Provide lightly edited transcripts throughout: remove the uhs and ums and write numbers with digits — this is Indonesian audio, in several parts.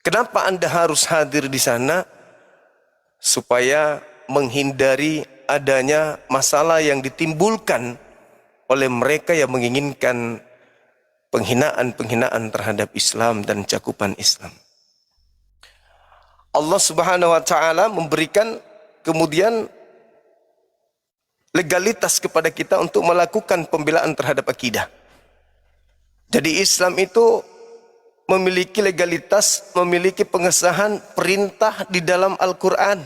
Kenapa Anda harus hadir di sana? Supaya menghindari adanya masalah yang ditimbulkan oleh mereka yang menginginkan penghinaan-penghinaan terhadap Islam dan cakupan Islam. Allah Subhanahu wa taala memberikan kemudian legalitas kepada kita untuk melakukan pembelaan terhadap akidah. Jadi Islam itu memiliki legalitas, memiliki pengesahan perintah di dalam Al-Quran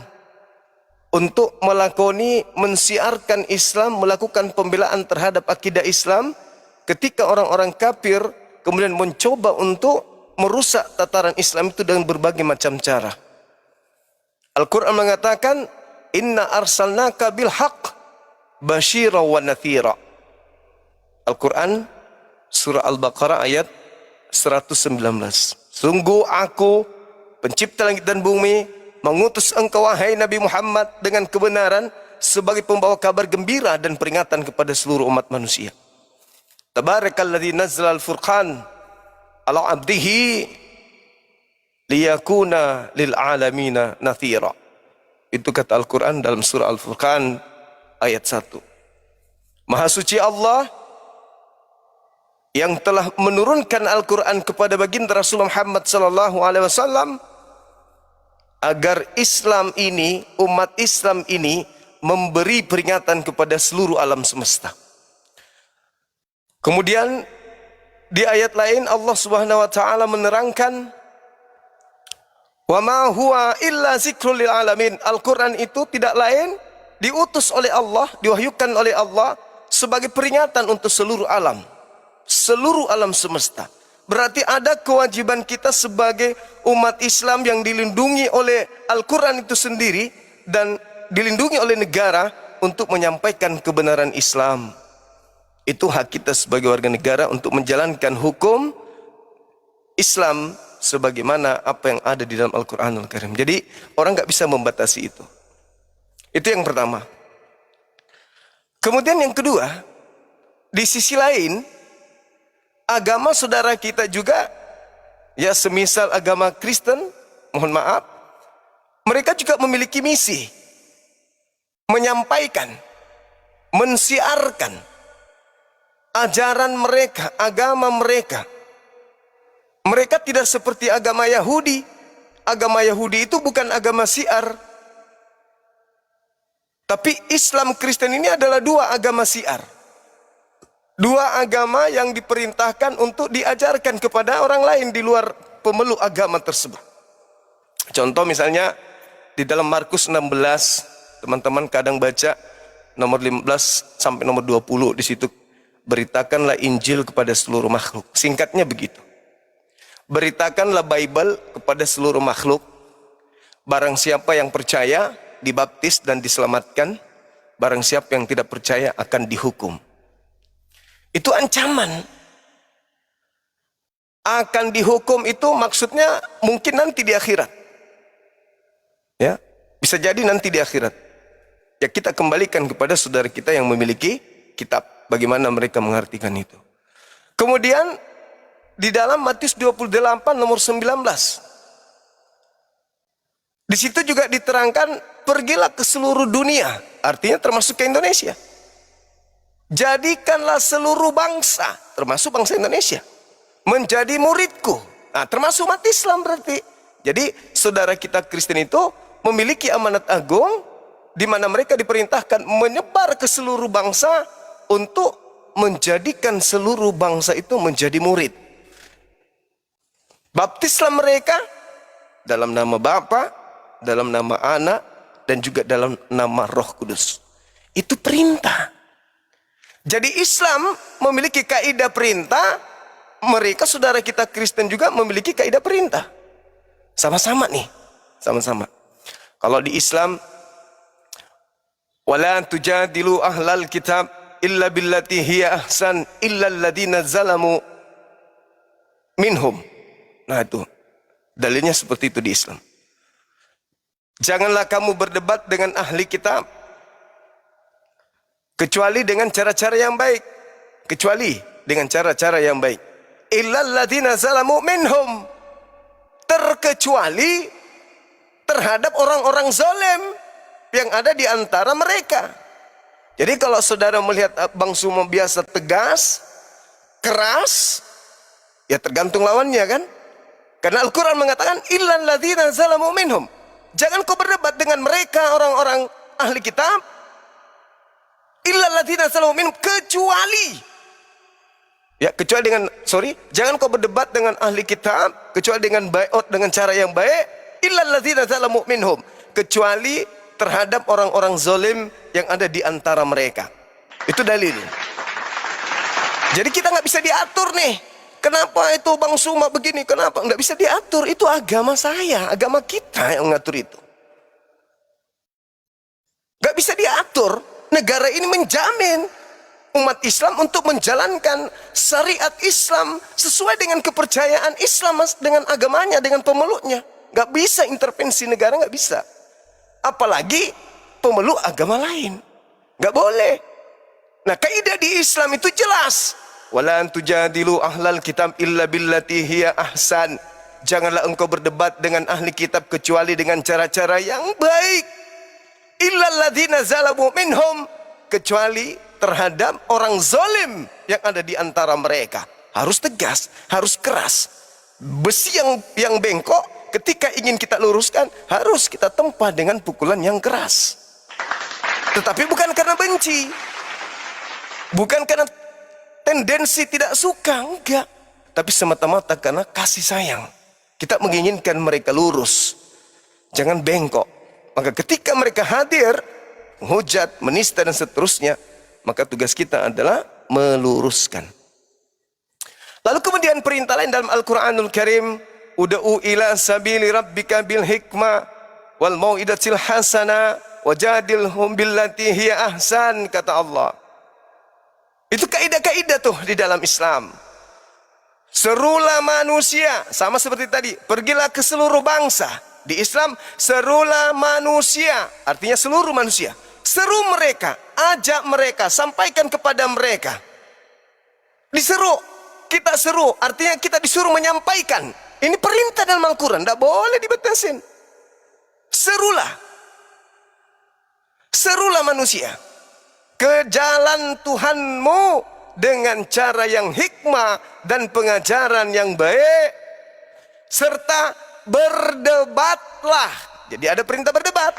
untuk melakoni, mensiarkan Islam, melakukan pembelaan terhadap akidah Islam ketika orang-orang kafir kemudian mencoba untuk merusak tataran Islam itu dengan berbagai macam cara. Al-Quran mengatakan, Inna arsalnaka bil haqq basyira wa nathira. Al-Quran surah Al-Baqarah ayat 119. Sungguh aku, pencipta langit dan bumi, mengutus engkau wahai Nabi Muhammad dengan kebenaran sebagai pembawa kabar gembira dan peringatan kepada seluruh umat manusia. Tabarakalladzi nazzala al-furqan ala 'abdihi liyakuna lil 'alamina nathira. Itu kata Al-Quran dalam surah Al-Furqan ayat 1. Maha suci Allah yang telah menurunkan Al-Quran kepada baginda Rasulullah Muhammad sallallahu alaihi wasallam agar Islam ini, umat Islam ini memberi peringatan kepada seluruh alam semesta. Kemudian di ayat lain Allah Subhanahu wa taala menerangkan, wa ma huwa illa zikrul lil alamin. Al-Quran itu tidak lain diutus oleh Allah, diwahyukan oleh Allah sebagai peringatan untuk seluruh alam semesta. Berarti ada kewajiban kita sebagai umat Islam yang dilindungi oleh Al-Quran itu sendiri dan dilindungi oleh negara untuk menyampaikan kebenaran Islam. Itu hak kita sebagai warga negara untuk menjalankan hukum Islam sebagaimana apa yang ada di dalam Al-Quranul Karim. Jadi orang nggak bisa membatasi itu. Itu yang pertama. Kemudian yang kedua, di sisi lain, agama saudara kita juga, ya semisal agama Kristen, mohon maaf, mereka juga memiliki misi menyampaikan, mensiarkan ajaran mereka, agama mereka. Mereka tidak seperti agama Yahudi. Agama Yahudi itu bukan agama siar. Tapi Islam Kristen ini adalah dua agama siar. Dua agama yang diperintahkan untuk diajarkan kepada orang lain di luar pemeluk agama tersebut. Contoh misalnya di dalam Markus 16, teman-teman kadang baca nomor 15 sampai nomor 20, di situ beritakanlah Injil kepada seluruh makhluk. Singkatnya begitu. Beritakanlah Bible kepada seluruh makhluk. Barang siapa yang percaya dibaptis dan diselamatkan, barang siapa yang tidak percaya akan dihukum. Itu ancaman. Akan dihukum itu maksudnya mungkin nanti di akhirat. Ya, bisa jadi nanti di akhirat. Ya kita kembalikan kepada saudara kita yang memiliki kitab, bagaimana mereka mengartikan itu. Kemudian di dalam Matius 28 nomor 19. Di situ juga diterangkan pergilah ke seluruh dunia, artinya termasuk ke Indonesia. Jadikanlah seluruh bangsa, termasuk bangsa Indonesia, menjadi muridku. Nah, termasuk umat Islam berarti. Jadi saudara kita Kristen itu memiliki amanat agung di mana mereka diperintahkan menyebar ke seluruh bangsa untuk menjadikan seluruh bangsa itu menjadi murid. Baptislah mereka dalam nama Bapa, dalam nama Anak, dan juga dalam nama Roh Kudus. Itu perintah. Jadi Islam memiliki kaidah perintah, mereka saudara kita Kristen juga memiliki kaidah perintah. Sama-sama nih, sama-sama. Kalau di Islam, wala tujadilu ahlal kitab illa billati hiya ahsan illa alladziina zalamu minhum. Nah itu, dalilnya seperti itu di Islam. Janganlah kamu berdebat dengan ahli kitab kecuali dengan cara-cara yang baik. Kecuali dengan cara-cara yang baik. Illal ladzina zalamu minhum. terkecuali terhadap orang-orang zalim yang ada di antara mereka. Jadi kalau saudara melihat Bang Sumo biasa tegas, keras, ya tergantung lawannya kan. Karena Al-Quran mengatakan illal ladzina zalamu minhum. Jangan kau berdebat dengan mereka orang-orang ahli kitab. Illal ladzina zalamu minhum, jangan kau berdebat dengan ahli kitab kecuali dengan bai'at, dengan cara yang baik. Illal ladzina zalamu minhum, kecuali terhadap orang-orang zalim yang ada di antara mereka. Itu dalil. Jadi kita nggak bisa diatur nih. Kenapa itu Bang Suma begini? Kenapa? Nggak bisa diatur. Itu agama saya, agama kita yang mengatur itu. Nggak bisa diatur. Negara ini menjamin umat Islam untuk menjalankan syariat Islam sesuai dengan kepercayaan Islam, dengan agamanya, dengan pemeluknya. Nggak bisa intervensi negara, nggak bisa. Apalagi pemeluk agama lain. Nggak boleh. Nah, kaidah di Islam itu jelas. Wala tujadilu ahlal kitab illa billati hiya ahsan. Janganlah engkau berdebat dengan ahli kitab kecuali dengan cara-cara yang baik. Illal ladzina zalamu minhum, kecuali terhadap orang zalim yang ada di antara mereka. Harus tegas, harus keras. Besi yang bengkok ketika ingin kita luruskan, harus kita tempa dengan pukulan yang keras. Tetapi bukan karena benci, bukan karena tendensi tidak suka, enggak. Tapi semata-mata karena kasih sayang. Kita menginginkan mereka lurus, jangan bengkok. Maka ketika mereka hadir, menghujat, menista dan seterusnya, maka tugas kita adalah meluruskan. Lalu kemudian perintah lain dalam Al-Quranul Karim, ud'u ila sabili rabbika bil hikmah wal mau'idatil hasana wajadilhum billati hiya ahsan, kata Allah. Itu kaidah-kaidah tuh di dalam Islam. Serulah manusia, sama seperti tadi, pergilah ke seluruh bangsa. Di Islam, serulah manusia, artinya seluruh manusia. Seru mereka, ajak mereka, sampaikan kepada mereka. Diseru, kita seru, artinya kita disuruh menyampaikan. Ini perintah dalam Al-Quran, tidak boleh dibatasin. Serulah. Serulah manusia ke jalan Tuhanmu dengan cara yang hikmah dan pengajaran yang baik. Serta berdebatlah. Jadi ada perintah berdebat.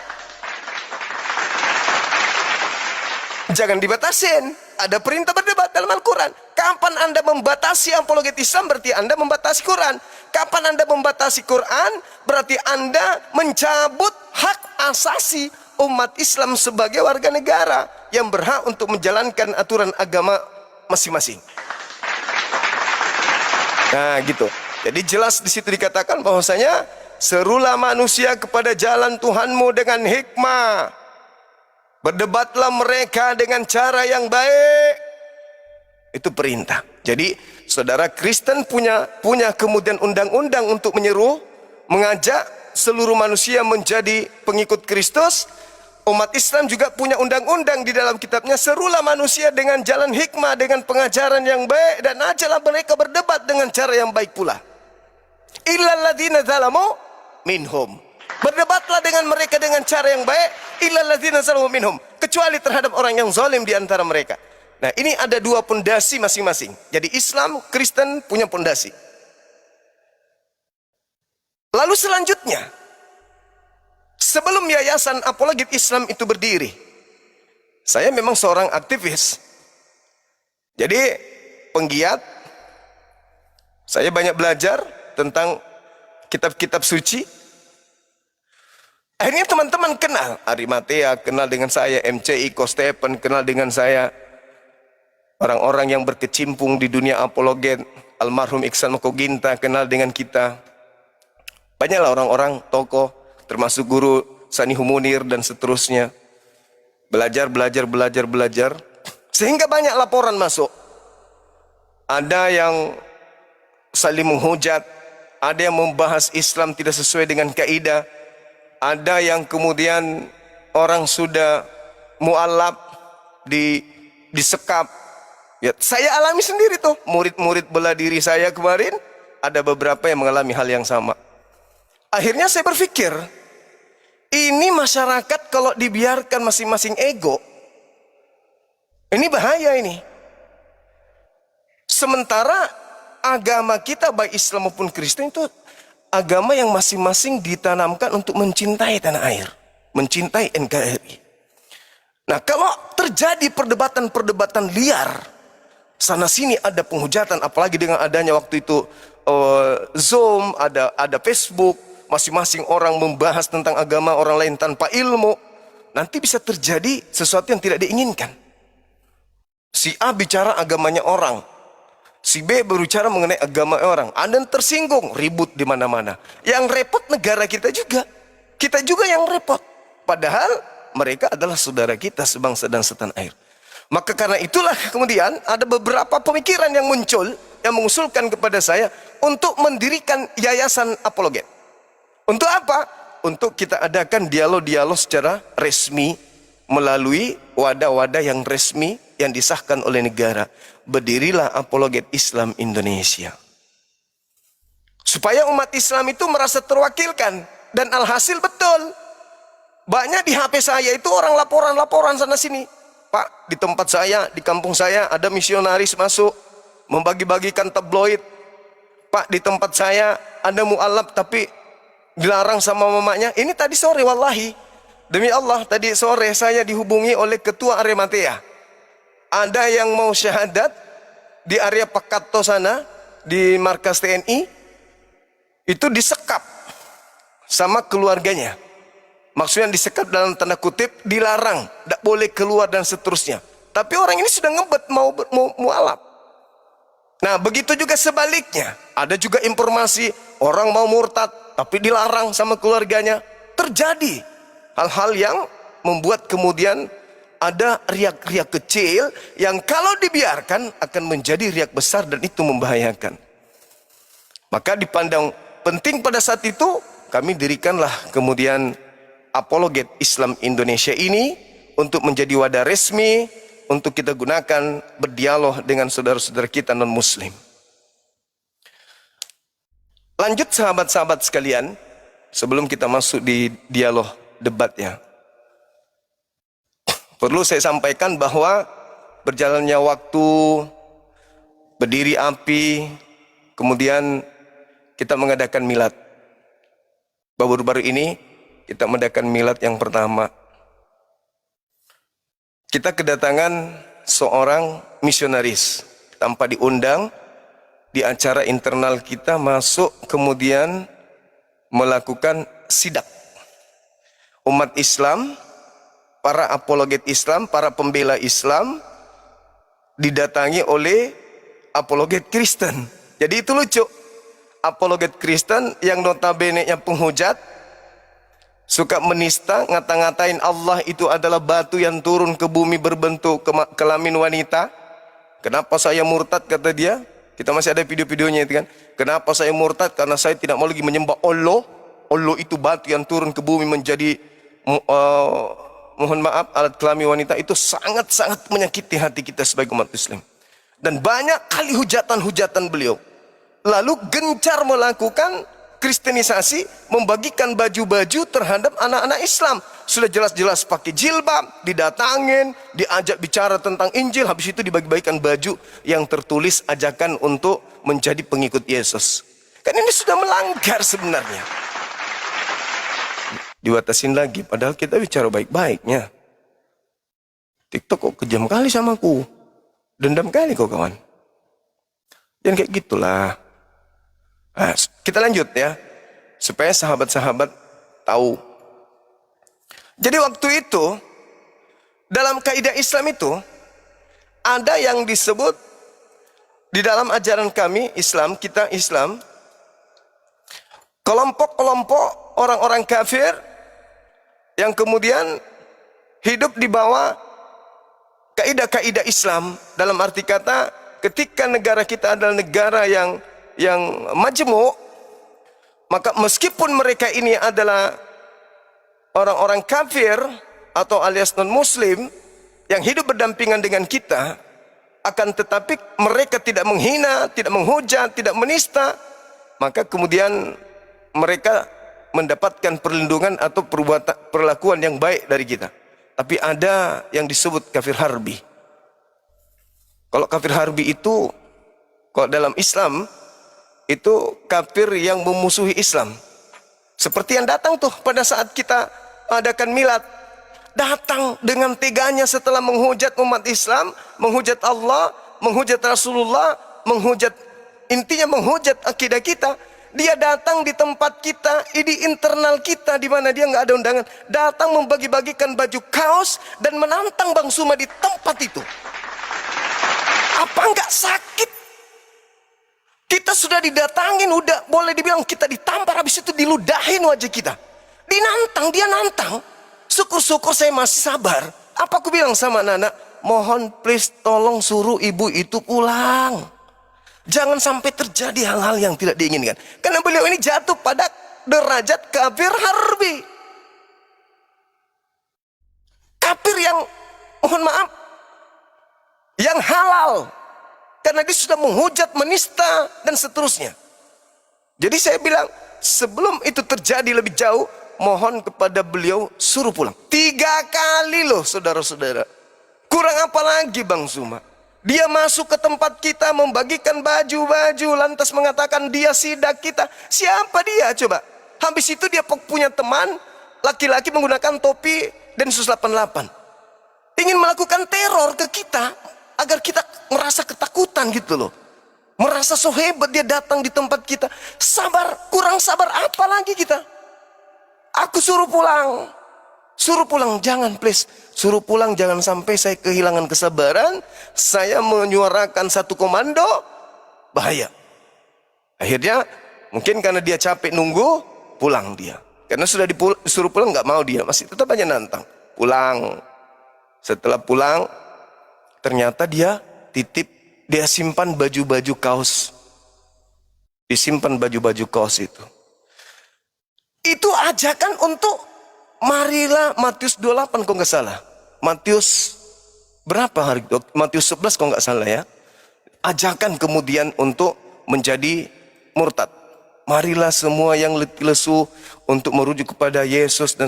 Jangan dibatasin. Ada perintah berdebat dalam Al-Quran. Kapan Anda membatasi apologet Islam, berarti Anda membatasi Quran. Kapan Anda membatasi Quran, berarti Anda mencabut hak asasi umat Islam sebagai warga negara yang berhak untuk menjalankan aturan agama masing-masing. Nah, gitu. Jadi jelas di situ dikatakan bahwasanya serulah manusia kepada jalan Tuhanmu dengan hikmah. Berdebatlah mereka dengan cara yang baik. Itu perintah. Jadi saudara Kristen punya kemudian undang-undang untuk menyeru, mengajak seluruh manusia menjadi pengikut Kristus. Umat Islam juga punya undang-undang di dalam kitabnya, serulah manusia dengan jalan hikmah, dengan pengajaran yang baik, dan ajalah mereka berdebat dengan cara yang baik pula. Illal ladzina zalamu minhum. Berdebatlah dengan mereka dengan cara yang baik. Illal ladzina zalamu minhum, kecuali terhadap orang yang zalim di antara mereka. Nah, ini ada dua pondasi masing-masing. Jadi Islam, Kristen punya pondasi. Lalu selanjutnya, sebelum Yayasan Apologet Islam itu berdiri, saya memang seorang aktivis. Jadi penggiat, saya banyak belajar tentang kitab-kitab suci. Akhirnya teman-teman kenal, Ari Matea kenal dengan saya, MCI Kostepen kenal dengan saya. Orang-orang yang berkecimpung di dunia apologet, almarhum Iksan Makoginta kenal dengan kita. Banyaklah orang-orang, tokoh, termasuk guru Sani Humunir dan seterusnya. Belajar. Sehingga banyak laporan masuk. Ada yang saling menghujat, ada yang membahas Islam tidak sesuai dengan kaidah, ada yang kemudian orang sudah mualaf disekap. Ya, saya alami sendiri tuh, murid-murid bela diri saya kemarin, ada beberapa yang mengalami hal yang sama. Akhirnya saya berpikir, ini masyarakat kalau dibiarkan masing-masing ego, ini bahaya ini. Sementara agama kita baik Islam maupun Kristen itu agama yang masing-masing ditanamkan untuk mencintai tanah air, mencintai NKRI. Nah, kalau terjadi perdebatan-perdebatan liar, sana sini ada penghujatan, apalagi dengan adanya waktu itu Zoom, ada Facebook, masing-masing orang membahas tentang agama orang lain tanpa ilmu, nanti bisa terjadi sesuatu yang tidak diinginkan. Si A bicara agamanya orang, si B berbicara mengenai agama orang, ada yang tersinggung, ribut di mana-mana. Yang repot negara kita juga yang repot. Padahal mereka adalah saudara kita sebangsa dan setanah air. Maka karena itulah kemudian ada beberapa pemikiran yang muncul yang mengusulkan kepada saya untuk mendirikan yayasan apologet. Untuk apa? Untuk kita adakan dialog-dialog secara resmi melalui wadah-wadah yang resmi yang disahkan oleh negara. Berdirilah Apologet Islam Indonesia. Supaya umat Islam itu merasa terwakilkan. Dan alhasil betul. Banyak di HP saya itu orang laporan-laporan sana sini. Pak, di tempat saya, di kampung saya ada misionaris masuk membagi-bagikan tabloid. Pak, di tempat saya ada mu'alaf tapi dilarang sama mamanya. Ini tadi sore wallahi. Demi Allah, tadi sore saya dihubungi oleh ketua Arematea. Ada yang mau syahadat di area Pakato sana, di markas TNI, itu disekap sama keluarganya. Maksudnya disekap dalam tanda kutip, dilarang, tidak boleh keluar dan seterusnya. Tapi orang ini sudah ngebet mau mualaf. Nah, begitu juga sebaliknya. Ada juga informasi orang mau murtad, tapi dilarang sama keluarganya. Terjadi hal-hal yang membuat kemudian ada riak-riak kecil yang kalau dibiarkan akan menjadi riak besar dan itu membahayakan. Maka dipandang penting pada saat itu kami dirikanlah kemudian Apologet Islam Indonesia ini untuk menjadi wadah resmi untuk kita gunakan berdialog dengan saudara-saudara kita non-muslim. Lanjut sahabat-sahabat sekalian, sebelum kita masuk di dialog debatnya. Perlu saya sampaikan bahwa berjalannya waktu, berdiri api, kemudian kita mengadakan milad. Baru-baru ini kita mengadakan milad yang pertama. Kita kedatangan seorang misionaris tanpa diundang di acara internal kita masuk kemudian melakukan sidak. Umat Islam, para apologet Islam, para pembela Islam didatangi oleh apologet Kristen. Jadi itu lucu. Apologet Kristen yang notabene yang penghujat, suka menista, ngata-ngatain Allah itu adalah batu yang turun ke bumi berbentuk kelamin wanita. Kenapa saya murtad, kata dia. Kita masih ada video-videonya itu kan. Kenapa saya murtad? Karena saya tidak mau lagi menyembah Allah. Allah itu batu yang turun ke bumi menjadi mohon maaf, alat kelamin wanita. Itu sangat-sangat menyakiti hati kita sebagai umat Muslim. Dan banyak kali hujatan-hujatan beliau. Lalu gencar melakukan kristenisasi, membagikan baju-baju terhadap anak-anak Islam. Sudah jelas-jelas pakai jilbab, didatangin, diajak bicara tentang Injil, habis itu dibagi-bagikan baju yang tertulis ajakan untuk menjadi pengikut Yesus. Kan ini sudah melanggar sebenarnya. Diwatasin lagi, padahal kita bicara baik-baiknya. TikTok kok kejam kali sama aku. Dendam kali kok kawan. Jangan kayak gitulah. Nah, kita lanjut ya. Supaya sahabat-sahabat tahu. Jadi waktu itu, dalam kaidah Islam itu, ada yang disebut, di dalam ajaran kami, Islam, kita Islam, kelompok-kelompok orang-orang kafir, yang kemudian hidup di bawah kaidah-kaidah Islam. Dalam arti kata, ketika negara kita adalah negara yang majmuk, maka meskipun mereka ini adalah orang-orang kafir atau alias non-muslim yang hidup berdampingan dengan kita, akan tetapi mereka tidak menghina, tidak menghujat, tidak menista, maka kemudian mereka mendapatkan perlindungan atau perlakuan yang baik dari kita. Tapi ada yang disebut kafir harbi. Kalau kafir harbi itu, kalau dalam Islam, itu kafir yang memusuhi Islam. Seperti yang datang tuh pada saat kita adakan milad. Datang dengan teganya setelah menghujat umat Islam, menghujat Allah, menghujat Rasulullah, intinya menghujat akidah kita. Dia datang di tempat kita, di internal kita, di mana dia nggak ada undangan. Datang membagi-bagikan baju kaos dan menantang Bang Suma di tempat itu. Apa nggak sakit? Kita sudah didatangin, udah boleh dibilang kita ditampar, habis itu diludahin wajah kita. Dinantang, dia nantang. Syukur-syukur saya masih sabar. Apa aku bilang sama anak-anak? Mohon please tolong suruh ibu itu pulang. Jangan sampai terjadi hal-hal yang tidak diinginkan. Karena beliau ini jatuh pada derajat kafir harbi. Kafir yang, mohon maaf, yang halal. Karena dia sudah menghujat, menista, dan seterusnya. Jadi saya bilang, sebelum itu terjadi lebih jauh, mohon kepada beliau suruh pulang. 3 kali loh saudara-saudara. Kurang apa lagi Bang Suma? Dia masuk ke tempat kita membagikan baju-baju, lantas mengatakan dia sidak kita. Siapa dia coba? Habis itu dia punya teman laki-laki menggunakan topi Densus 88. Ingin melakukan teror ke kita agar kita merasa ketakutan gitu loh. Merasa so hebat dia datang di tempat kita. Sabar, kurang sabar apa lagi kita? Aku suruh pulang. Suruh pulang, jangan please. Suruh pulang, jangan sampai saya kehilangan kesabaran. Saya menyuarakan satu komando, bahaya. Akhirnya, mungkin karena dia capek nunggu, pulang dia. Karena sudah disuruh pulang, nggak mau dia. Masih tetap aja nantang. Pulang. Setelah pulang, ternyata dia titip, dia simpan baju-baju kaos. Disimpan baju-baju kaos itu. Itu ajakan untuk marilah Matius 28 kalau nggak salah. Matius berapa hari? Matius 11 kalau nggak salah ya. Ajakan kemudian untuk menjadi murtad. Marilah semua yang letih lesu untuk merujuk kepada Yesus dan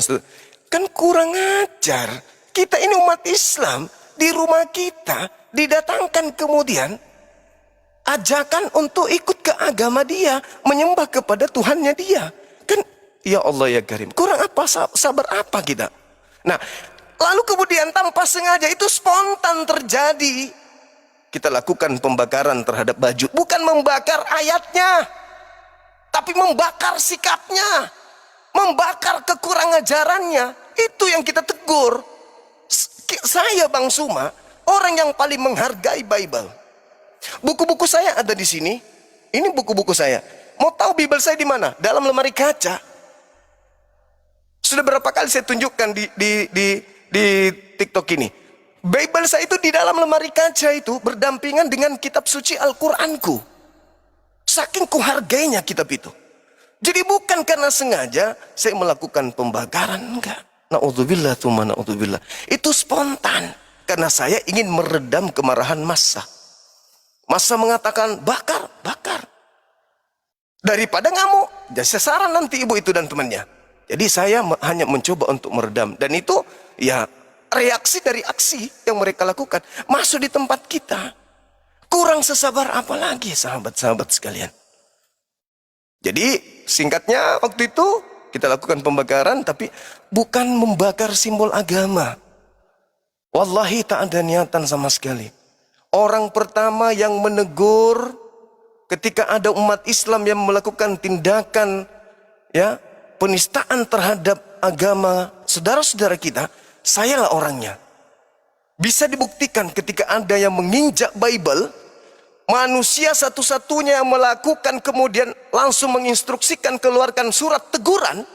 kan kurang ajar. Kita ini umat Islam, di rumah kita didatangkan kemudian ajakan untuk ikut ke agama dia, menyembah kepada Tuhannya dia. Kan ya Allah ya Karim, kurang apa, sabar apa kita? Nah, lalu kemudian tanpa sengaja itu spontan terjadi. Kita lakukan pembakaran terhadap baju. Bukan membakar ayatnya, tapi membakar sikapnya. Membakar kekurang ajarannya. Itu yang kita tegur. Saya Bang Suma, orang yang paling menghargai Bible. Buku-buku saya ada di sini. Ini buku-buku saya. Mau tahu Bible saya di mana? Dalam lemari kaca. Sudah berapa kali saya tunjukkan di TikTok ini. Bible saya itu di dalam lemari kaca itu berdampingan dengan kitab suci Al-Quranku. Saking kuhargainya kitab itu. Jadi bukan karena sengaja saya melakukan pembakaran, enggak. Na'udzubillah tsumma na'udzubillah. Itu spontan. Karena saya ingin meredam kemarahan massa. Massa mengatakan bakar, bakar. Daripada ngamuk, jadi sasaran nanti ibu itu dan temannya. Jadi saya hanya mencoba untuk meredam. Dan itu ya reaksi dari aksi yang mereka lakukan. Masuk di tempat kita. Kurang sesabar apa lagi sahabat-sahabat sekalian. Jadi singkatnya waktu itu kita lakukan pembakaran. Tapi bukan membakar simbol agama. Wallahi tak ada niatan sama sekali. Orang pertama yang menegur ketika ada umat Islam yang melakukan tindakan ya penistaan terhadap agama saudara-saudara kita, sayalah orangnya. Bisa dibuktikan ketika ada yang menginjak Bible, manusia satu-satunya yang melakukan kemudian langsung menginstruksikan keluarkan surat teguran,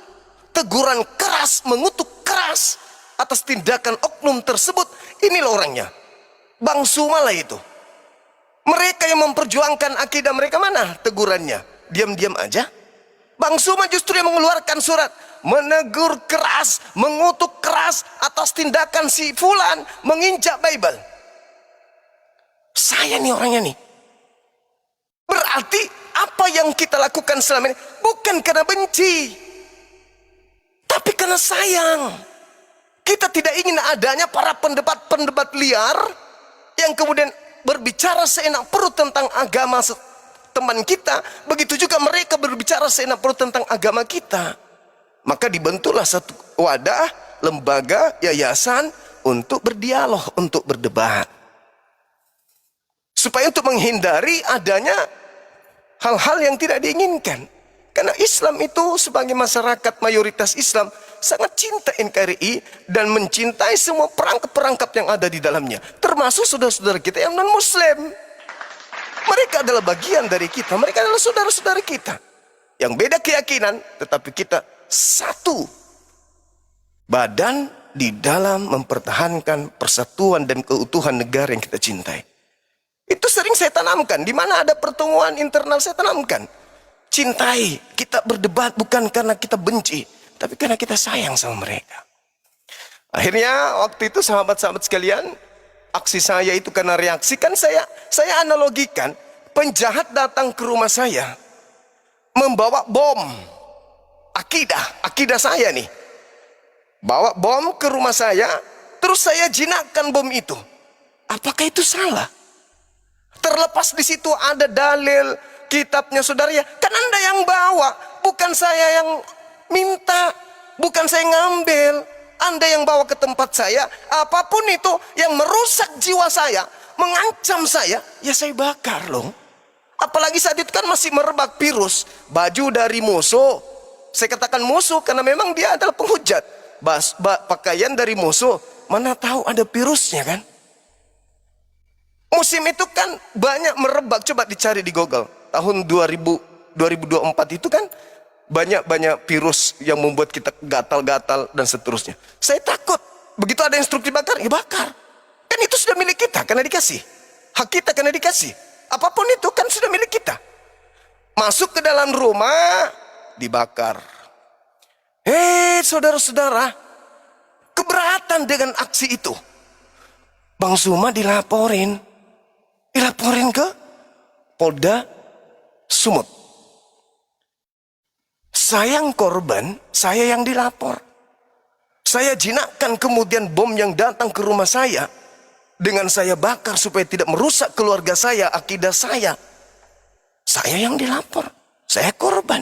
teguran keras, mengutuk keras atas tindakan oknum tersebut, inilah orangnya. Bang Suma lah itu. Mereka yang memperjuangkan akidah mereka, mana tegurannya? Diam-diam aja. Bang Suma justru yang mengeluarkan surat menegur keras, mengutuk keras atas tindakan si fulan menginjak Bible. Saya nih orangnya nih. Berarti apa yang kita lakukan selama ini bukan karena benci. Tapi karena sayang, kita tidak ingin adanya para pendebat-pendebat liar yang kemudian berbicara seenak perut tentang agama teman kita. Begitu juga mereka berbicara seenak perut tentang agama kita. Maka dibentuklah satu wadah, lembaga, yayasan untuk berdialog, untuk berdebat. Supaya untuk menghindari adanya hal-hal yang tidak diinginkan. Karena Islam itu sebagai masyarakat mayoritas Islam sangat cinta NKRI dan mencintai semua perangkap-perangkap yang ada di dalamnya. Termasuk saudara-saudara kita yang non-Muslim. Mereka adalah bagian dari kita. Mereka adalah saudara-saudara kita. Yang beda keyakinan, tetapi kita satu badan di dalam mempertahankan persatuan dan keutuhan negara yang kita cintai. Itu sering saya tanamkan. Di mana ada pertemuan internal saya tanamkan. Cintai, kita berdebat bukan karena kita benci, tapi karena kita sayang sama mereka. Akhirnya waktu itu sahabat-sahabat sekalian, aksi saya itu karena reaksi. Kan saya analogikan, penjahat datang ke rumah saya, membawa bom, akidah saya nih. Bawa bom ke rumah saya, terus saya jinakkan bom itu. Apakah itu salah? Terlepas di situ ada dalil kitabnya saudara ya, kan Anda yang bawa, bukan saya yang minta, bukan saya ngambil. Anda yang bawa ke tempat saya, apapun itu yang merusak jiwa saya, mengancam saya, ya saya bakar loh. Apalagi saat itu kan masih merebak virus, baju dari musuh. Saya katakan musuh karena memang dia adalah penghujat. Pakaian dari musuh, mana tahu ada virusnya kan. Musim itu kan banyak merebak, coba dicari di Google. Tahun 2024 itu kan banyak virus yang membuat kita gatal-gatal dan seterusnya. Saya takut, begitu ada instruksi bakar, ya bakar. Kan itu sudah milik kita, karena dikasih. Hak kita karena dikasih. Apapun itu kan sudah milik kita. Masuk ke dalam rumah, dibakar. Saudara-saudara, keberatan dengan aksi itu. Bang Zuma dilaporin ke Polda Sumut. Saya yang korban, saya yang dilapor. Saya jinakkan kemudian bom yang datang ke rumah saya, dengan saya bakar supaya tidak merusak keluarga saya, akidah saya. Saya yang dilapor, saya korban.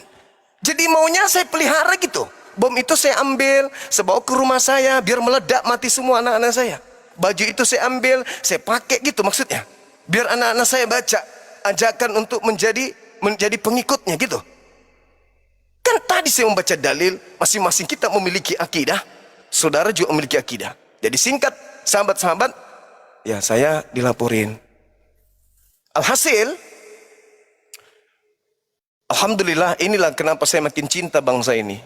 Jadi maunya saya pelihara gitu. Bom itu saya ambil, saya bawa ke rumah saya, biar meledak mati semua anak-anak saya. Baju itu saya ambil, saya pakai gitu maksudnya. Biar anak-anak saya baca, ajakan untuk menjadi pengikutnya gitu. Kan tadi saya membaca dalil, masing-masing kita memiliki akidah, saudara juga memiliki akidah. Jadi singkat, sahabat-sahabat, ya saya dilaporin. Alhasil, alhamdulillah, inilah kenapa saya makin cinta bangsa ini.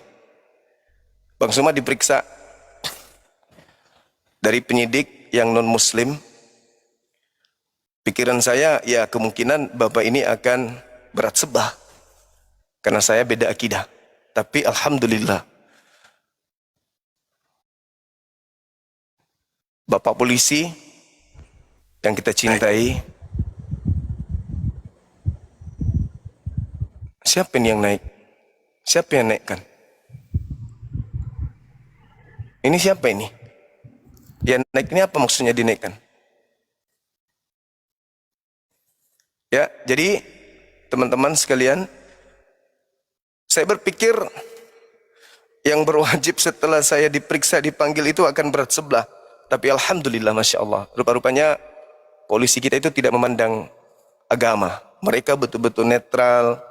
Bang Zuma diperiksa dari penyidik yang non-muslim. Pikiran saya, ya kemungkinan bapak ini akan berat sebelah. Karena saya beda akidah. Tapi alhamdulillah, bapak polisi yang kita cintai, siapa ini yang naik? Siapa yang naikkan? Ini siapa ini? Yang naik ini apa maksudnya dinaikkan? Ya, jadi teman-teman sekalian, saya berpikir yang berwajib setelah saya diperiksa, dipanggil itu akan berat sebelah. Tapi alhamdulillah, Masya Allah, rupa-rupanya polisi kita itu tidak memandang agama. Mereka betul-betul netral,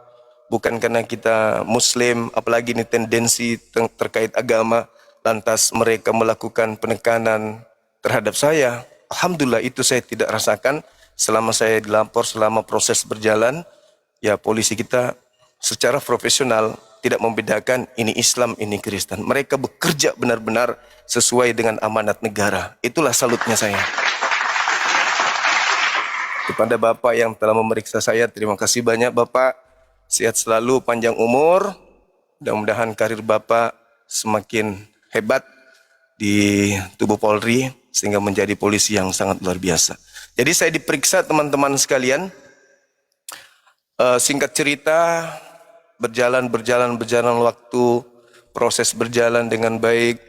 bukan karena kita muslim, apalagi ini tendensi terkait agama, lantas mereka melakukan penekanan terhadap saya. Alhamdulillah itu saya tidak rasakan. Selama saya dilapor, selama proses berjalan, ya polisi kita secara profesional tidak membedakan ini Islam, ini Kristen. Mereka bekerja benar-benar sesuai dengan amanat negara. Itulah salutnya saya. Kepada Bapak yang telah memeriksa saya, terima kasih banyak Bapak. Sehat selalu, panjang umur. Mudah-mudahan karir Bapak semakin hebat di tubuh Polri, sehingga menjadi polisi yang sangat luar biasa. Jadi saya diperiksa teman-teman sekalian. Singkat cerita, berjalan waktu, proses berjalan dengan baik.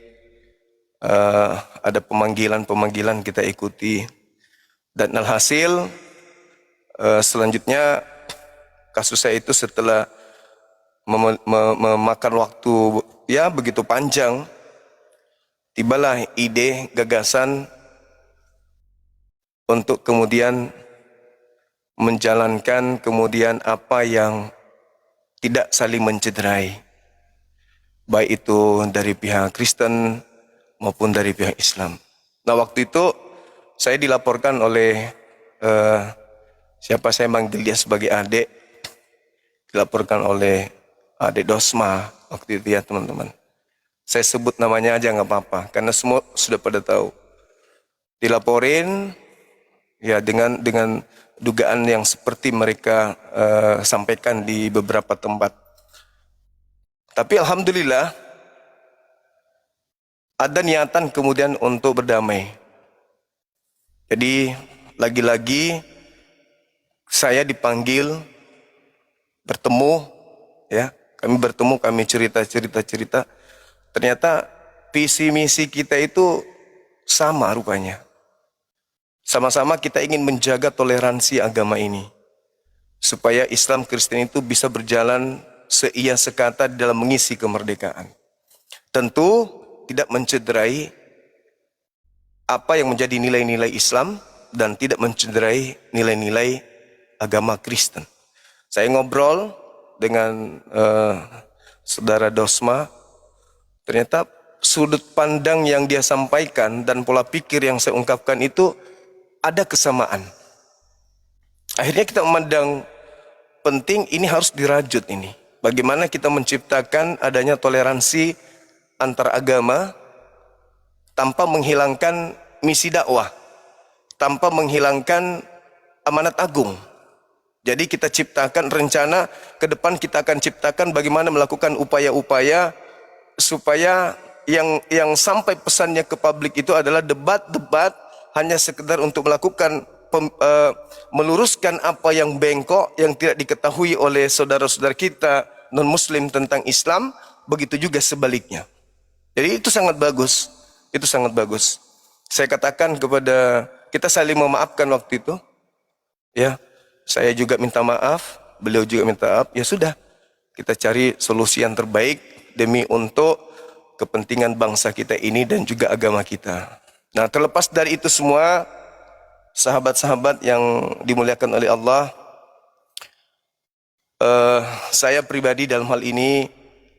Ada pemanggilan-pemanggilan kita ikuti. Dan alhasil selanjutnya kasus saya itu setelah memakan waktu ya begitu panjang, tibalah ide gagasan untuk kemudian menjalankan kemudian apa yang tidak saling mencederai, baik itu dari pihak Kristen maupun dari pihak Islam. Nah, waktu itu saya dilaporkan oleh siapa saya manggil dia sebagai adik, dilaporkan oleh adik Dosma waktu itu ya teman-teman. Saya sebut namanya aja nggak apa-apa, karena semua sudah pada tahu. Dilaporin ya dengan dugaan yang seperti mereka sampaikan di beberapa tempat. Tapi alhamdulillah ada niatan kemudian untuk berdamai. Jadi lagi-lagi saya dipanggil bertemu, ya kami bertemu, kami cerita. Ternyata visi misi kita itu sama rupanya. Sama-sama kita ingin menjaga toleransi agama ini, supaya Islam Kristen itu bisa berjalan seia sekata dalam mengisi kemerdekaan. Tentu tidak mencederai apa yang menjadi nilai-nilai Islam dan tidak mencederai nilai-nilai agama Kristen. Saya ngobrol dengan saudara Dosma, ternyata sudut pandang yang dia sampaikan dan pola pikir yang saya ungkapkan itu ada kesamaan. Akhirnya kita memandang penting ini harus dirajut ini. Bagaimana kita menciptakan adanya toleransi antar agama tanpa menghilangkan misi dakwah, tanpa menghilangkan amanat agung. Jadi kita ciptakan rencana ke depan, kita akan ciptakan bagaimana melakukan upaya-upaya supaya yang sampai pesannya ke publik itu adalah debat-debat hanya sekedar untuk melakukan meluruskan apa yang bengkok, yang tidak diketahui oleh saudara-saudara kita non-muslim tentang Islam, begitu juga sebaliknya. Jadi itu sangat bagus, itu sangat bagus. Saya katakan kepada kita saling memaafkan waktu itu, ya. Saya juga minta maaf, beliau juga minta maaf. Ya sudah, kita cari solusi yang terbaik demi untuk kepentingan bangsa kita ini dan juga agama kita. Nah, terlepas dari itu semua, sahabat-sahabat yang dimuliakan oleh Allah, saya pribadi dalam hal ini,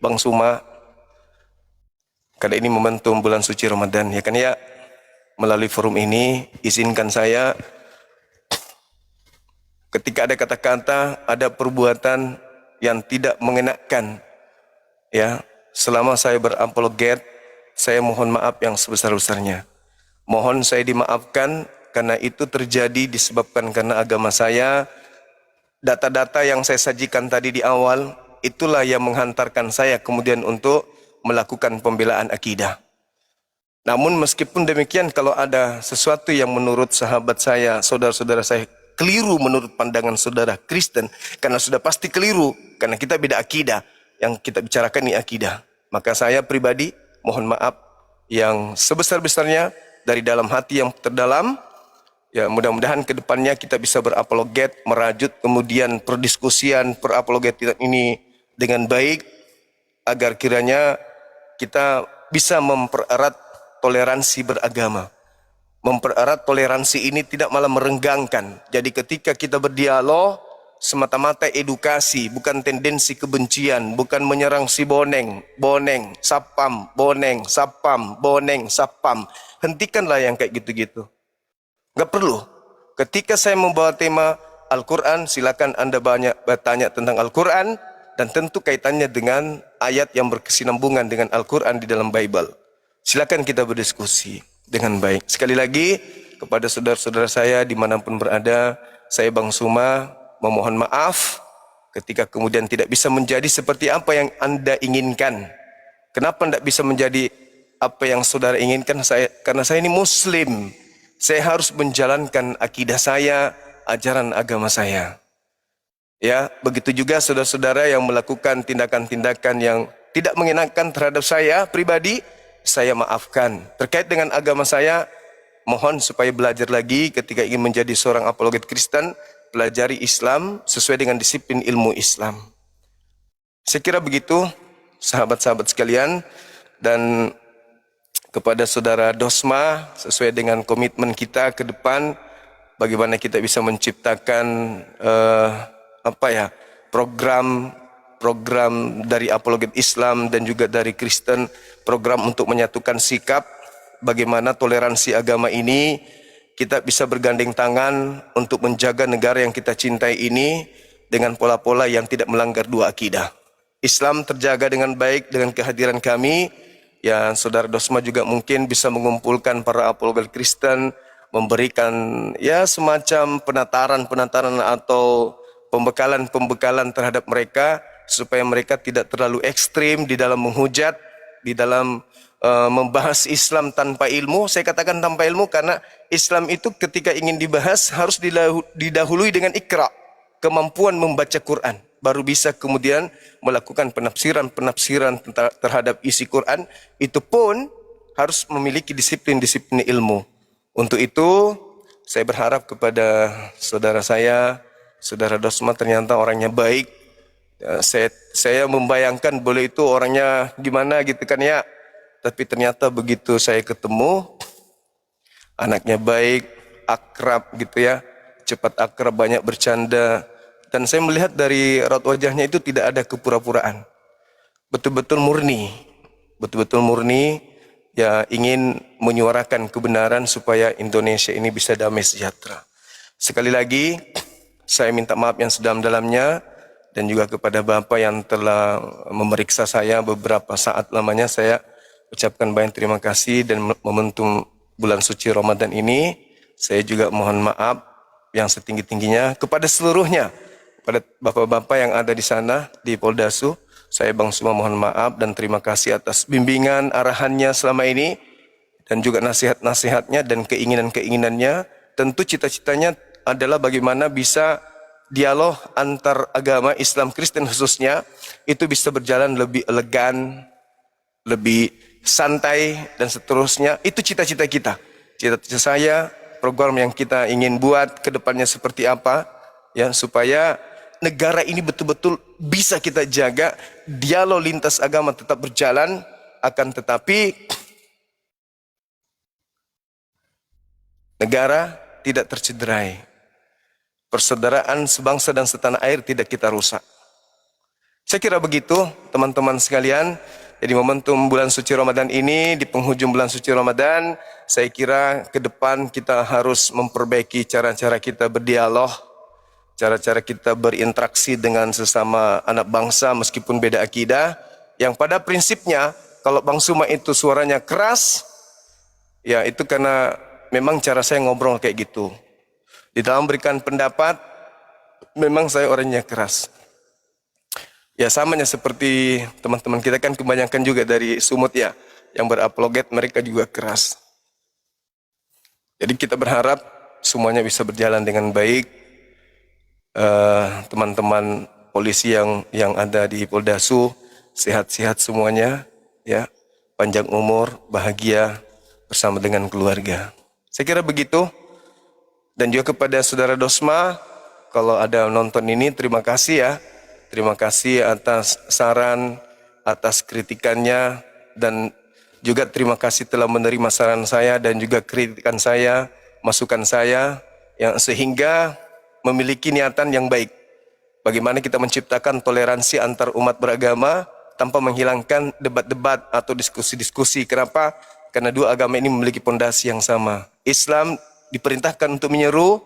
Bang Suma, karena ini momentum bulan suci Ramadan, ya kan ya, melalui forum ini, izinkan saya, ketika ada kata-kata, ada perbuatan yang tidak mengenakan, ya, selama saya berapologet, saya mohon maaf yang sebesar-besarnya. Mohon saya dimaafkan karena itu terjadi disebabkan karena agama saya. Data-data yang saya sajikan tadi di awal, itulah yang menghantarkan saya kemudian untuk melakukan pembelaan akidah. Namun meskipun demikian, kalau ada sesuatu yang menurut sahabat saya, saudara-saudara saya, keliru menurut pandangan saudara Kristen, karena sudah pasti keliru, karena kita beda akidah, yang kita bicarakan ini akidah. Maka saya pribadi mohon maaf yang sebesar-besarnya dari dalam hati yang terdalam. Ya, mudah-mudahan ke depannya kita bisa berapologet, merajut kemudian perdiskusian, perapologetian ini dengan baik, agar kiranya kita bisa mempererat toleransi beragama. Mempererat toleransi ini tidak malah merenggangkan. Jadi ketika kita berdialog, semata-mata edukasi, bukan tendensi kebencian, bukan menyerang si boneng, sapam, boneng, sapam. Hentikanlah yang kayak gitu-gitu. Gak perlu. Ketika saya membawa tema Al-Quran, silakan Anda banyak bertanya tentang Al-Quran, dan tentu kaitannya dengan ayat yang berkesinambungan dengan Al-Quran di dalam Bible. Silakan kita berdiskusi dengan baik. Sekali lagi, kepada saudara-saudara saya dimanapun berada, saya Bang Suma memohon maaf ketika kemudian tidak bisa menjadi seperti apa yang Anda inginkan. Kenapa tidak bisa menjadi apa yang saudara inginkan? Karena saya ini Muslim. Saya harus menjalankan akidah saya, ajaran agama saya. Ya, begitu juga saudara-saudara yang melakukan tindakan-tindakan yang tidak mengenakan terhadap saya pribadi, saya maafkan. Terkait dengan agama saya, mohon supaya belajar lagi ketika ingin menjadi seorang apologet Kristen, pelajari Islam sesuai dengan disiplin ilmu Islam. Saya kira begitu, sahabat-sahabat sekalian, dan kepada saudara Dosma, sesuai dengan komitmen kita ke depan, bagaimana kita bisa menciptakan program dari apologet Islam dan juga dari Kristen, program untuk menyatukan sikap, bagaimana toleransi agama ini kita bisa bergandeng tangan untuk menjaga negara yang kita cintai ini dengan pola-pola yang tidak melanggar dua akidah. Islam terjaga dengan baik dengan kehadiran kami. Ya, saudara Dosma juga mungkin bisa mengumpulkan para apologet Kristen, memberikan ya semacam penataran atau pembekalan terhadap mereka, supaya mereka tidak terlalu ekstrim di dalam menghujat, di dalam membahas Islam tanpa ilmu. Saya katakan tanpa ilmu karena Islam itu ketika ingin dibahas harus didahului dengan ikra, kemampuan membaca Quran. Baru bisa kemudian melakukan penafsiran terhadap isi Quran. Itu pun harus memiliki disiplin ilmu. Untuk itu, saya berharap kepada saudara saya, saudara Dosma ternyata orangnya baik. Saya membayangkan boleh itu orangnya gimana gitu kan ya. Tapi ternyata begitu saya ketemu, anaknya baik, akrab gitu ya. Cepat akrab, banyak bercanda. Dan saya melihat dari raut wajahnya itu tidak ada kepura-puraan. Betul-betul murni. Betul-betul murni, ya ingin menyuarakan kebenaran supaya Indonesia ini bisa damai sejahtera. Sekali lagi, saya minta maaf yang sedalam-dalamnya, dan juga kepada Bapak yang telah memeriksa saya beberapa saat lamanya, saya ucapkan banyak terima kasih. Dan momentum bulan suci Ramadan ini, saya juga mohon maaf yang setinggi-tingginya kepada seluruhnya. Pada bapak-bapak yang ada di sana, di Poldasu, saya Bang Suma mohon maaf dan terima kasih atas bimbingan, arahannya selama ini, dan juga nasihat-nasihatnya dan keinginan-keinginannya. Tentu cita-citanya adalah bagaimana bisa dialog antar agama Islam Kristen khususnya, itu bisa berjalan lebih elegan, lebih santai, dan seterusnya. Itu cita-cita kita. Cita-cita saya, program yang kita ingin buat ke depannya seperti apa, ya, supaya negara ini betul-betul bisa kita jaga, dialog lintas agama tetap berjalan, akan tetapi negara tidak tercederai. Persaudaraan sebangsa dan setanah air tidak kita rusak. Saya kira begitu, teman-teman sekalian. Jadi momentum bulan suci Ramadan ini, di penghujung bulan suci Ramadan, saya kira ke depan kita harus memperbaiki cara-cara kita berdialog, cara-cara kita berinteraksi dengan sesama anak bangsa meskipun beda akidah, yang pada prinsipnya kalau Bang Suma itu suaranya keras, ya itu karena memang cara saya ngobrol kayak gitu. Di dalam berikan pendapat, memang saya orangnya keras. Ya samanya seperti teman-teman kita kan kebanyakan juga dari Sumut ya, yang berapologet mereka juga keras. Jadi kita berharap semuanya bisa berjalan dengan baik. Teman-teman polisi yang ada di Poldasu sehat-sehat semuanya, ya, panjang umur, bahagia bersama dengan keluarga. Saya kira begitu. Dan juga kepada saudara Dosma, kalau ada nonton ini, terima kasih ya. Terima kasih atas saran, atas kritikannya, dan juga terima kasih telah menerima saran saya dan juga kritikan saya, masukan saya, yang sehingga memiliki niatan yang baik. Bagaimana kita menciptakan toleransi antar umat beragama tanpa menghilangkan debat-debat atau diskusi-diskusi. Kenapa? Karena dua agama ini memiliki pondasi yang sama. Islam diperintahkan untuk menyeru,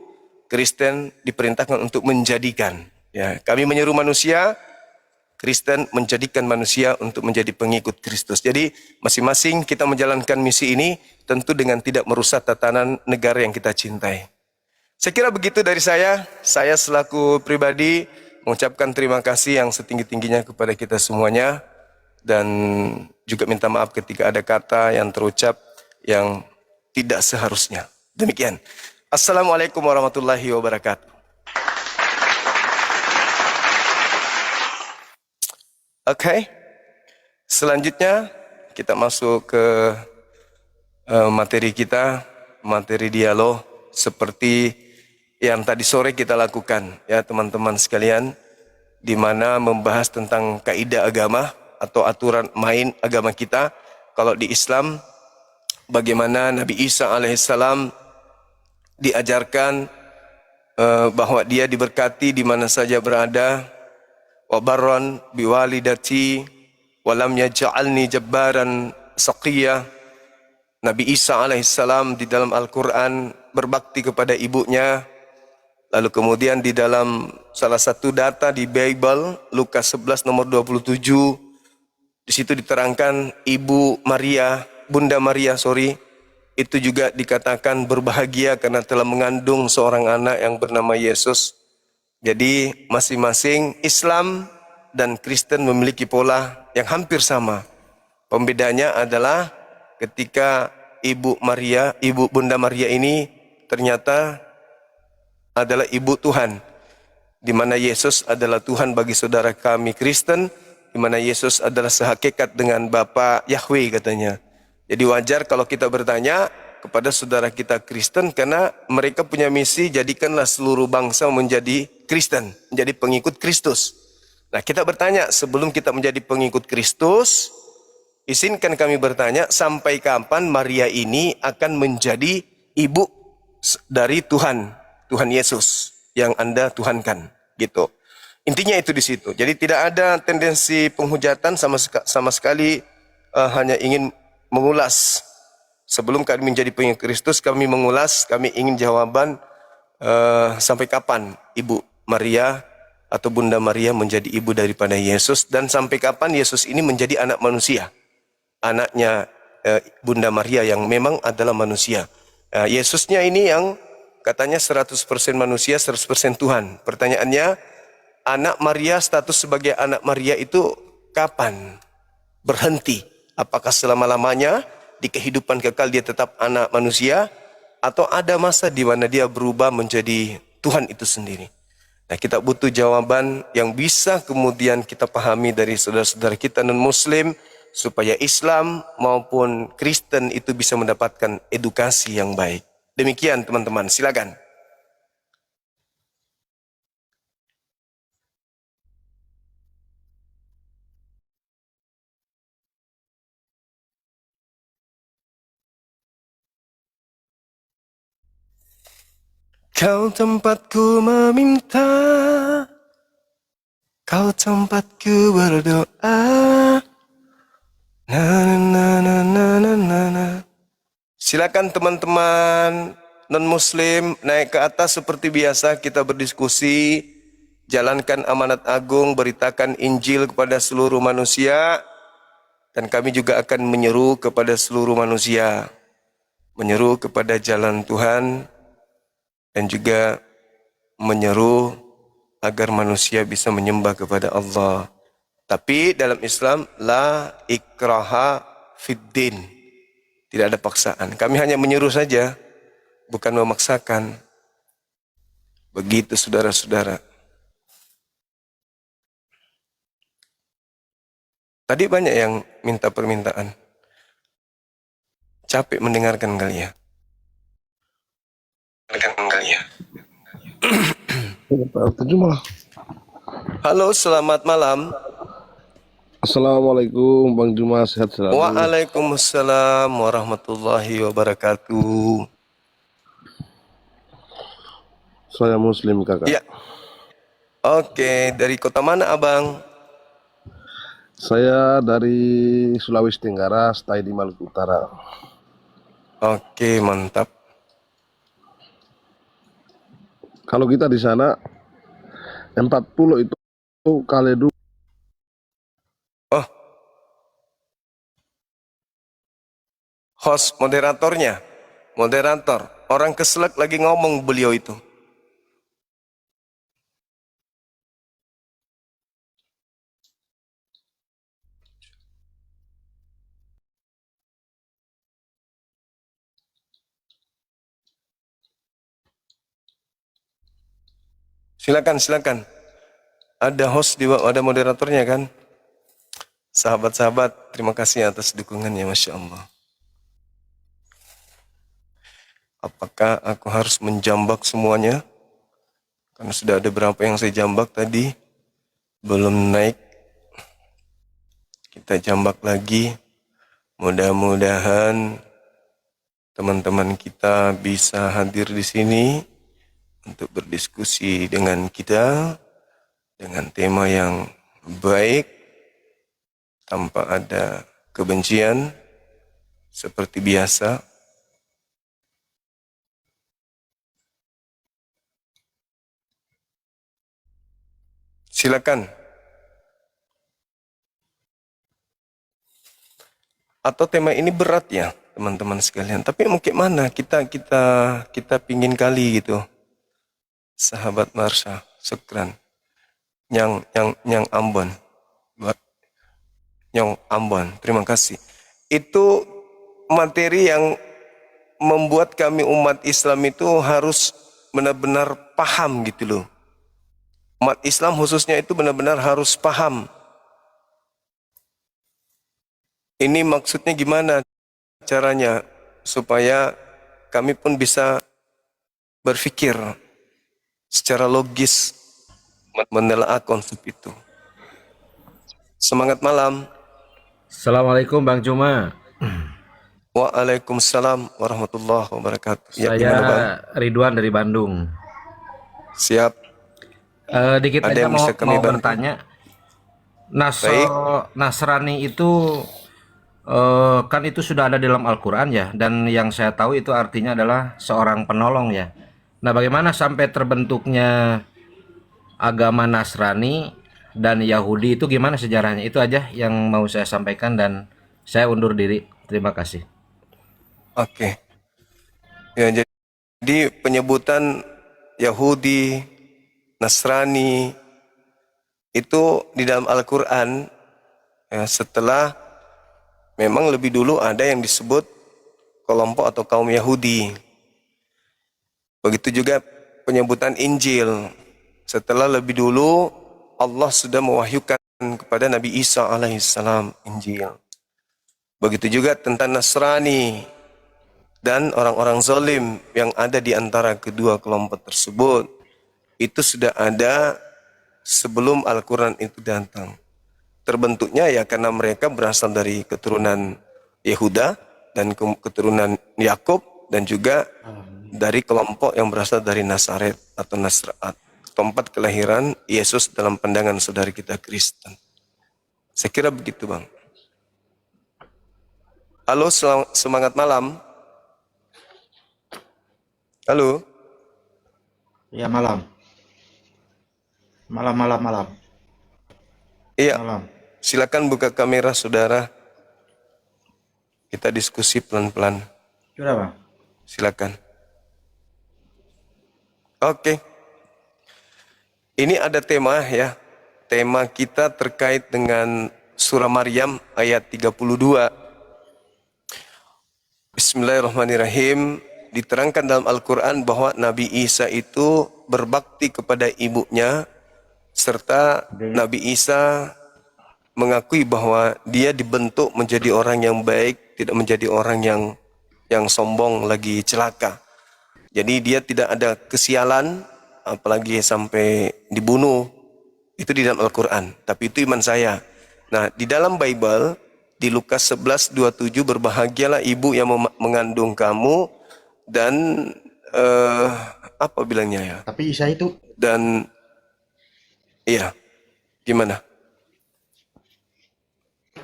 Kristen diperintahkan untuk menjadikan. Ya, kami menyeru manusia, Kristen menjadikan manusia untuk menjadi pengikut Kristus. Jadi masing-masing kita menjalankan misi ini tentu dengan tidak merusak tatanan negara yang kita cintai. Saya kira begitu dari saya. Saya selaku pribadi mengucapkan terima kasih yang setinggi-tingginya kepada kita semuanya, dan juga minta maaf ketika ada kata yang terucap yang tidak seharusnya. Demikian. Assalamualaikum warahmatullahi wabarakatuh. Okay. Selanjutnya kita masuk ke materi kita, materi dialog seperti yang tadi sore kita lakukan ya teman-teman sekalian, di mana membahas tentang kaidah agama atau aturan main agama kita. Kalau di Islam, bagaimana Nabi Isa alaihissalam diajarkan bahwa dia diberkati di mana saja berada, wa barran biwalidati wa lam yaj'alni jabbaran saqiyya. Nabi Isa alaihissalam di dalam Al-Quran berbakti kepada ibunya. Lalu kemudian di dalam salah satu data di Bible, Lukas 11 nomor 27, di situ diterangkan ibu Maria, Bunda Maria, itu juga dikatakan berbahagia karena telah mengandung seorang anak yang bernama Yesus. Jadi masing-masing Islam dan Kristen memiliki pola yang hampir sama. Pembedanya adalah ketika ibu Bunda Maria ini ternyata adalah ibu Tuhan, di mana Yesus adalah Tuhan bagi saudara kami Kristen, di mana Yesus adalah sehakikat dengan Bapa Yahweh katanya. Jadi wajar kalau kita bertanya kepada saudara kita Kristen, karena mereka punya misi jadikanlah seluruh bangsa menjadi Kristen, menjadi pengikut Kristus. Nah, kita bertanya sebelum kita menjadi pengikut Kristus, izinkan kami bertanya, sampai kapan Maria ini akan menjadi ibu dari Tuhan Yesus yang Anda tuhankan, gitu. Intinya itu di situ. Jadi tidak ada tendensi penghujatan sama sekali, hanya ingin mengulas. Sebelum kami menjadi pengikut Kristus, kami mengulas, kami ingin jawaban sampai kapan Ibu Maria atau Bunda Maria menjadi ibu daripada Yesus, dan sampai kapan Yesus ini menjadi anak manusia. Anaknya Bunda Maria yang memang adalah manusia. Yesusnya ini yang katanya 100% manusia, 100% Tuhan. Pertanyaannya, anak Maria, status sebagai anak Maria itu kapan berhenti? Apakah selama-lamanya di kehidupan kekal dia tetap anak manusia, atau ada masa di mana dia berubah menjadi Tuhan itu sendiri? Nah, kita butuh jawaban yang bisa kemudian kita pahami dari saudara-saudara kita non-Muslim, supaya Islam maupun Kristen itu bisa mendapatkan edukasi yang baik. Demikian teman-teman, silakan. Kau tempatku meminta, kau tempatku berdoa. Na na na na na na na. Silakan teman-teman non-Muslim naik ke atas seperti biasa, kita berdiskusi, jalankan amanat agung, beritakan Injil kepada seluruh manusia, dan kami juga akan menyeru kepada seluruh manusia, menyeru kepada jalan Tuhan, dan juga menyeru agar manusia bisa menyembah kepada Allah. Tapi dalam Islam, la ikraha fiddin. Tidak ada paksaan. Kami hanya menyuruh saja, bukan memaksakan. Begitu saudara-saudara. Tadi banyak yang minta permintaan. Capek mendengarkan kali ya. Halo, selamat malam. Assalamualaikum Bang Juma, sehat selalu. Waalaikumsalam warahmatullahi wabarakatuh. Saya Muslim kakak. Ya. Oke, dari kota mana abang? Saya dari Sulawesi Tenggara, stay di Maluku Utara. Oke, mantap. Kalau kita di sana 40 itu kali dulu. Oh, host moderatornya, moderator. Orang keselak lagi ngomong beliau itu. Silakan, silakan. Ada host, ada moderatornya kan? sahabat-sahabat, terima kasih atas dukungannya, Masya Allah. Apakah aku harus menjambak semuanya? Karena sudah ada berapa yang saya jambak tadi, belum naik. Kita jambak lagi. Mudah-mudahan teman-teman kita bisa hadir di sini untuk berdiskusi dengan kita dengan tema yang baik, tanpa ada kebencian, seperti biasa. Silakan. Atau tema ini berat ya, teman-teman sekalian. Tapi mungkin mana kita pingin kali gitu. Sahabat Marsha, Sukran. Yang Ambon. Yang Ambon, terima kasih. Itu materi yang membuat kami umat Islam itu harus benar-benar paham gitu loh. Umat Islam khususnya itu benar-benar harus paham. Ini maksudnya gimana caranya supaya kami pun bisa berpikir secara logis menelaah konsep itu. Semangat malam. Assalamualaikum Bang Juma. Waalaikumsalam warahmatullahi wabarakatuh. Ya, Saya gimana Bang? Ridwan dari Bandung. Siap. Dikit Ada aja yang mau, bisa kami mau bantu? bertanya. Baik. Nasrani itu kan itu sudah ada dalam Al-Quran ya. Dan yang saya tahu itu artinya adalah seorang penolong ya. Nah, bagaimana sampai terbentuknya agama Nasrani dan Yahudi itu gimana sejarahnya? Itu aja yang mau saya sampaikan dan saya undur diri. Terima kasih. Oke. Ya, jadi penyebutan Yahudi, Nasrani itu di dalam Al-Quran ya, setelah memang lebih dulu ada yang disebut kelompok atau kaum Yahudi. Begitu juga penyebutan Injil. Setelah lebih dulu Allah sudah mewahyukan kepada Nabi Isa alaihissalam Injil. Begitu juga tentang Nasrani dan orang-orang zalim yang ada di antara kedua kelompok tersebut. Itu sudah ada sebelum Al-Quran itu datang. Terbentuknya ya karena mereka berasal dari keturunan Yehuda dan keturunan Yakub dan juga dari kelompok yang berasal dari Nazaret atau Nasra'at, tempat kelahiran Yesus dalam pandangan saudara kita Kristen. Saya kira begitu Bang. Halo, semangat malam. Halo. Ya malam. Malam. Iya, Malam. silakan buka kamera saudara. Kita diskusi pelan-pelan. Sudah Bang. Silakan. Oke. Ini ada tema ya. Tema kita terkait dengan surah Maryam ayat 32. Bismillahirrahmanirrahim. Diterangkan dalam Al-Quran bahwa Nabi Isa itu berbakti kepada ibunya, serta Nabi Isa mengakui bahwa dia dibentuk menjadi orang yang baik, tidak menjadi orang yang sombong lagi celaka. Jadi dia tidak ada kesialan, apalagi sampai dibunuh. Itu di dalam Al-Quran, tapi itu iman saya. Nah, di dalam Bible, di Lukas 11:27, berbahagialah ibu yang mengandung kamu dan apa bilangnya ya? Tapi Isa itu Dan iya, gimana?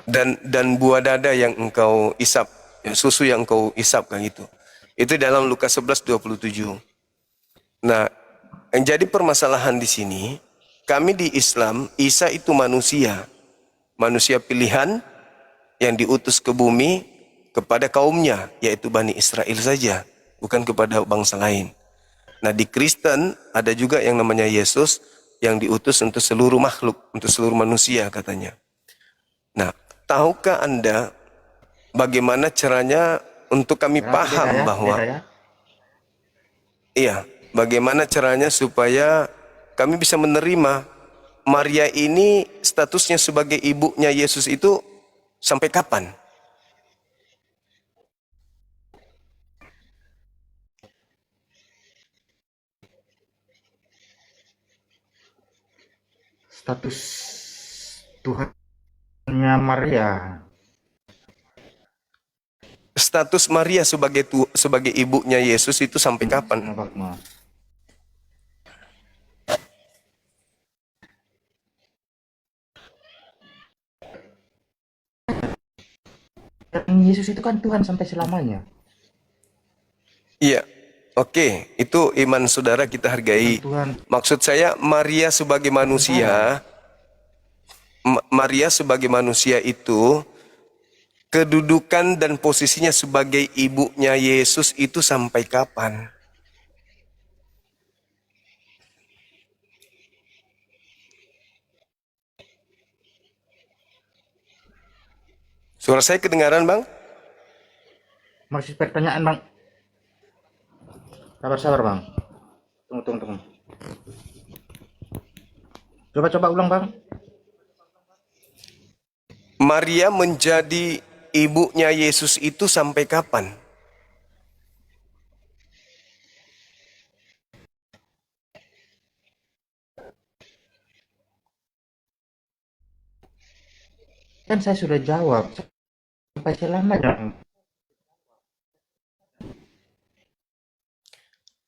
Dan buah dada yang engkau isap, ya, susu yang engkau isap kan gitu. Itu dalam Lukas 11:27. Nah, yang jadi permasalahan di sini, kami di Islam, Isa itu manusia pilihan yang diutus ke bumi kepada kaumnya, yaitu Bani Israel saja, bukan kepada bangsa lain. Nah, di Kristen ada juga yang namanya Yesus yang diutus untuk seluruh makhluk, untuk seluruh manusia katanya. Nah, tahukah Anda bagaimana caranya untuk kami paham bahwa iya, bagaimana caranya supaya kami bisa menerima Maria ini statusnya sebagai ibunya Yesus itu Sampai kapan? Status Tuhannya Maria. Status Maria sebagai ibunya Yesus itu sampai kapan? Nampak mah. Yesus itu kan Tuhan sampai selamanya. Iya, oke, itu iman saudara kita hargai. Tuhan. Maksud saya Maria sebagai manusia, Maria sebagai manusia itu kedudukan dan posisinya sebagai ibunya Yesus itu sampai kapan? Suara saya kedengaran, Bang? Masih pertanyaan, Bang. Sabar, Bang. Tunggu. Coba ulang, Bang. Maria menjadi ibunya Yesus itu sampai kapan? Kan saya sudah jawab. Sampai selamanya.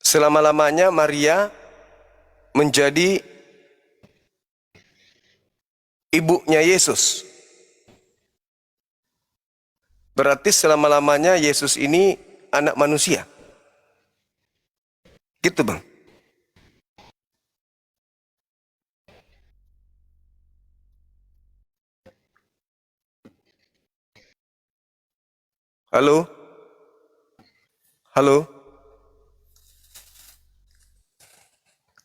Selama-lamanya Maria menjadi ibunya Yesus. Berarti selama-lamanya Yesus ini anak manusia. Gitu, Bang. Halo? Halo?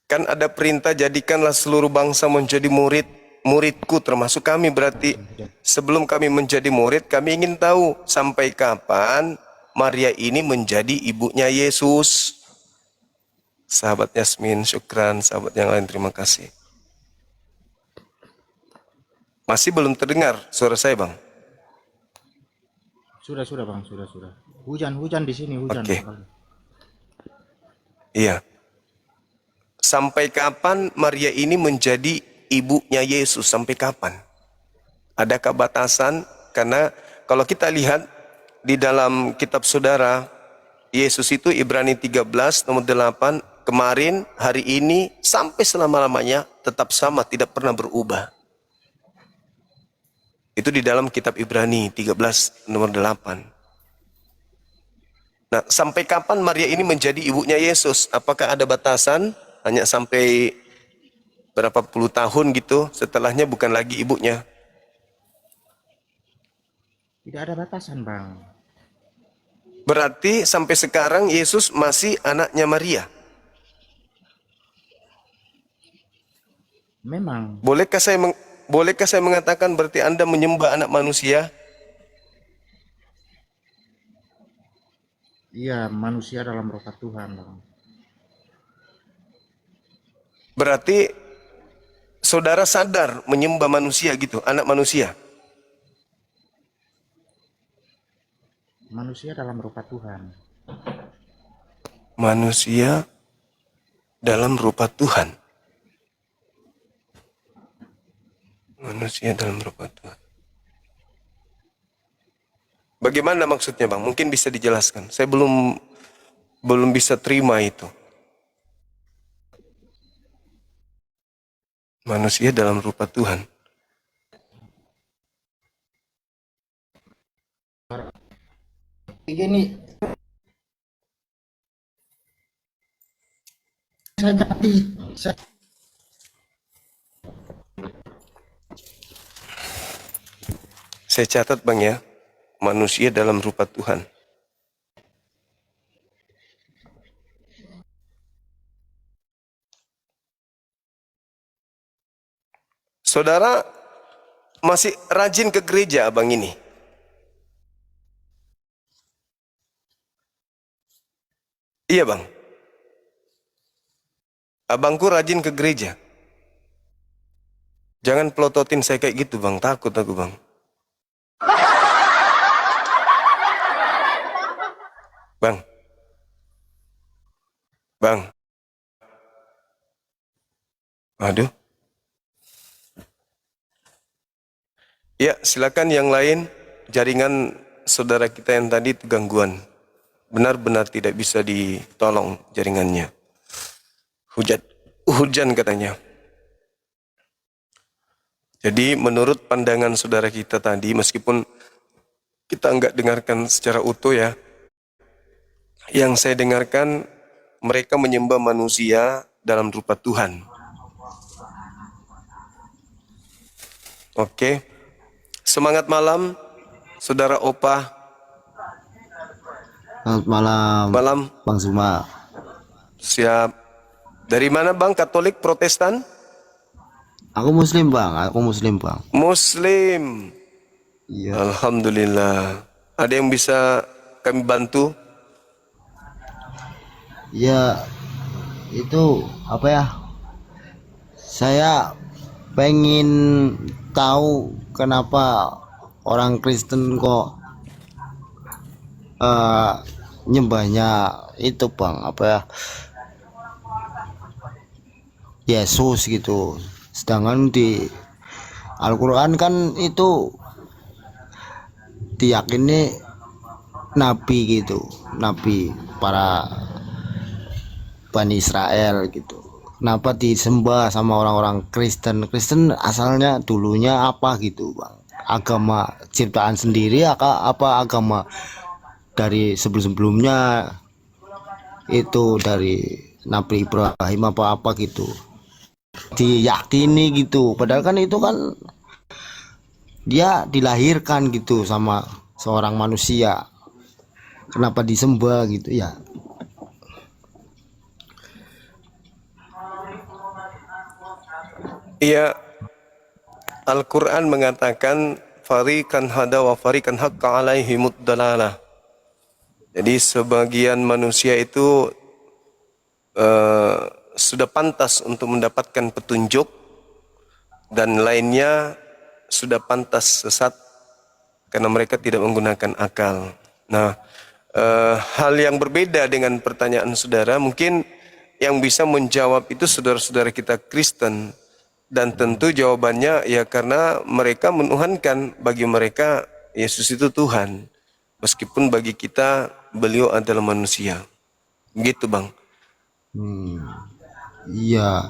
Kan ada perintah jadikanlah seluruh bangsa menjadi muridku termasuk kami, berarti sebelum kami menjadi murid kami ingin tahu sampai kapan Maria ini menjadi ibunya Yesus. Sahabat Yasmin, syukran. Sahabat yang lain, terima kasih. Masih belum terdengar suara saya, Bang? Sudah, Bang. Sudah. Hujan di sini, hujan. Oke. Iya. Sampai kapan Maria ini menjadi ibunya Yesus? Sampai kapan? Adakah batasan? Karena kalau kita lihat di dalam kitab saudara, Yesus itu Ibrani 13 nomor 8, kemarin, hari ini, sampai selama-lamanya tetap sama, tidak pernah berubah. Itu di dalam kitab Ibrani 13 nomor 8. Nah, sampai kapan Maria ini menjadi ibunya Yesus? Apakah ada batasan? Hanya sampai berapa puluh tahun gitu, setelahnya bukan lagi ibunya. Tidak ada batasan, Bang. Berarti sampai sekarang Yesus masih anaknya Maria. Memang. Bolehkah saya mengatakan berarti Anda menyembah anak manusia? Iya, manusia dalam rokat Tuhan, Bang. Berarti saudara sadar menyembah manusia gitu, anak manusia. Manusia dalam rupa Tuhan. Manusia dalam rupa Tuhan. Manusia dalam rupa Tuhan. Bagaimana maksudnya, Bang? Mungkin bisa dijelaskan. Saya belum bisa terima itu. Manusia dalam rupa Tuhan. Begini, saya Saya catat, Bang, ya. Manusia dalam rupa Tuhan. Saudara masih rajin ke gereja, Abang ini? Iya, Bang. Abangku rajin ke gereja. Jangan pelototin saya kayak gitu, Bang. Takut aku, Bang. Bang, Bang. Aduh. Ya, silakan yang lain. Jaringan saudara kita yang tadi itu gangguan. Benar-benar tidak bisa ditolong jaringannya. Hujan katanya. Jadi menurut pandangan saudara kita tadi, meskipun kita enggak dengarkan secara utuh ya, yang saya dengarkan mereka menyembah manusia dalam rupa Tuhan. Oke. Semangat malam, saudara Opa. Selamat malam, Malam. Bang Zuma. Siap. Dari mana Bang? Katolik, Protestan? Aku Muslim, Bang. Aku Muslim, Bang. Muslim. Iya. Alhamdulillah. Ada yang bisa kami bantu? Ya, itu apa ya? Saya pengen tahu kenapa orang Kristen kok nyembahnya itu, Bang. Apa ya? Yesus gitu. Sedangkan di Al-Quran kan itu diyakini nabi gitu, nabi para Bani Israel gitu. Kenapa disembah sama orang-orang Kristen? Kristen asalnya dulunya apa gitu, Bang? Agama ciptaan sendiri apa agama dari sebelum-sebelumnya itu dari Nabi Ibrahim apa gitu diyakini gitu, padahal kan itu kan dia dilahirkan gitu sama seorang manusia, kenapa disembah gitu ya? Iya, Al-Quran mengatakan fariqan hada wa fariqan haqqa alaihimud dalalah. Jadi sebagian manusia itu sudah pantas untuk mendapatkan petunjuk dan lainnya sudah pantas sesat karena mereka tidak menggunakan akal. Nah, hal yang berbeda dengan pertanyaan saudara, mungkin yang bisa menjawab itu saudara-saudara kita Kristen. Dan tentu jawabannya ya karena mereka menuhankan, bagi mereka Yesus itu Tuhan. Meskipun bagi kita beliau adalah manusia. Begitu Bang. Iya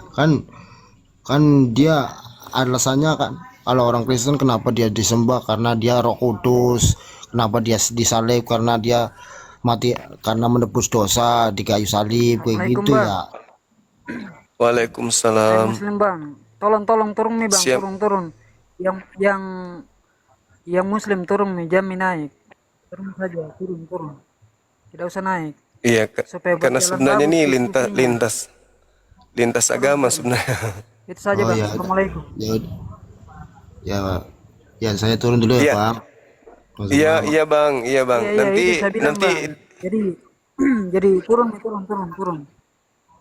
kan dia alasannya kan, kalau orang Kristen kenapa dia disembah karena dia Roh Kudus, kenapa dia disalib karena dia mati karena menebus dosa di kayu salib kayak gitu Bang. ya. Saya Waalaikumsalam. Muslim Bang. Tolong turun nih Bang, Siap. turun. Yang Muslim turun nih, jam naik. Turun saja, turun. Tidak usah naik. Iya, Supaya karena berjalan sebenarnya bagus ini diskusinya. lintas agama sebenarnya. Itu saja Oh Bang. ya, Assalamualaikum. ya saya turun dulu ya, Iya. Bang. Iya, iya Bang, iya Bang. Iya, Nanti itu saya bilang, nanti Bang. Jadi turun.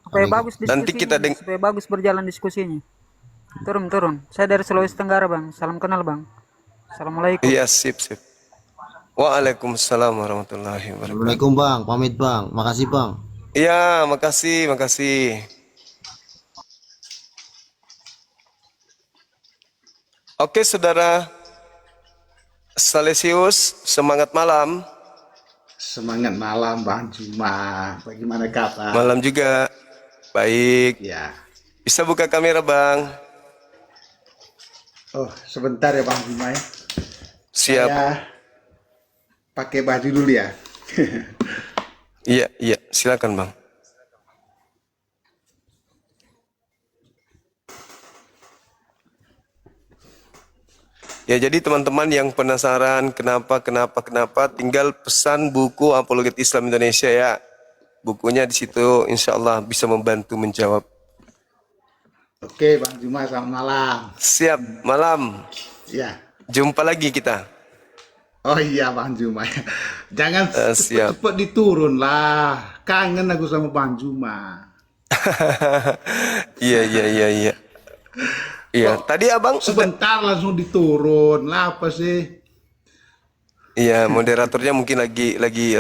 Supaya bagus Nanti kita diskusinya, supaya bagus berjalan diskusinya. Turun. Saya dari Sulawesi Tenggara Bang. Salam kenal Bang. Assalamualaikum. iya sip. Waalaikumsalam warahmatullahi wabarakatuh. Assalamualaikum Bang, pamit Bang. Makasih Bang. Iya, makasih. Oke, Saudara Salesius, semangat malam. Semangat malam Bang Juma. Bagaimana kabar? Malam juga. Baik. Ya. Bisa buka kamera, Bang? Oh, sebentar ya Bang Juma ya. Siap. Saya pakai baju dulu ya. Iya, silakan, Bang. Ya, jadi teman-teman yang penasaran kenapa, tinggal pesan buku Apologet Islam Indonesia ya. Bukunya di situ, insya Allah bisa membantu menjawab. Oke Bang Juma, selamat malam. Siap, malam. Ya. Jumpa lagi kita. Oh iya Bang Juma. Jangan siap. cepet-cepet diturun lah. Kangen aku sama Bang Juma. Iya. Iya, tadi abang Sebentar langsung diturun lah, apa sih? Iya, moderatornya mungkin lagi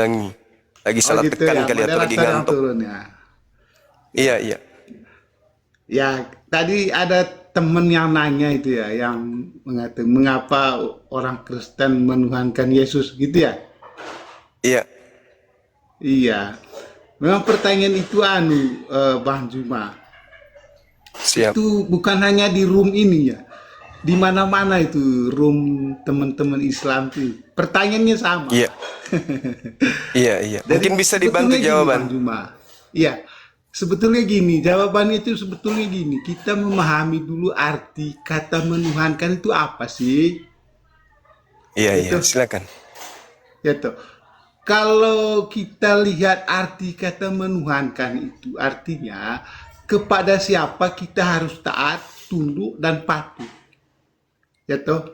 Lagi Oh salah gitu tekan ya, kali atau lagi moderator yang ngantuk. turun ya. Iya, iya. Ya, tadi ada temen yang nanya itu ya, yang mengatakan mengapa orang Kristen menuhankan Yesus gitu ya. Iya. Iya, memang pertanyaan itu Bang Juma. Siap. Itu bukan hanya di room ini ya, di mana-mana itu room teman-teman Islam tuh. Pertanyaannya sama. Iya. Iya, iya. Jadi Mungkin bisa sebetulnya dibantu gini, jawaban. Bang Juma. Iya, sebetulnya gini, jawabannya itu sebetulnya gini. Kita memahami dulu arti kata menuhankan itu apa sih? Iya, iya. Itu. Silakan. Ya toh. Kalau kita lihat arti kata menuhankan itu artinya kepada siapa kita harus taat, tunduk dan patuh. Ya toh.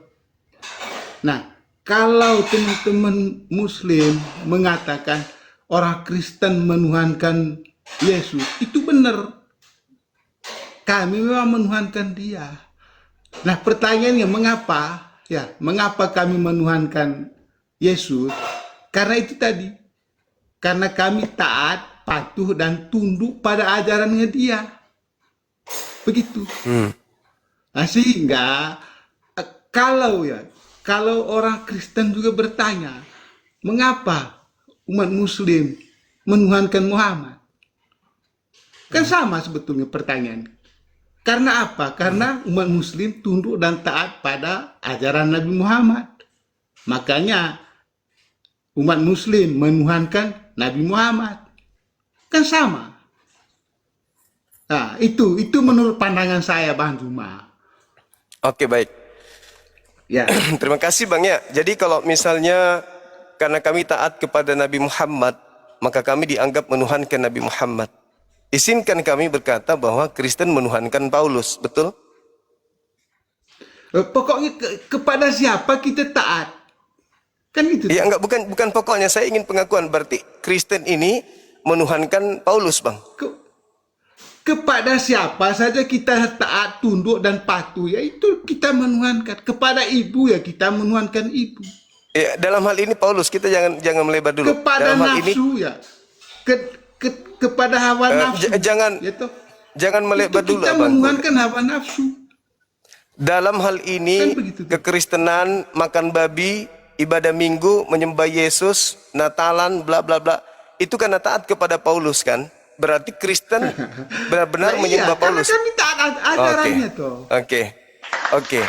Nah, kalau teman-teman Muslim mengatakan orang Kristen menuhankan Yesus, itu benar. Kami memang menuhankan Dia. Nah, pertanyaannya mengapa? Ya, mengapa kami menuhankan Yesus? Karena itu tadi. Karena kami taat, patuh dan tunduk pada ajarannya Dia. Begitu. Nah, sehingga kalau orang Kristen juga bertanya, mengapa umat Muslim menuhankan Muhammad? Kan sama sebetulnya pertanyaan. Karena apa? Karena umat Muslim tunduk dan taat pada ajaran Nabi Muhammad. Makanya umat Muslim menuhankan Nabi Muhammad. Kan sama. Nah, itu menurut pandangan saya, Bang Juma. Oke, baik. Ya. Terima kasih Bang ya. Jadi kalau misalnya karena kami taat kepada Nabi Muhammad, maka kami dianggap menuhankan Nabi Muhammad. Izinkan kami berkata bahwa Kristen menuhankan Paulus, betul? Pokoknya kepada siapa kita taat. Kan itu. Ya enggak, bukan pokoknya. Saya ingin pengakuan berarti Kristen ini menuhankan Paulus, Bang. Kepada siapa saja kita taat, tunduk dan patuh, ya itu kita menuhankan. Kepada ibu ya kita menuhankan ibu. Ya, dalam hal ini Paulus, kita jangan melebar dulu. Kepada dalam hal ini nafsu ya. Kepada hawa nafsu. jangan ya toh. jangan melebar Itu dulu, kita Abang. menuhankan hawa nafsu. Dalam hal ini Kan begitu tuh. kekristenan makan babi, ibadah minggu, menyembah Yesus, Natalan, bla bla bla. Itu karena taat kepada Paulus kan? Berarti Kristen benar-benar Nah, menyembah iya, Paulus. Karena kami taat ajarannya toh. Oke.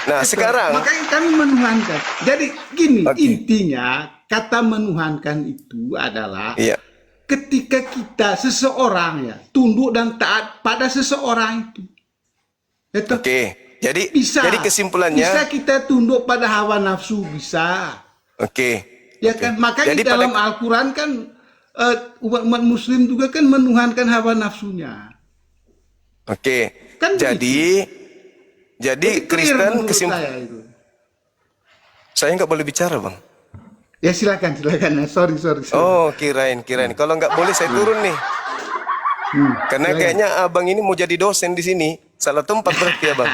Nah, Betul. sekarang Makanya kami menuhankan. Jadi gini, Oke. intinya kata menuhankan itu adalah iya. ketika kita seseorang ya tunduk dan taat pada seseorang itu. Itu Oke. Jadi bisa. jadi kesimpulannya bisa kita tunduk pada hawa nafsu, bisa. oke. Ya kan? Makanya Jadi dalam pada- Al-Qur'an kan umat Muslim juga kan menuhankan hawa nafsunya. Oke. Kan Jadi Itu clear Kristen menurut saya itu. saya nggak boleh bicara, Bang. Ya silakan. Sorry. Oh, kirain. Kalau nggak boleh saya turun nih. Karena silakan. kayaknya abang ini mau jadi dosen di sini. Salah tempat berarti abang.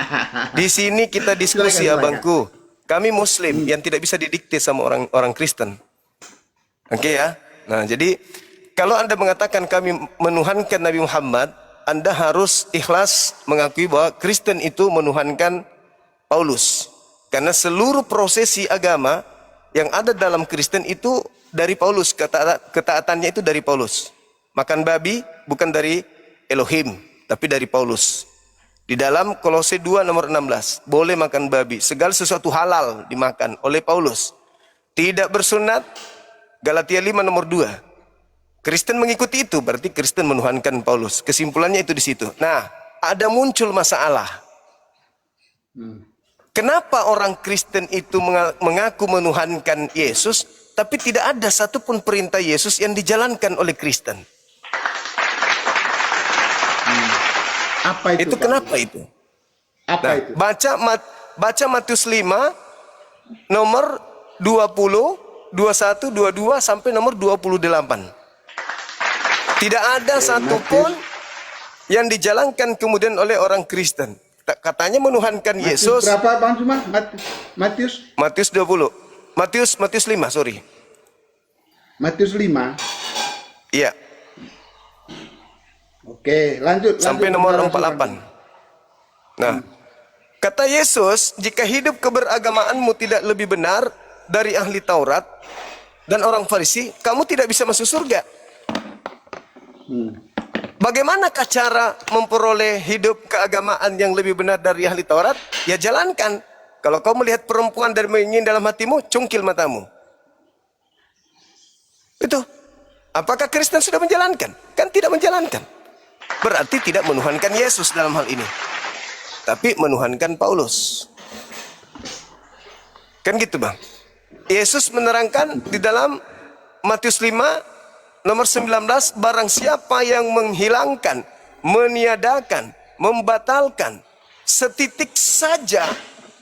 Di sini kita diskusi Silakan. abangku. Kami Muslim yang tidak bisa didikte sama orang Kristen. Oke ya. Nah jadi kalau anda mengatakan kami menuhankan Nabi Muhammad, anda harus ikhlas mengakui bahwa Kristen itu menuhankan Paulus. Karena seluruh prosesi agama yang ada dalam Kristen itu dari Paulus, ketaatannya itu dari Paulus. Makan babi bukan dari Elohim, tapi dari Paulus. Di dalam Kolose 2 nomor 16, boleh makan babi, segala sesuatu halal dimakan oleh Paulus. Tidak bersunat, Galatia 5 nomor 2. Kristen mengikuti itu, berarti Kristen menuhankan Paulus. Kesimpulannya itu di situ. Nah, ada muncul masalah. Kenapa orang Kristen itu mengaku menuhankan Yesus, tapi tidak ada satupun perintah Yesus yang dijalankan oleh Kristen? Apa itu? Itu Pak? kenapa itu? Apa Nah, itu? baca Matius 5 nomor 20, 21, 22 sampai nomor 28. Tidak ada satupun yang dijalankan kemudian oleh orang Kristen. Katanya menuhankan Yesus. Berapa Bang Cuma? Matius? Matius 20. Matius 5, sorry. Matius 5. Iya, Oke, lanjut. sampai lanjut, nomor saudara 48. Nah, kata Yesus, jika hidup keberagamaanmu tidak lebih benar dari ahli Taurat dan orang Farisi, kamu tidak bisa masuk surga. Bagaimanakah cara memperoleh hidup keagamaan yang lebih benar dari ahli Taurat? Ya jalankan. Kalau kau melihat perempuan dan ingin dalam hatimu, cungkil matamu. Itu. Apakah Kristen sudah menjalankan? Kan tidak menjalankan. Berarti tidak menuhankan Yesus dalam hal ini. Tapi menuhankan Paulus. Kan gitu bang. Yesus menerangkan di dalam Matius 5 nomor 19, barang siapa yang menghilangkan, meniadakan, membatalkan setitik saja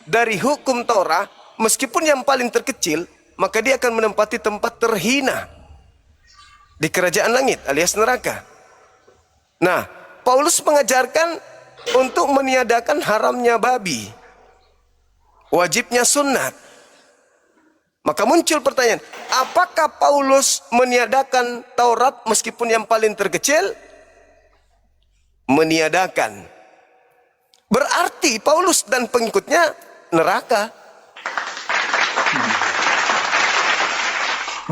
dari hukum Taurat, meskipun yang paling terkecil, maka dia akan menempati tempat terhina di kerajaan langit alias neraka. Nah, Paulus mengajarkan untuk meniadakan haramnya babi, wajibnya sunat. Maka muncul pertanyaan, apakah Paulus meniadakan Taurat meskipun yang paling terkecil? Meniadakan. Berarti Paulus dan pengikutnya neraka.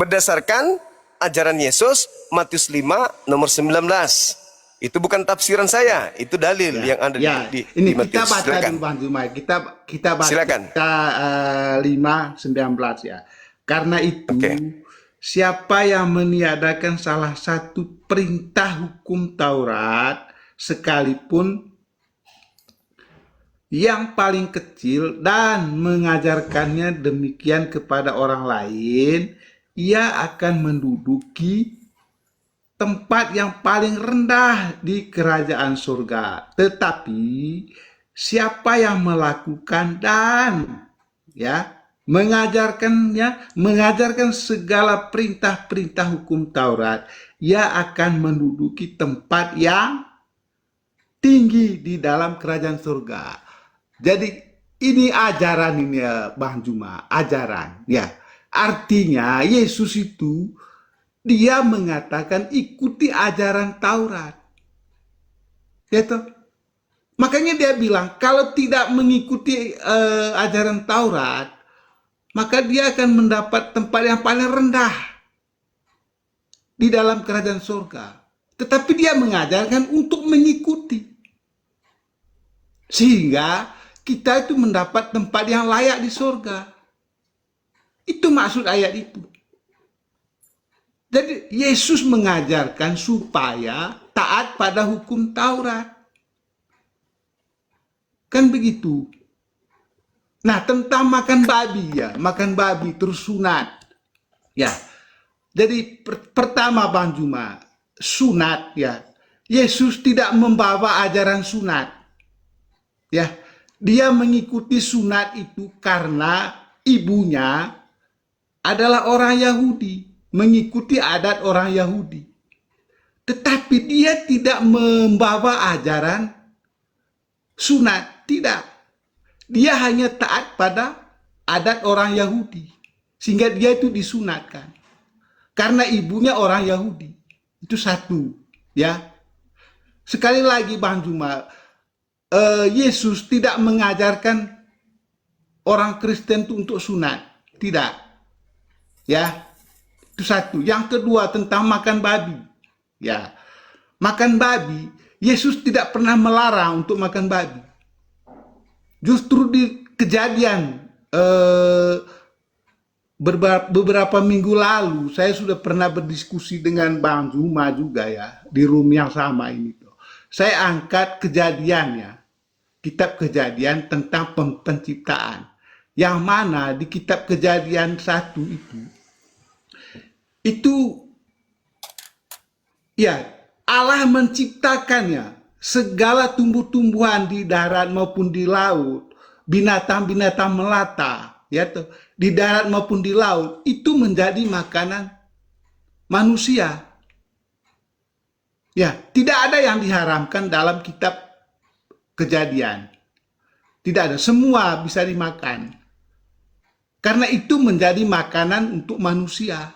Berdasarkan ajaran Yesus, Matius 5 nomor 19. Itu bukan tafsiran saya, itu dalil yang ada di ini Matius. kita baca Silakan. dulu Bang Jumai. Kita baca Silakan. 5:19 ya. Karena itu siapa yang meniadakan salah satu perintah hukum Taurat sekalipun yang paling kecil dan mengajarkannya demikian kepada orang lain, ia akan menduduki tempat yang paling rendah di kerajaan surga. Tetapi siapa yang melakukan dan mengajarkan segala perintah-perintah hukum Taurat, ia akan menduduki tempat yang tinggi di dalam kerajaan surga. Jadi ini ajaran ini ya Bang Juma, ajaran ya. Artinya Yesus itu dia mengatakan ikuti ajaran Taurat. Gitu. Makanya dia bilang kalau tidak mengikuti ajaran Taurat, maka dia akan mendapat tempat yang paling rendah di dalam kerajaan surga. Tetapi dia mengajarkan untuk mengikuti. Sehingga kita itu mendapat tempat yang layak di surga. Itu maksud ayat itu. Jadi Yesus mengajarkan supaya taat pada hukum Taurat. Kan begitu. Nah, tentang makan babi ya, makan babi terus sunat. Ya. Jadi pertama Bang Juma, sunat ya. Yesus tidak membawa ajaran sunat. Ya. Dia mengikuti sunat itu karena ibunya adalah orang Yahudi, mengikuti adat orang Yahudi. Tetapi dia tidak membawa ajaran sunat, tidak. Dia hanya taat pada adat orang Yahudi. Sehingga dia itu disunatkan. Karena ibunya orang Yahudi. Itu satu. Ya. Sekali lagi Bang Juma, Yesus tidak mengajarkan orang Kristen itu untuk sunat. Tidak. Ya. Itu satu. Yang kedua tentang makan babi. Ya. Makan babi, Yesus tidak pernah melarang untuk makan babi. Justru di Kejadian beberapa minggu lalu saya sudah pernah berdiskusi dengan Bang Juma juga ya di room yang sama ini tuh. Saya angkat Kejadiannya, kitab Kejadian tentang penciptaan. Yang mana di kitab Kejadian 1 itu ya Allah menciptakannya segala tumbuh-tumbuhan di darat maupun di laut, binatang-binatang melata, ya tuh, di darat maupun di laut itu menjadi makanan manusia. Ya, tidak ada yang diharamkan dalam kitab Kejadian. Tidak ada, semua bisa dimakan. Karena itu menjadi makanan untuk manusia.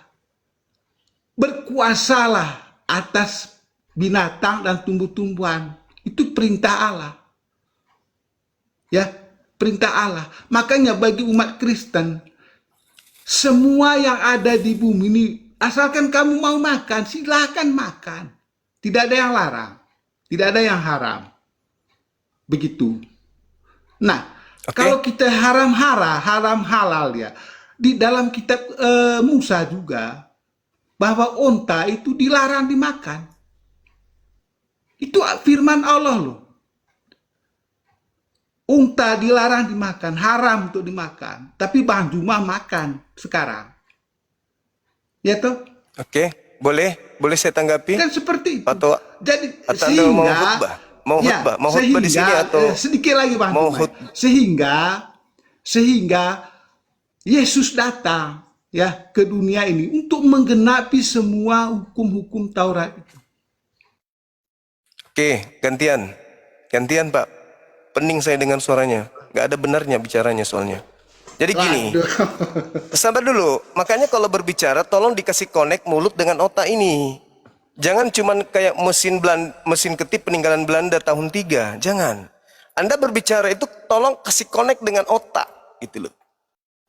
Berkuasalah atas binatang dan tumbuh-tumbuhan. Itu perintah Allah. Ya, perintah Allah. Makanya bagi umat Kristen, semua yang ada di bumi ini, asalkan kamu mau makan, silahkan makan. Tidak ada yang larang. Tidak ada yang haram. Begitu. Nah, kalau kita haram halal ya. Di dalam kitab Musa juga, bahwa onta itu dilarang dimakan. Itu firman Allah loh. Unta dilarang dimakan, haram untuk dimakan. Tapi Bang Juma makan sekarang. Ya toh? Oke, boleh saya tanggapi? Kan seperti itu. Atau Jadi Anda sehingga mau khutbah? Mau khutbah di sini atau sedikit lagi Bang mau Juma. Sehingga Yesus datang ya ke dunia ini untuk menggenapi semua hukum-hukum Taurat itu. Oke, gantian Pak. Pening saya dengan suaranya. Gak ada benarnya bicaranya soalnya. Jadi gini, sabar dulu. Makanya kalau berbicara tolong dikasih connect mulut dengan otak ini. Jangan cuman kayak mesin ketip peninggalan Belanda tahun 3. Jangan. Anda berbicara itu tolong kasih connect dengan otak. Gitu loh.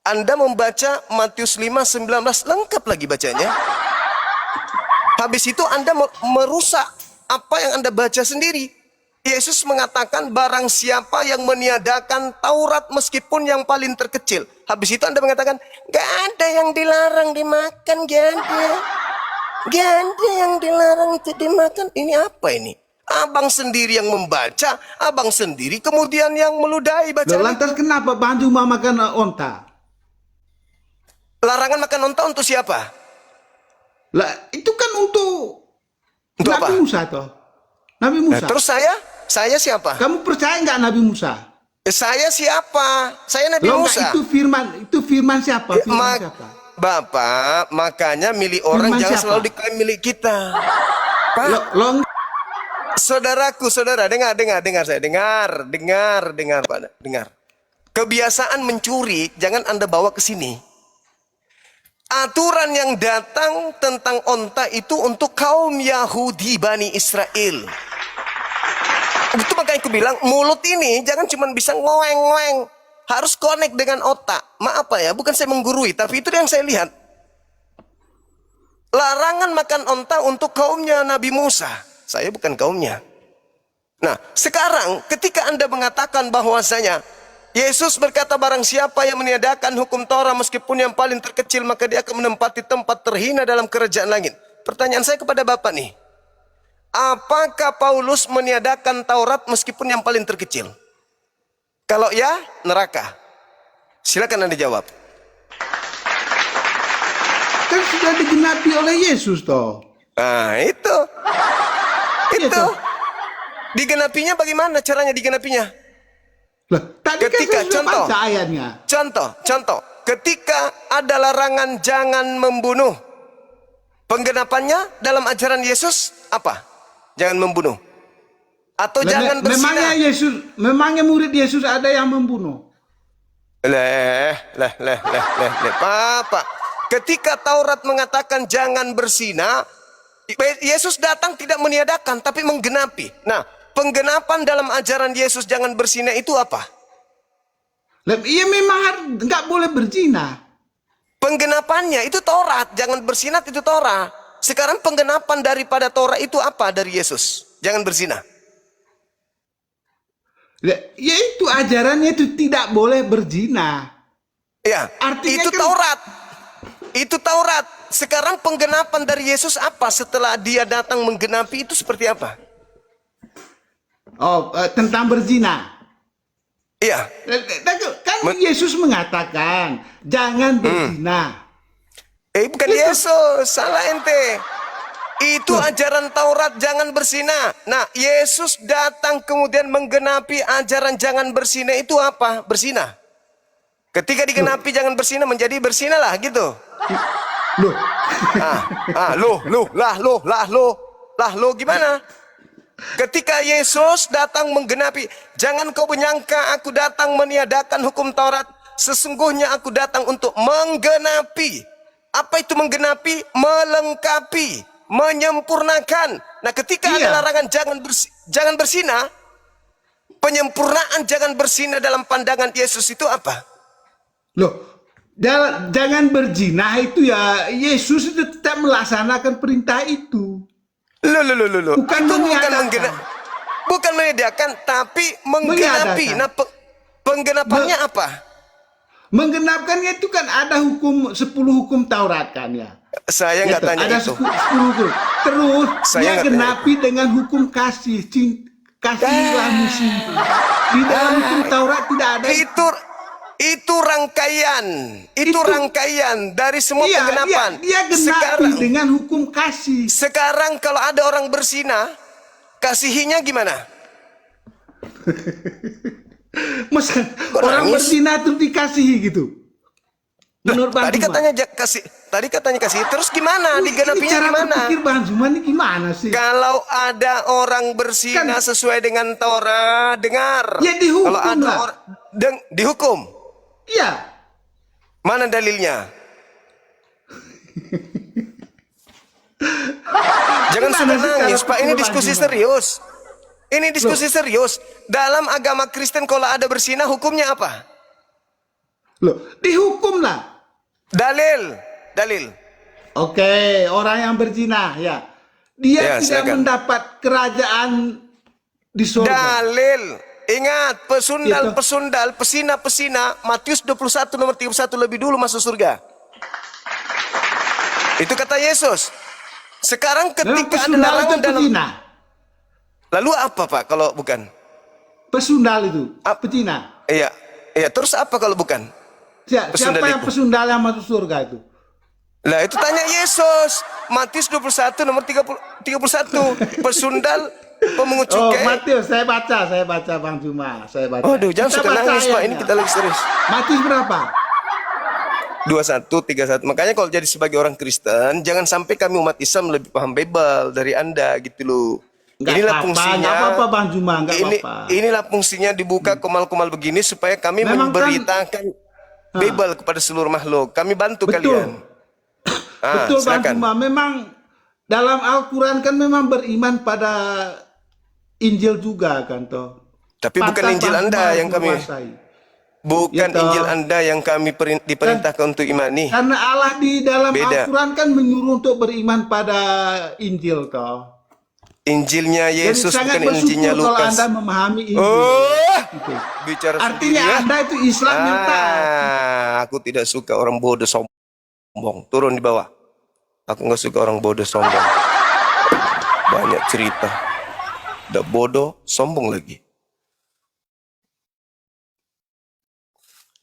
Anda membaca Matius 5:19 lengkap lagi bacanya. Habis itu Anda merusak apa yang Anda baca sendiri. Yesus mengatakan barang siapa yang meniadakan Taurat meskipun yang paling terkecil. Habis itu Anda mengatakan gak ada yang dilarang dimakan, gak ada yang dilarang itu dimakan. Ini apa ini? Abang sendiri yang membaca, abang sendiri kemudian yang meludahi bacaan. Lantas kenapa Bang Juma makan onta? Larangan makan onta untuk siapa? Lah itu kan untuk Untuk Nabi apa? Musa toh. Nabi Musa. Terus saya siapa? Kamu percaya nggak Nabi Musa? Saya siapa? Saya Nabi Loh, Musa. enggak, itu firman siapa? Firman siapa? Bapak, makanya milik orang Firman jangan siapa? selalu diklaim milik kita. Pak, saudaraku, dengar saya. Dengar, Pak. Dengar. Kebiasaan mencuri jangan Anda bawa ke sini. Aturan yang datang tentang onta itu untuk kaum Yahudi Bani Israel. Itu makanya aku bilang mulut ini jangan cuma bisa ngoeng-ngoeng. Harus connect dengan otak. Maaf Pak ya, bukan saya menggurui, tapi itu yang saya lihat. Larangan makan onta untuk kaumnya Nabi Musa. Saya bukan kaumnya. Nah, sekarang ketika Anda mengatakan bahwasanya Yesus berkata barang siapa yang meniadakan hukum Taurat meskipun yang paling terkecil maka dia akan menempati tempat terhina dalam kerajaan langit. Pertanyaan saya kepada Bapak nih. Apakah Paulus meniadakan Taurat meskipun yang paling terkecil? Kalau ya, neraka. Silakan Anda jawab. Kan sudah digenapi oleh Yesus toh. Nah, itu. Iya, Itu. toh. Digenapinya bagaimana caranya digenapinya? Lah, tadi Ketika, kan saya sudah contoh. baca ayatnya. Contoh. Ketika ada larangan jangan membunuh. Penggenapannya dalam ajaran Yesus apa? Jangan membunuh. Atau jangan berzina. Memangnya murid Yesus ada yang membunuh. Bapak, ketika Taurat mengatakan jangan berzina, Yesus datang tidak meniadakan tapi menggenapi. Nah, penggenapan dalam ajaran Yesus jangan berzina itu apa? Lah, iya memang nggak boleh berzina. Penggenapannya itu Taurat, jangan berzina itu Taurat. Sekarang penggenapan daripada Taurat itu apa dari Yesus? Jangan berzina. Ya itu ajarannya itu tidak boleh berzina. Ya, Artinya itu kan- Taurat. Itu Taurat. Sekarang penggenapan dari Yesus apa? Setelah dia datang menggenapi itu seperti apa? Oh, tentang berzina. Iya. Kan Yesus mengatakan jangan berzina. Bukan Yesus, salah ente. Itu ajaran Taurat jangan berzina. Nah, Yesus datang kemudian menggenapi ajaran jangan berzina itu apa? Berzina. Ketika digenapi jangan berzina menjadi berzina lah gitu. Loh gimana? Ketika Yesus datang menggenapi, jangan kau menyangka aku datang meniadakan hukum Taurat. Sesungguhnya aku datang untuk menggenapi. Apa itu menggenapi? Melengkapi. menyempurnakan. Nah, ketika Iya. ada larangan jangan berzina, penyempurnaan jangan berzina dalam pandangan Yesus itu apa? Loh, jangan berzina itu ya Yesus itu tetap melaksanakan perintah itu. Loh. Bukan Itu meniadakan. bukan menyediakan, tapi menggenapi. Meniadakan. Nah, penggenapannya apa? Menggenapkannya itu kan ada hukum 10 hukum Taurat kan ya. Saya nggak Gitu, tanya ada itu. 10 hukum. Terus Saya dia nggak tanya genapi dengan hukum kasih. Kasihilah musuh. Di dalam hukum Taurat tidak ada Itu rangkaian. Itu Itu- rangkaian dari semua Iya, penggenapan. dia genapi dengan hukum kasih. Sekarang kalau ada orang berzina, kasihinya gimana? Masa Kok orang nangis? berzina itu dikasihi gitu. Menurut Bang Tadi Zuma. katanya kasih. Terus gimana? Ini Digenapinya cara gimana? berpikir Bang Zuma ini gimana sih? Kalau ada orang berzina Kan- sesuai dengan Taurat, dengar. Ya, dihukum Kalau ada lah. orang dihukum. Iya. Mana dalilnya? Jangan Gimana sudah sih cara nangis, Pak. Ini pikir diskusi Bang Zuma? serius. Ini diskusi serius. Dalam agama Kristen kalau ada berzina hukumnya apa? Loh, dihukum lah. Dalil. Oke, orang yang berzina ya. Dia Ya, tidak silakan. mendapat kerajaan di surga. Dalil. Ingat, Gitu. pesundal, pesina. Matius 21 nomor 31 lebih dulu masuk surga. Itu kata Yesus. Sekarang Memang ketika ada pesundal itu larangan dalam... pezina. Lalu apa, Pak, kalau bukan? Pesundal itu, Ap- pezina. Iya, terus apa kalau bukan? Pesundal Siapa yang itu. pesundal yang masuk surga itu? Lah itu tanya Yesus. Matius 21 nomor 31. Pesundal pemungut Oh, cukai. Matius, saya baca Bang Zuma, saya baca. Waduh, jangan Kita suka baca nangis, Pak. Ini ayatnya. kita lagi serius. Matius berapa? 21, 31. Makanya kalau jadi sebagai orang Kristen, jangan sampai kami umat Islam lebih paham Bible dari Anda gitu loh. Nggak Inilah apa-apa, fungsinya. nggak apa-apa, Bang Zuma, nggak apa-apa. Inilah fungsinya dibuka komal-komal begini supaya kami Memang memberitakan Bible kepada seluruh makhluk. Kami bantu kalian. Betul Bang silakan. Zuma, memang dalam Al-Quran kan memang beriman pada Injil juga kan toh. Tapi bukan Pantas Injil Bang Anda Zuma yang kami menguasai. bukan Gitu. Injil Anda yang kami diperintahkan untuk imani. Karena Allah di dalam Beda. Al-Quran kan menyuruh untuk beriman pada Injil toh. Injilnya Yesus Jadi sangat bukan Injilnya bersyukur kalau Lukas. Anda memahami Injil. Oh, Gitu. bicara Artinya sendiri ya. Anda itu Islam yang taat. Aku tidak suka orang bodoh sombong. Turun di bawah. Aku nggak suka orang bodoh sombong. Banyak cerita. Udah bodoh, sombong lagi.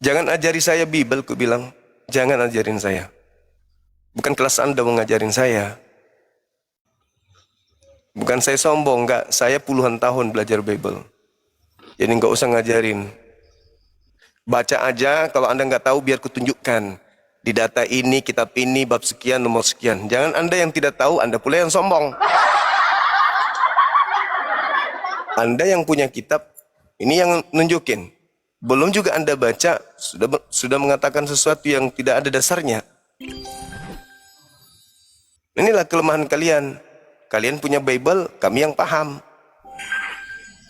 Jangan ajari saya Bible, ku bilang. Jangan ajarin saya. Bukan kelas Anda mau ngajarin saya. Bukan saya sombong, enggak. Saya puluhan tahun belajar Bible. Jadi nggak usah ngajarin. Baca aja, kalau Anda nggak tahu biar kutunjukkan. Di data ini, kitab ini, bab sekian, nomor sekian. Jangan Anda yang tidak tahu, Anda pula yang sombong. Anda yang punya kitab, ini yang nunjukin. Belum juga Anda baca, sudah mengatakan sesuatu yang tidak ada dasarnya. Inilah kelemahan kalian. Kalian punya Bible, kami yang paham.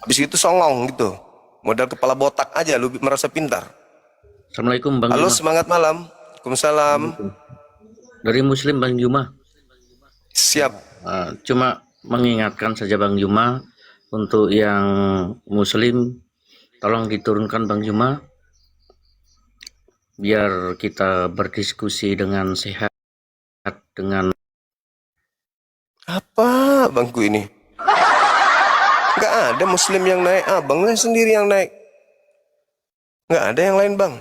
Habis itu songong gitu. Modal kepala botak aja, lu merasa pintar. Assalamualaikum Bang Halo, Juma. semangat malam. Waalaikumsalam. Dari Muslim Bang Juma. Siap. Cuma mengingatkan saja Bang Juma, untuk yang Muslim tolong diturunkan Bang Juma, biar kita berdiskusi dengan sehat, dengan Apa bangku ini? Nggak ada Muslim yang naik, abangnya sendiri yang naik. Nggak ada yang lain bang.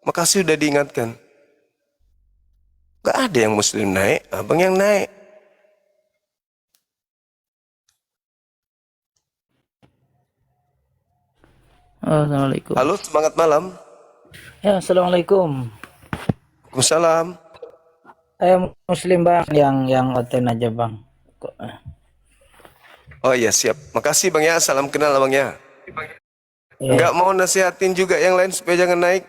Makasih udah diingatkan. Nggak ada yang Muslim naik, abang yang naik. Assalamualaikum. Halo, semangat malam. Ya, assalamualaikum. Waalaikumsalam. Saya Muslim bang, yang oten aja bang. Oh iya siap. Makasih bang ya. Salam kenal bang ya. Ya. Nggak mau nasihatin juga yang lain supaya jangan naik.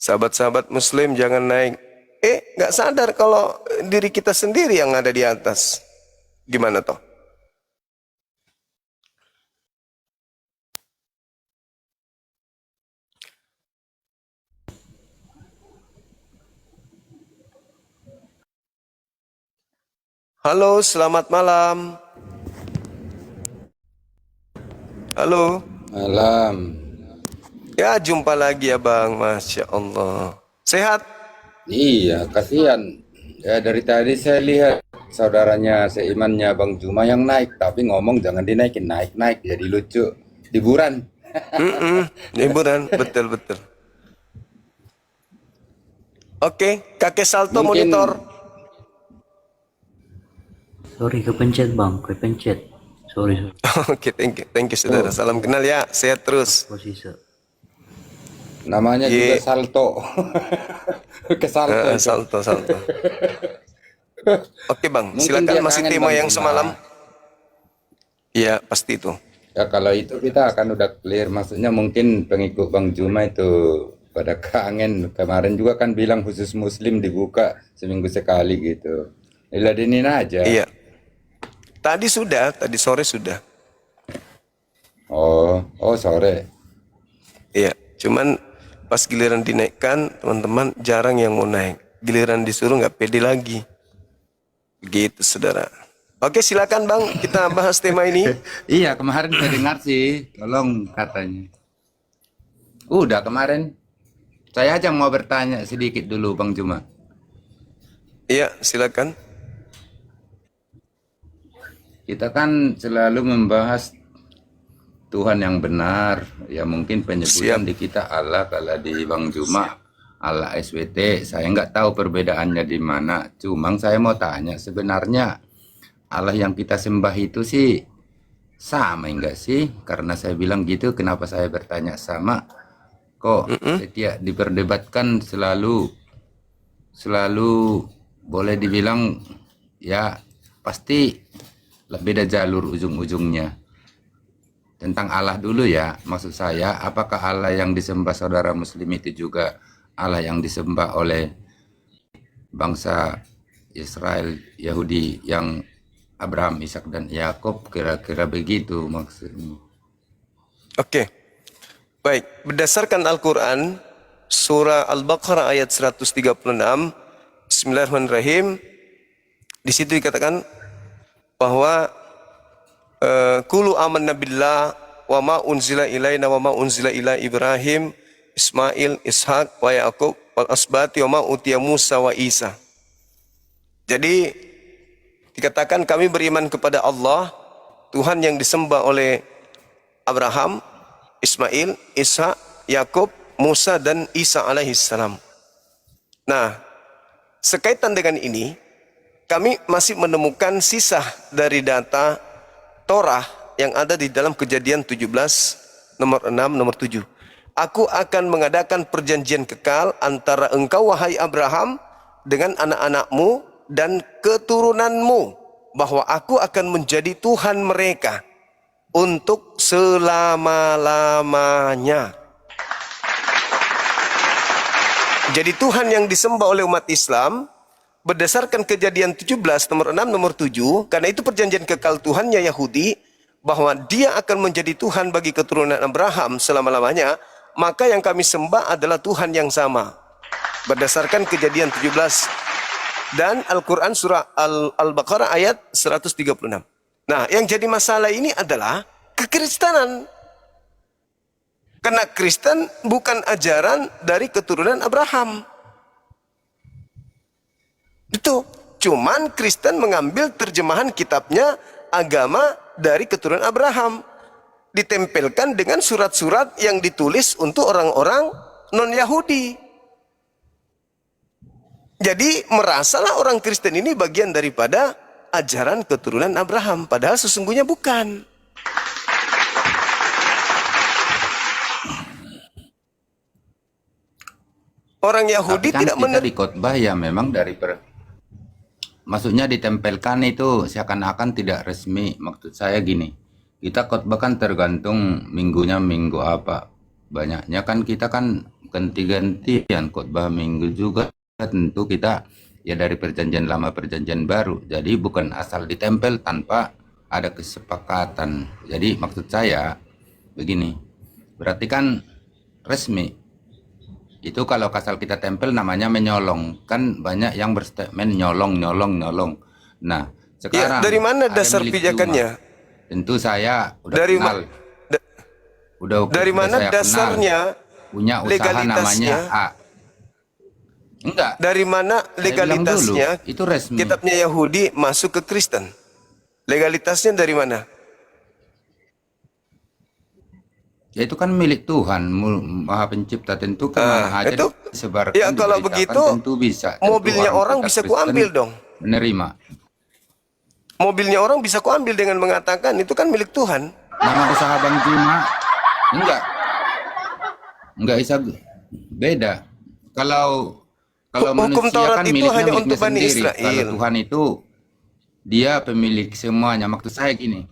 Sahabat-sahabat muslim jangan naik. Nggak sadar kalau diri kita sendiri yang ada di atas. Gimana toh? Halo, selamat malam. Halo. Malam. Ya, jumpa lagi ya Bang. Masya Allah. Sehat? Iya, kasihan. Ya dari tadi saya lihat saudaranya seimannya Bang Juma yang naik, tapi ngomong jangan dinaikin, naik-naik jadi lucu. Hiburan. Hiburan, betul-betul. Oke, kakek salto Mungkin monitor. Sorry, kepencet bang, kepencet. Sorry. Oke, thank you saudara. Salam kenal ya, sehat terus. Posisi. namanya juga salto. Ke salto. itu. Salto. Oke Bang, Mungkin silakan dia masih kangen tema Bang yang Juma. semalam. Iya, pasti itu. Ya kalau itu kita akan udah clear, maksudnya mungkin pengikut Bang Juma itu pada kangen. Kemarin juga kan bilang khusus muslim dibuka seminggu sekali gitu. Diladenin aja. Iya. Tadi sore sudah. Oh sore. Iya, cuman pas giliran dinaikkan, teman-teman jarang yang mau naik. Giliran disuruh nggak pede lagi. Begitu, saudara. Oke, silakan Bang, kita bahas tema ini. Iya, kemarin saya dengar sih, tolong katanya. Udah kemarin. Saya aja mau bertanya sedikit dulu Bang Juma. Iya, silakan. Kita kan selalu membahas Tuhan yang benar. Ya mungkin penyebutan di kita Allah, kalau di Bang Juma Allah SWT. Saya nggak tahu perbedaannya di mana. Cuma saya mau tanya sebenarnya Allah yang kita sembah itu sih sama enggak sih? Karena saya bilang gitu, kenapa saya bertanya sama? Kok setiap diperdebatkan selalu boleh dibilang ya pasti beda jalur ujung-ujungnya. Tentang Allah dulu ya, maksud saya apakah Allah yang disembah saudara muslim itu juga Allah yang disembah oleh bangsa Israel Yahudi yang Abraham, Ishak dan Yakub, kira-kira begitu maksudnya. Oke. Baik, berdasarkan Al-Qur'an surah Al-Baqarah ayat 136, Bismillahirrahmanirrahim. Di situ dikatakan bahwa kulu amanna billah wa ma unzila ilaina wa ma unzila ila Ibrahim, Ismail, Ishak wa Yaqub wal asbati wa ma utiya Musa wa Isa. Jadi dikatakan kami beriman kepada Allah, Tuhan yang disembah oleh Abraham, Ismail, Ishak, Yakub, Musa dan Isa alaihissalam. Nah, sekaitan dengan ini kami masih menemukan sisa dari data Torah yang ada di dalam Kejadian 17 nomor 6 nomor 7. Aku akan mengadakan perjanjian kekal antara engkau wahai Abraham dengan anak-anakmu dan keturunanmu, bahwa aku akan menjadi Tuhan mereka untuk selama-lamanya. Jadi Tuhan yang disembah oleh umat Islam berdasarkan Kejadian 17 nomor 6 nomor 7, karena itu perjanjian kekal Tuhannya Yahudi, bahwa dia akan menjadi Tuhan bagi keturunan Abraham selama-lamanya, maka yang kami sembah adalah Tuhan yang sama. Berdasarkan Kejadian 17 dan Al-Quran surah Al-Baqarah ayat 136. Nah, yang jadi masalah ini adalah kekristenan. Karena Kristen bukan ajaran dari keturunan Abraham. Itu cuman Kristen mengambil terjemahan kitabnya agama dari keturunan Abraham, ditempelkan dengan surat-surat yang ditulis untuk orang-orang non-Yahudi. Jadi merasalah orang Kristen ini bagian daripada ajaran keturunan Abraham, padahal sesungguhnya bukan. Orang Yahudi Tapi kan tidak kita di khotbah ya memang maksudnya ditempelkan itu seakan-akan tidak resmi. Maksud saya gini, kita khotbah kan tergantung minggunya minggu apa. Banyaknya kan kita kan ganti-gantian khotbah minggu juga, tentu kita ya dari perjanjian lama perjanjian baru. Jadi bukan asal ditempel tanpa ada kesepakatan. Jadi maksud saya begini, berarti kan resmi. Itu kalau asal kita tempel namanya menyolong. Kan banyak yang berstatement nyolong. Nah, Ya, sekarang dari mana ada dasar milik pijakannya? Juma. Tentu saya udah Dari kenal. dari mana saya dasarnya kenal. Punya usaha legalitasnya? namanya A. Enggak. Dari mana Saya bilang legalitasnya dulu, itu resmi. kitabnya Yahudi masuk ke Kristen? Legalitasnya dari mana? Ya itu kan milik Tuhan, Maha Pencipta, tentu kemana aja itu disebarkan, ya kalau diberitakan, begitu tentu bisa. Tentu mobilnya orang kita bisa Kristen kuambil dong. menerima. Mobilnya orang bisa kuambil dengan mengatakan itu kan milik Tuhan. Nama usaha Bang Juma enggak bisa beda. Kalau Hukum manusia Taurat kan itu miliknya hanya miliknya untuk Bani sendiri. Israel. Kalau Tuhan itu dia pemilik semuanya. Maksud saya gini.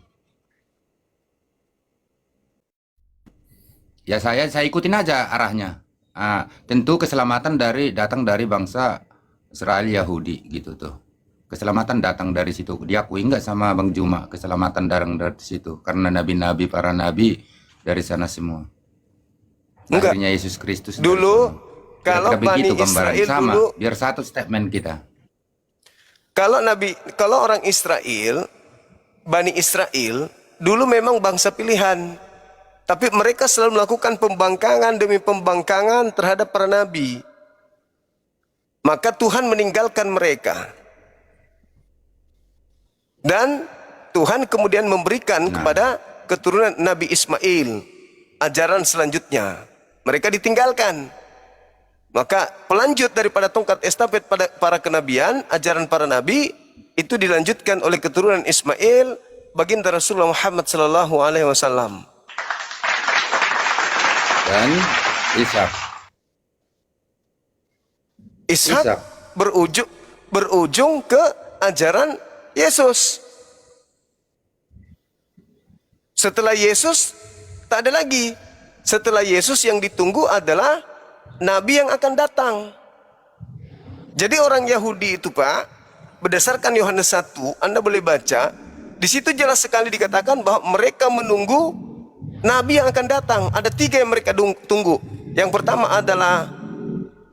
Ya saya ikutin aja arahnya. Tentu keselamatan datang dari bangsa Israel Yahudi gitu tuh. Keselamatan datang dari situ. Diakui nggak sama Bang Juma keselamatan datang dari situ? Karena nabi-nabi, para nabi dari sana semua. Enggak. Akhirnya Yesus Kristus. Dulu kalau kira-kira Bani begitu gambaran Israel sama. dulu, Biar satu statement kita. kalau orang Israel, Bani Israel dulu memang bangsa pilihan. Tapi mereka selalu melakukan pembangkangan demi pembangkangan terhadap para nabi. Maka Tuhan meninggalkan mereka. Dan Tuhan kemudian memberikan kepada keturunan Nabi Ismail ajaran selanjutnya. Mereka ditinggalkan. Maka pelanjut daripada tongkat estafet pada para kenabian, ajaran para nabi itu dilanjutkan oleh keturunan Ismail, baginda Rasulullah Muhammad sallallahu alaihi wasallam. Dan Ishak berujung ke ajaran Yesus. Setelah Yesus tak ada lagi. Setelah Yesus yang ditunggu adalah Nabi yang akan datang. Jadi orang Yahudi itu Pak, berdasarkan Yohanes 1, Anda boleh baca, di situ jelas sekali dikatakan bahwa mereka menunggu Nabi yang akan datang. Ada 3 yang mereka tunggu. Yang pertama adalah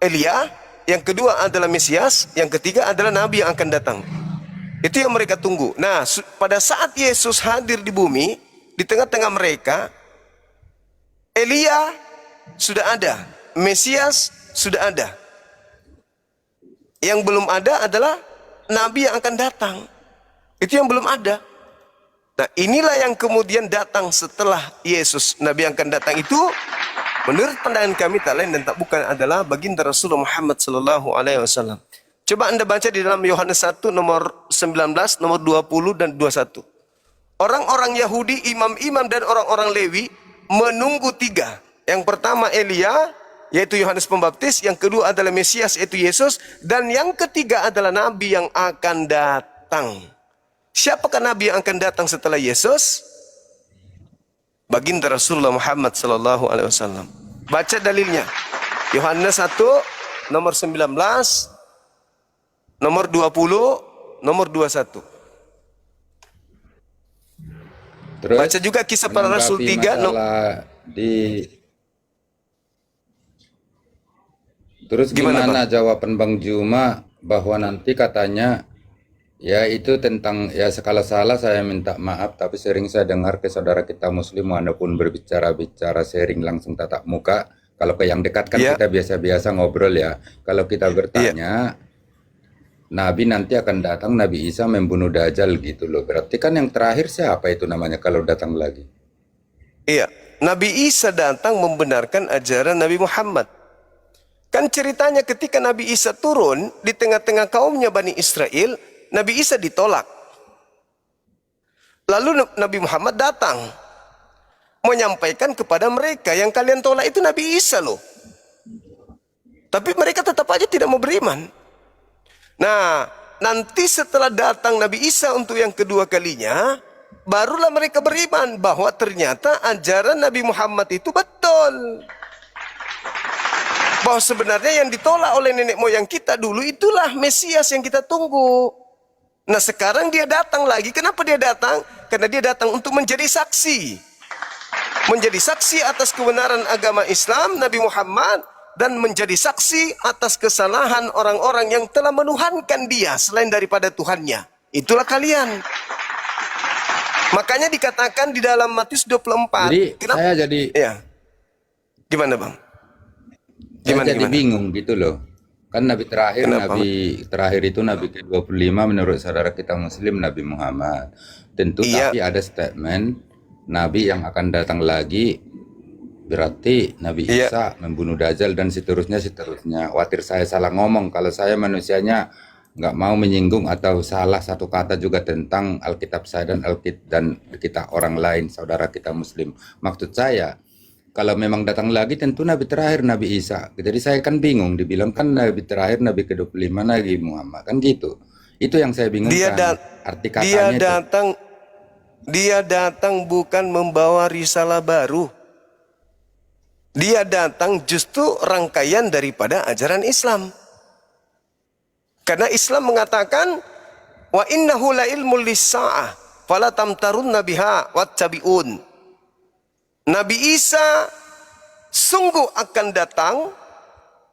Elia, yang kedua adalah Mesias, yang ketiga adalah Nabi yang akan datang. Itu yang mereka tunggu. Nah, pada saat Yesus hadir di bumi, di tengah-tengah mereka, Elia sudah ada, Mesias sudah ada. Yang belum ada adalah Nabi yang akan datang. Itu yang belum ada. Nah, inilah yang kemudian datang setelah Yesus. Nabi yang akan datang itu menurut pandangan kami tak lain dan tak bukan adalah baginda Rasulullah Muhammad sallallahu alaihi wasallam. Coba Anda baca di dalam Yohanes 1 nomor 19, nomor 20 dan 21. Orang-orang Yahudi, imam-imam dan orang-orang Lewi menunggu 3. Yang pertama Elia, yaitu Yohanes Pembaptis, yang kedua adalah Mesias yaitu Yesus, dan yang ketiga adalah Nabi yang akan datang. Siapakah Nabi yang akan datang setelah Yesus? Baginda Rasulullah Muhammad sallallahu alaihi wasallam. Baca dalilnya. Yohanes 1 nomor 19, nomor 20, nomor 21. Terus, baca juga kisah para rasul 3 Terus Gimana, gimana jawaban Bang Juma bahwa nanti katanya ya itu tentang ya sekala salah saya minta maaf, tapi sering saya dengar ke saudara kita muslim walaupun berbicara sharing langsung tatap muka, kalau ke yang dekat kan kita biasa-biasa ngobrol ya, kalau kita bertanya Nabi nanti akan datang, Nabi Isa membunuh Dajjal gitu loh, berarti kan yang terakhir siapa itu namanya kalau datang lagi? Iya, Nabi Isa datang membenarkan ajaran Nabi Muhammad. Kan ceritanya ketika Nabi Isa turun di tengah-tengah kaumnya Bani Israel, Nabi Isa ditolak. Lalu Nabi Muhammad datang menyampaikan kepada mereka, yang kalian tolak itu Nabi Isa loh. Tapi mereka tetap aja tidak mau beriman. Nah, nanti setelah datang Nabi Isa untuk yang kedua kalinya, barulah mereka beriman bahwa ternyata ajaran Nabi Muhammad itu betul. Bahwa sebenarnya yang ditolak oleh nenek moyang kita dulu itulah Mesias yang kita tunggu. Nah sekarang dia datang lagi. Kenapa dia datang? Karena dia datang untuk menjadi saksi. Menjadi saksi atas kebenaran agama Islam Nabi Muhammad, dan menjadi saksi atas kesalahan orang-orang yang telah menuhankan dia selain daripada Tuhannya. Itulah kalian. Makanya dikatakan di dalam Matius 24. Jadi kenapa? saya jadi Ya. Gimana bang? saya jadi bingung gitu loh. Kan Nabi terakhir, Kenapa? Nabi terakhir itu Nabi ke-25 menurut saudara kita Muslim Nabi Muhammad. Tentu Iya. tapi ada statement Nabi yang akan datang lagi, berarti Nabi Iya. Isa membunuh Dajjal dan seterusnya. Khawatir saya salah ngomong. Kalau saya manusianya nggak mau menyinggung atau salah satu kata juga tentang Alkitab saya dan dan kita orang lain, saudara kita Muslim. Maksud saya, kalau memang datang lagi tentu Nabi terakhir Nabi Isa. Jadi saya kan bingung, dibilang kan Nabi terakhir Nabi ke-25 Nabi Muhammad, kan gitu. Itu yang saya bingungkan. Arti katanya itu. Dia datang bukan membawa risalah baru. Dia datang justru rangkaian daripada ajaran Islam. Karena Islam mengatakan wa innahu la ilmul lis-sa'ah fala tamtarunna biha wattabi'un. Nabi Isa sungguh akan datang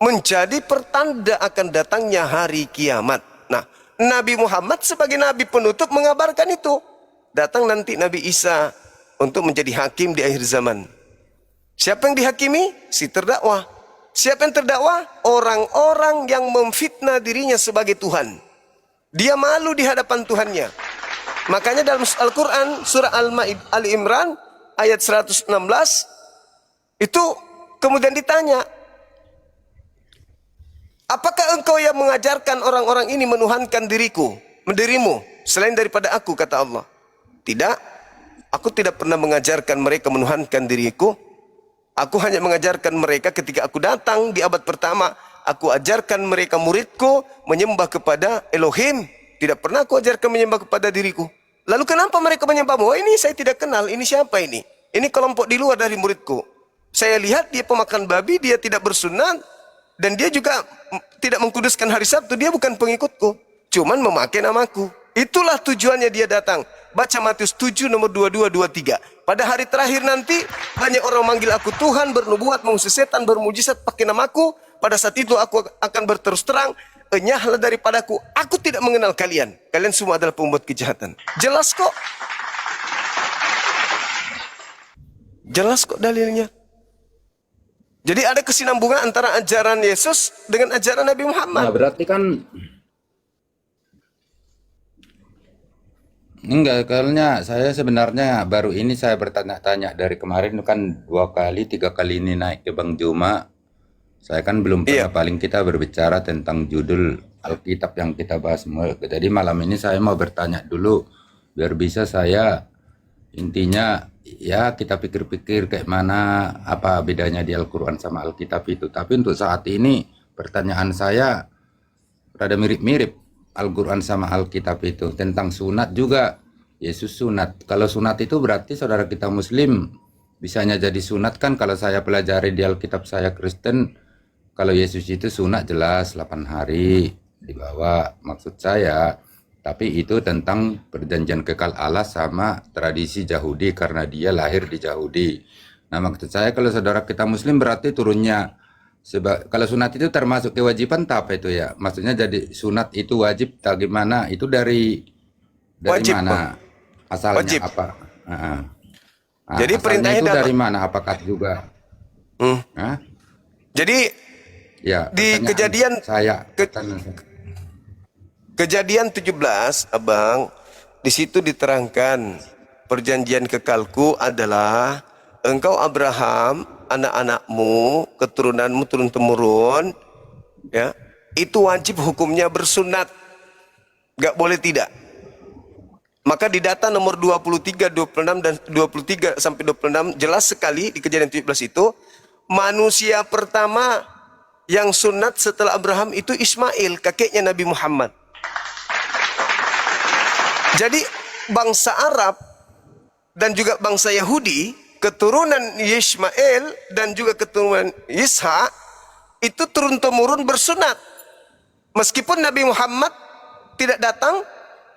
menjadi pertanda akan datangnya hari kiamat. Nah, Nabi Muhammad sebagai nabi penutup mengabarkan itu. Datang nanti Nabi Isa untuk menjadi hakim di akhir zaman. Siapa yang dihakimi? Si terdakwa. Siapa yang terdakwa? Orang-orang yang memfitnah dirinya sebagai Tuhan. Dia malu di hadapan Tuhannya. Makanya dalam Al-Quran surah Ali Imran ayat 116 itu kemudian ditanya, apakah engkau yang mengajarkan orang-orang ini menuhankan dirimu selain daripada aku, kata Allah. Tidak, aku tidak pernah mengajarkan mereka menuhankan diriku. Aku hanya mengajarkan mereka ketika aku datang di abad pertama. Aku ajarkan mereka muridku menyembah kepada Elohim. Tidak pernah aku ajarkan menyembah kepada diriku. Lalu kenapa mereka menyembahmu? Oh, ini saya tidak kenal, ini siapa ini? Ini kelompok di luar dari muridku. Saya lihat dia pemakan babi, dia tidak bersunat, dan dia juga tidak mengkuduskan hari Sabtu. Dia bukan pengikutku, cuman memakai namaku. Itulah tujuannya dia datang. Baca Matius 7 nomor 22, 23. Pada hari terakhir nanti banyak orang manggil aku Tuhan, bernubuat, mengusir setan, bermujizat pakai namaku. Pada saat itu aku akan berterus terang, enyahlah daripadaku, aku tidak mengenal kalian. Kalian semua adalah pembuat kejahatan. Jelas kok. Jelas kok dalilnya. Jadi ada kesinambungan antara ajaran Yesus dengan ajaran Nabi Muhammad. Nah, berarti kan enggak, karena saya sebenarnya baru ini saya bertanya-tanya dari kemarin kan 2 kali 3 kali ini naik ke Bang Juma. Saya kan belum pernah paling kita berbicara tentang judul Alkitab yang kita bahas. Jadi malam ini saya mau bertanya dulu biar bisa saya intinya ya kita pikir-pikir kayak mana apa bedanya di Al-Qur'an sama Alkitab itu. Tapi untuk saat ini pertanyaan saya rada mirip-mirip Al-Quran sama Alkitab itu tentang sunat juga. Yesus sunat. Kalau sunat itu berarti saudara kita Muslim bisanya jadi sunat kan. Kalau saya pelajari di Alkitab saya Kristen, kalau Yesus itu sunat jelas 8 hari dibawa. Maksud saya, tapi itu tentang perjanjian kekal Allah sama tradisi Yahudi karena dia lahir di Yahudi. Nah maksud saya kalau saudara kita Muslim berarti turunnya. Kalau sunat itu termasuk kewajiban tak apa itu ya? Maksudnya jadi sunat itu wajib tak gimana? Itu dari wajib, mana? Asalnya wajib. Apa? Jadi perintahnya itu dari mana? Apakah juga? Jadi ya, di kejadian kejadian 17 Abang, di situ diterangkan perjanjian kekalku adalah engkau Abraham, anak-anakmu, keturunanmu turun-temurun, ya, itu wajib hukumnya bersunat, gak boleh tidak. Maka di data nomor 23, 26 dan 23 sampai 26 jelas sekali di kejadian 17 itu manusia pertama yang sunat setelah Abraham itu Ismail, kakeknya Nabi Muhammad. Jadi bangsa Arab dan juga bangsa Yahudi, keturunan Ismail dan juga keturunan Ishak itu turun-temurun bersunat. Meskipun Nabi Muhammad tidak datang,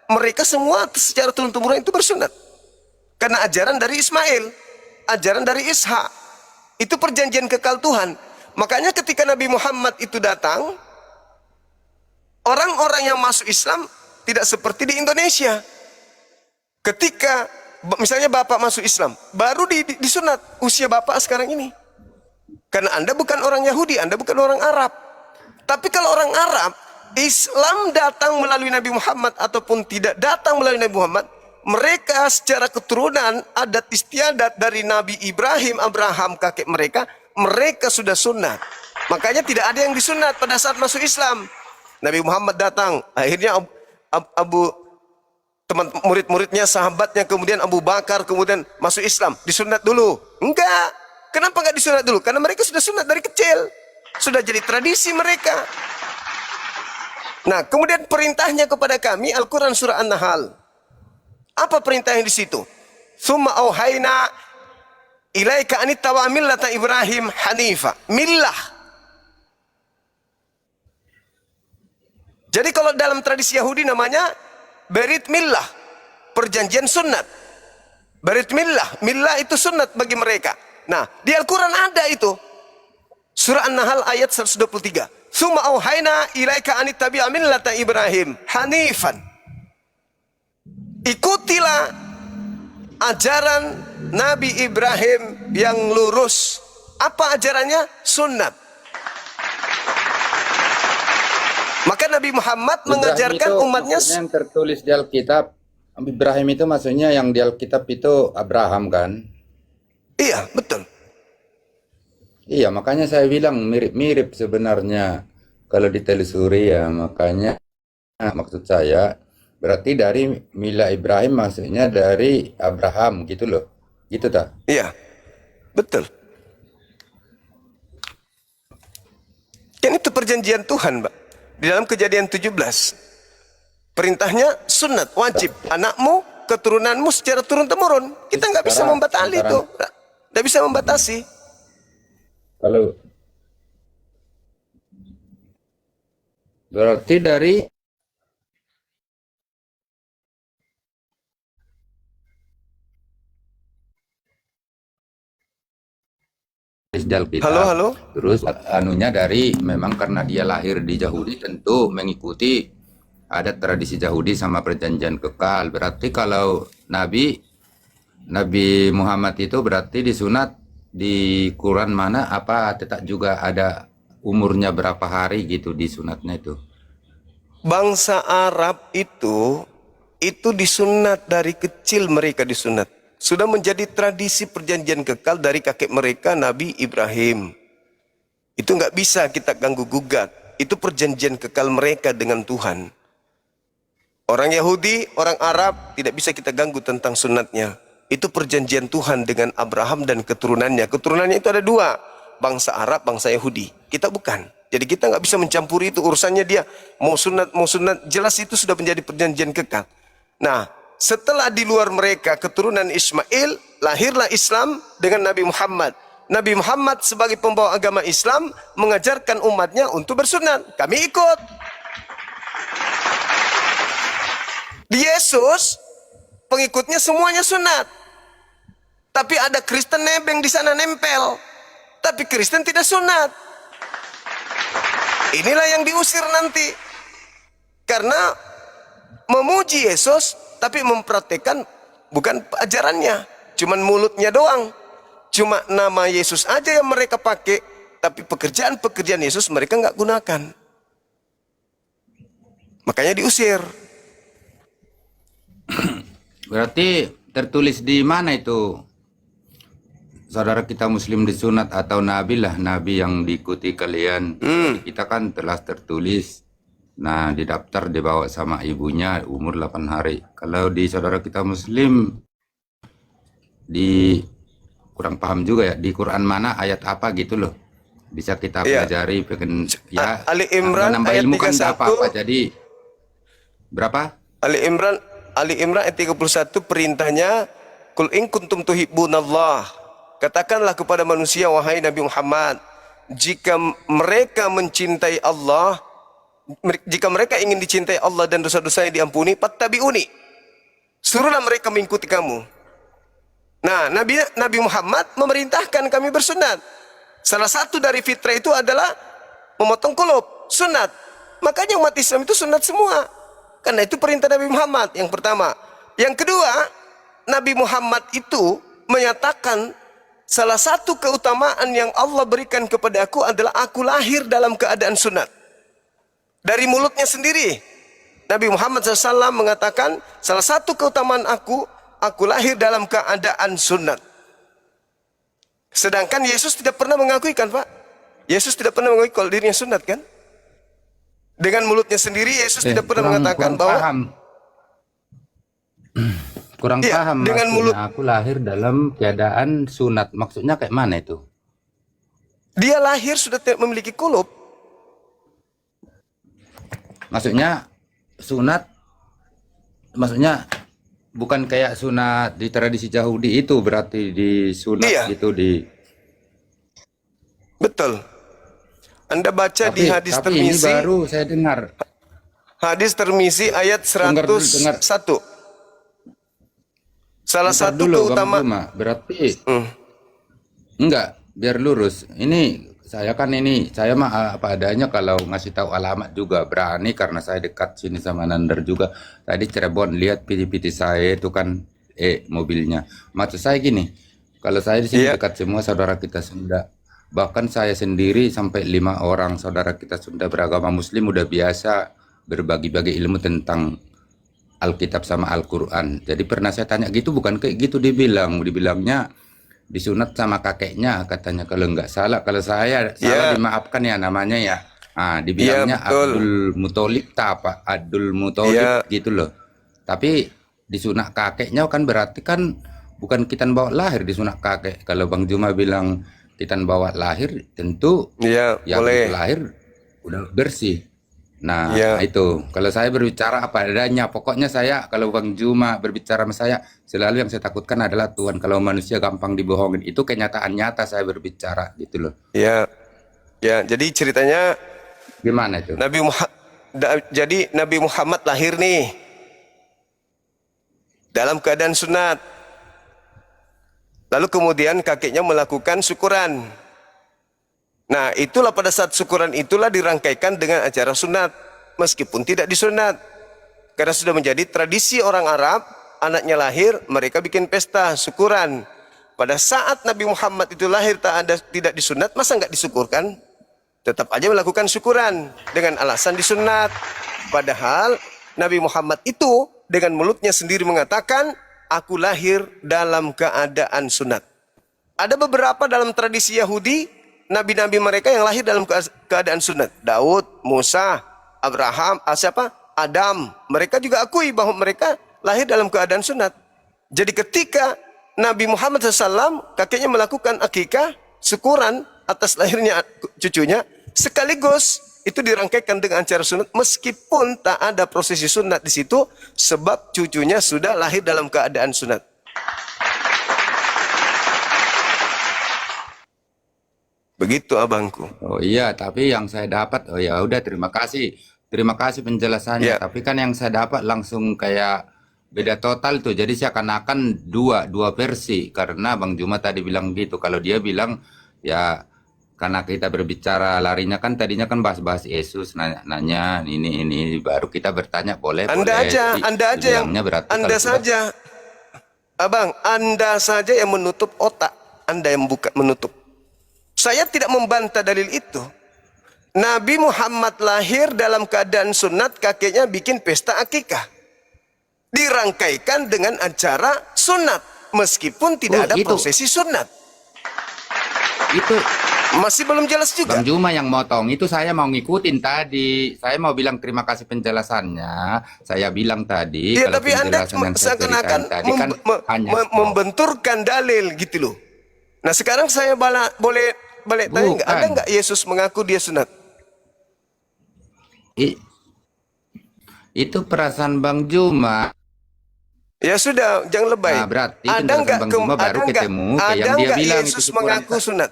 mereka semua secara turun-temurun itu bersunat. Karena ajaran dari Ismail, ajaran dari Ishak, itu perjanjian kekal Tuhan. Makanya ketika Nabi Muhammad itu datang, orang-orang yang masuk Islam tidak seperti di Indonesia. Ketika misalnya bapak masuk Islam, baru disunat usia bapak sekarang ini. Karena Anda bukan orang Yahudi, Anda bukan orang Arab. Tapi kalau orang Arab, Islam datang melalui Nabi Muhammad ataupun tidak datang melalui Nabi Muhammad, mereka secara keturunan adat istiadat dari Nabi Ibrahim, Abraham, kakek mereka, mereka sudah sunat. Makanya tidak ada yang disunat pada saat masuk Islam. Nabi Muhammad datang, akhirnya teman murid-muridnya, sahabatnya, kemudian Abu Bakar, kemudian masuk Islam, disunat dulu. Enggak. Kenapa enggak disunat dulu? Karena mereka sudah sunat dari kecil. Sudah jadi tradisi mereka. Nah, kemudian perintahnya kepada kami, Al-Quran surah An-Nahl. Apa perintahnya di situ? Tsumma auhayna ilaika anittawa millata Ibrahim hanifa. Millah. Jadi kalau dalam tradisi Yahudi namanya Berit millah, perjanjian sunnat. Berit millah, millah itu sunnat bagi mereka. Nah, di Al-Quran ada itu. Surah An-Nahl ayat 123. Tsumma auhayna ilaika anittabi'a millata Ibrahim hanifan. Ikutilah ajaran Nabi Ibrahim yang lurus. Apa ajarannya? Sunnat. Maka Nabi Muhammad mengajarkan umatnya yang tertulis di Alkitab. Ibrahim itu maksudnya yang di Alkitab itu Abraham kan? Iya, betul. Iya, makanya saya bilang mirip-mirip sebenarnya kalau ditelusuri ya. Makanya maksud saya berarti dari milah Ibrahim maksudnya dari Abraham gitu loh. Gitu tak? Iya, betul. Kan itu perjanjian Tuhan, Pak. Di dalam Kejadian 17, perintahnya sunat, wajib. Anakmu, keturunanmu secara turun-temurun. Kita nggak bisa membatasi itu. Nggak bisa membatasi. Kalau berarti dari Alkitab. Halo. Terus anunya dari memang karena dia lahir di Yahudi tentu mengikuti adat tradisi Yahudi sama perjanjian kekal. Berarti kalau Nabi Muhammad itu berarti disunat di Quran mana apa tetap juga ada umurnya berapa hari gitu disunatnya itu. Bangsa Arab itu disunat dari kecil, mereka disunat. Sudah menjadi tradisi perjanjian kekal dari kakek mereka Nabi Ibrahim. Itu nggak bisa kita ganggu gugat. Itu perjanjian kekal mereka dengan Tuhan. Orang Yahudi, orang Arab tidak bisa kita ganggu tentang sunatnya. Itu perjanjian Tuhan dengan Abraham dan keturunannya. Keturunannya itu ada dua, bangsa Arab, bangsa Yahudi. Kita bukan. Jadi kita nggak bisa mencampuri itu, urusannya dia. Mau sunat, jelas itu sudah menjadi perjanjian kekal. Nah, setelah di luar mereka keturunan Ismail, lahirlah Islam dengan Nabi Muhammad. Nabi Muhammad sebagai pembawa agama Islam mengajarkan umatnya untuk bersunat. Kami ikut. Di Yesus, pengikutnya semuanya sunat. Tapi ada Kristen nebeng di sana nempel. Tapi Kristen tidak sunat. Inilah yang diusir nanti. Karena memuji Yesus, tapi mempraktekkan bukan ajarannya. Cuman mulutnya doang. Cuma nama Yesus aja yang mereka pakai. Tapi pekerjaan-pekerjaan Yesus mereka nggak gunakan. Makanya diusir. Berarti tertulis di mana itu? Saudara kita Muslim disunat atau Nabi lah, Nabi yang diikuti kalian. Kita kan telah tertulis. Nah, didaftar dibawa sama ibunya umur 8 hari. Kalau di saudara kita Muslim, kurang paham juga ya, di Quran mana, ayat apa gitu loh. Bisa kita pelajari, ya. Ali Imran nambah ayat ilmu kan 31. apa-apa, jadi berapa? Ali Imran ayat 31 perintahnya Qul in kuntum tuhibbunallah. Katakanlah kepada manusia, wahai Nabi Muhammad, jika mereka mencintai Allah, jika mereka ingin dicintai Allah dan dosa-dosanya diampuni, fattabi'uni. Suruhlah mereka mengikuti kamu. Nah, Nabi Muhammad memerintahkan kami bersunat. Salah satu dari fitrah itu adalah memotong kulub, sunat. Makanya umat Islam itu sunat semua. Karena itu perintah Nabi Muhammad yang pertama. Yang kedua, Nabi Muhammad itu menyatakan salah satu keutamaan yang Allah berikan kepada aku adalah aku lahir dalam keadaan sunat. Dari mulutnya sendiri. Nabi Muhammad SAW mengatakan salah satu keutamaan aku lahir dalam keadaan sunat. Sedangkan Yesus tidak pernah mengakui kan Pak? Yesus tidak pernah mengakui kalau dirinya sunat kan? Dengan mulutnya sendiri Yesus tidak pernah mengatakan bahwa Kurang Iya, paham dengan maksudnya aku lahir dalam keadaan sunat. Maksudnya kayak mana itu? dia lahir sudah tidak memiliki kulub. Maksudnya sunat, maksudnya bukan kayak sunat di tradisi Yahudi itu, berarti di sunat Iya. gitu di. Betul. Anda baca di hadis tapi ini Tirmizi, baru saya dengar. hadis Tirmizi ayat Dengar 101. Salah Bentar satu dulu, Bang keutamaan Juma. Berarti enggak, biar lurus. Ini saya mah apa adanya kalau ngasih tahu alamat juga berani karena saya dekat sini sama Nandar juga. Tadi Cirebon lihat piti-piti saya itu kan mobilnya. Maksud saya gini, kalau saya di sini dekat semua saudara kita Sunda. Bahkan saya sendiri sampai 5 orang saudara kita Sunda beragama Muslim udah biasa berbagi-bagi ilmu tentang Alkitab sama Al-Quran. Jadi pernah saya tanya gitu, bukan kayak gitu dibilangnya disunat sama kakeknya katanya kalau nggak salah. Kalau saya salah dimaafkan ya namanya ya. Dibilangnya Abdul Muthalib apa? Abdul Muthalib gitu loh. Tapi disunat kakeknya kan berarti kan bukan kita bawa lahir disunat kakek. Kalau Bang Juma bilang kita bawa lahir tentu yang boleh. lahir udah bersih. Nah itu kalau saya berbicara apa adanya, pokoknya saya kalau Bang Juma berbicara sama saya selalu yang saya takutkan adalah Tuhan. Kalau manusia gampang dibohongin, itu kenyataan nyata saya berbicara gitu loh. Ya, jadi ceritanya gimana itu? Jadi Nabi Muhammad lahir nih dalam keadaan sunat. Lalu kemudian kakeknya melakukan syukuran. Nah, itulah pada saat syukuran itulah dirangkaikan dengan acara sunat, meskipun tidak disunat. Karena sudah menjadi tradisi orang Arab, anaknya lahir, mereka bikin pesta syukuran. Pada saat Nabi Muhammad itu lahir tidak disunat, masa nggak disyukurkan? Tetap aja melakukan syukuran dengan alasan disunat. Padahal Nabi Muhammad itu dengan mulutnya sendiri mengatakan, aku lahir dalam keadaan sunat. Ada beberapa dalam tradisi Yahudi, nabi-nabi mereka yang lahir dalam keadaan sunat. Daud, Musa, Abraham, Adam. Mereka juga akui bahwa mereka lahir dalam keadaan sunat. Jadi ketika Nabi Muhammad SAW, kakeknya melakukan akikah, syukuran atas lahirnya cucunya, sekaligus itu dirangkaikan dengan acara sunat, meskipun tak ada prosesi sunat di situ, sebab cucunya sudah lahir dalam keadaan sunat. Begitu abangku. Oh iya, tapi yang saya dapat, oh ya udah terima kasih penjelasannya. Tapi kan yang saya dapat langsung kayak beda total tuh. Jadi seakan-akan dua versi karena Bang Juma tadi bilang gitu. Kalau dia bilang ya karena kita berbicara larinya kan tadinya kan bahas-bahas Yesus nanya ini baru kita bertanya boleh. Anda aja yang Anda saja, abang, Anda saja yang menutup otak, Anda yang menutup. Saya tidak membantah dalil itu. Nabi Muhammad lahir dalam keadaan sunat, kakeknya bikin pesta akikah. Dirangkaikan dengan acara sunat, meskipun tidak ada prosesi sunat. Itu masih belum jelas juga. Bang Juma yang motong, itu saya mau ngikutin tadi. Saya mau bilang terima kasih penjelasannya. Saya bilang tadi. Ya, kalau tapi Anda seakan-akan membenturkan dalil gitu loh. Nah sekarang saya boleh tanya nggak? Ada nggak Yesus mengaku dia sunat? Itu perasaan Bang Juma. Ya sudah, jangan lebay. Nah, berarti Ada penjelasan nggak Bang Juma baru ketemu ke ada yang dia nggak bilang Yesus itu kurang mengaku sunat?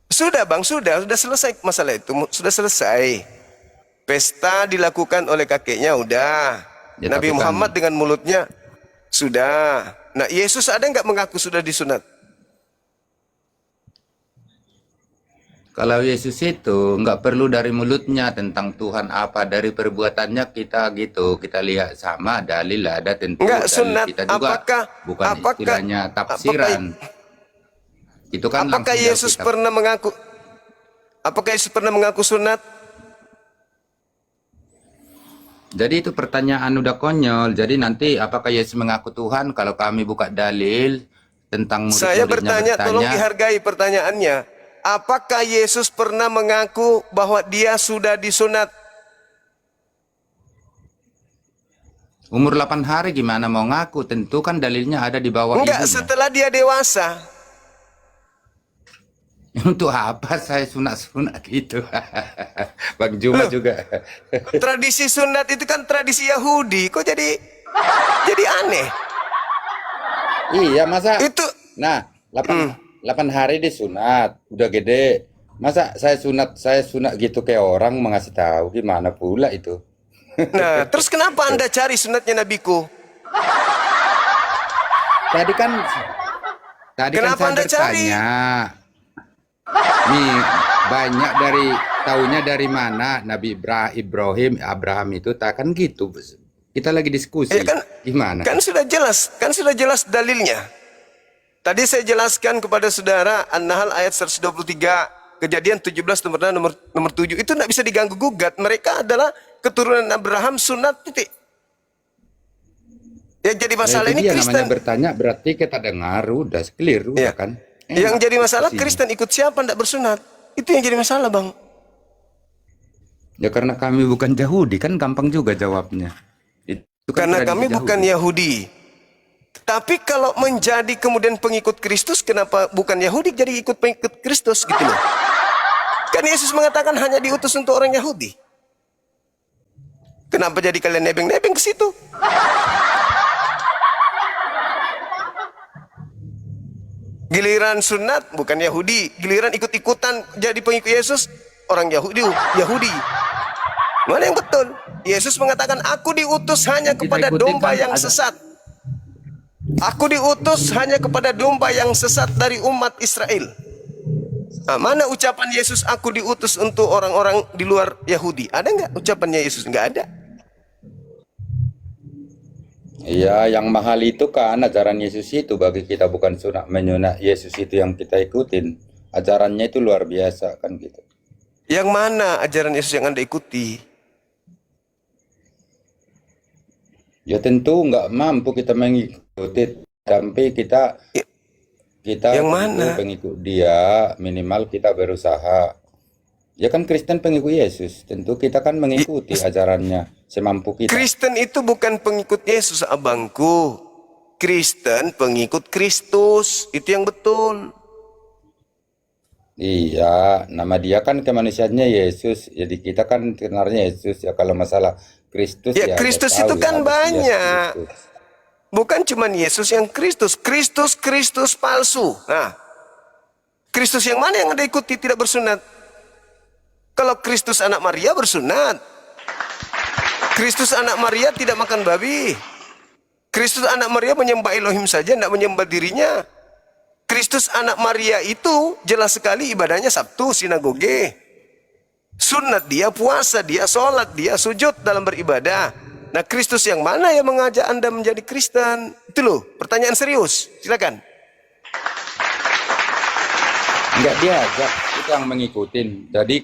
Sudah bang, sudah selesai masalah itu, sudah selesai. Pesta dilakukan oleh kakeknya, udah. Ya, Nabi tapi kan- Muhammad dengan mulutnya, sudah. Nah, Yesus ada nggak mengaku sudah disunat? Kalau Yesus itu nggak perlu dari mulutnya tentang Tuhan apa, dari perbuatannya kita gitu, kita lihat sama dalil ada tentu. Enggak Dalil sunat. kita juga bukan istilahnya tafsiran. Itu kan Apakah langsung Yesus Alkitab. pernah mengaku? Apakah Yesus pernah mengaku sunat? Jadi itu pertanyaan udah konyol. Jadi nanti apakah Yesus mengaku Tuhan kalau kami buka dalil tentang Saya murid-muridnya bertanya, tolong dihargai pertanyaannya. Apakah Yesus pernah mengaku bahwa dia sudah disunat? Umur 8 hari gimana mau ngaku? Tentu kan dalilnya ada di bawah Enggak, ibunya. setelah dia dewasa. Untuk apa saya sunat-sunat gitu? Bang Juma Loh. juga. Tradisi sunat itu kan tradisi Yahudi. Kok jadi aneh? Iya, masa Itu nah 8 hari disunat, udah gede. Masa saya sunat gitu kayak orang mengasih tahu gimana pula itu? nah, terus kenapa Anda cari sunatnya nabiku? Tadi kan Kenapa saya Anda cari? bertanya. Nih, banyak dari taunya dari mana Nabi Abraham itu tak kan gitu. Kita lagi diskusi. Ya kan, Gimana? kan sudah jelas dalilnya. Tadi saya jelaskan kepada saudara An-Nahl ayat 123, Kejadian 17 nomor 7 itu tidak bisa diganggu gugat. Mereka adalah keturunan Abraham sunat titik. Yang jadi masalah itu ini dia Kristen. namanya bertanya berarti kita dengar udah clear udah Ya. kan. Yang Enak jadi masalah diskusinya. Kristen ikut siapa tidak bersunat. Itu yang jadi masalah, Bang. Ya karena kami bukan Yahudi kan gampang juga jawabnya. Itu kan Karena tradisi kami bukan Yahudi. Tapi kalau menjadi kemudian pengikut Kristus, kenapa bukan Yahudi jadi ikut pengikut Kristus gitu loh? Kan Yesus mengatakan hanya diutus untuk orang Yahudi. Kenapa jadi kalian nebeng-nebeng ke situ? Giliran sunat bukan Yahudi, giliran ikut-ikutan jadi pengikut Yesus orang Yahudi. Mana yang betul? Yesus mengatakan, aku diutus hanya kepada domba yang sesat. Aku diutus hanya kepada domba yang sesat dari umat Israel. Nah, mana ucapan Yesus aku diutus untuk orang-orang di luar Yahudi? Ada nggak ucapannya Yesus? Nggak ada. Iya, yang mahal itu kan ajaran Yesus itu bagi kita bukan sunat menyunat Yesus itu yang kita ikutin. Ajarannya itu luar biasa kan gitu. Yang mana ajaran Yesus yang Anda ikuti? Ya tentu nggak mampu kita mengikuti, tapi kita Yang mana? pengikut dia, minimal kita berusaha. Ya kan Kristen pengikut Yesus, tentu kita kan mengikuti ajarannya semampu kita. Kristen itu bukan pengikut Yesus, abangku. Kristen pengikut Kristus, itu yang betul. Iya, nama dia kan kemanusiaannya Yesus, jadi kita kan kenalnya Yesus ya. Kalau masalah Kristus Ya, Kristus udah tahu itu kan ya, ada banyak. Kristus. Bukan cuma Yesus yang Kristus, Kristus palsu. Nah, Kristus yang mana yang Anda ikuti tidak bersunat? Kalau Kristus anak Maria bersunat. Kristus anak Maria tidak makan babi. Kristus anak Maria menyembah Elohim saja, tidak menyembah dirinya. Kristus anak Maria itu jelas sekali ibadahnya Sabtu, sinagoge. Sunat dia, puasa dia, sholat dia, sujud dalam beribadah. Nah, Kristus yang mana yang mengajak Anda menjadi Kristen? Itu loh, pertanyaan serius. Silakan. Enggak diajak, kita yang mengikutin. Jadi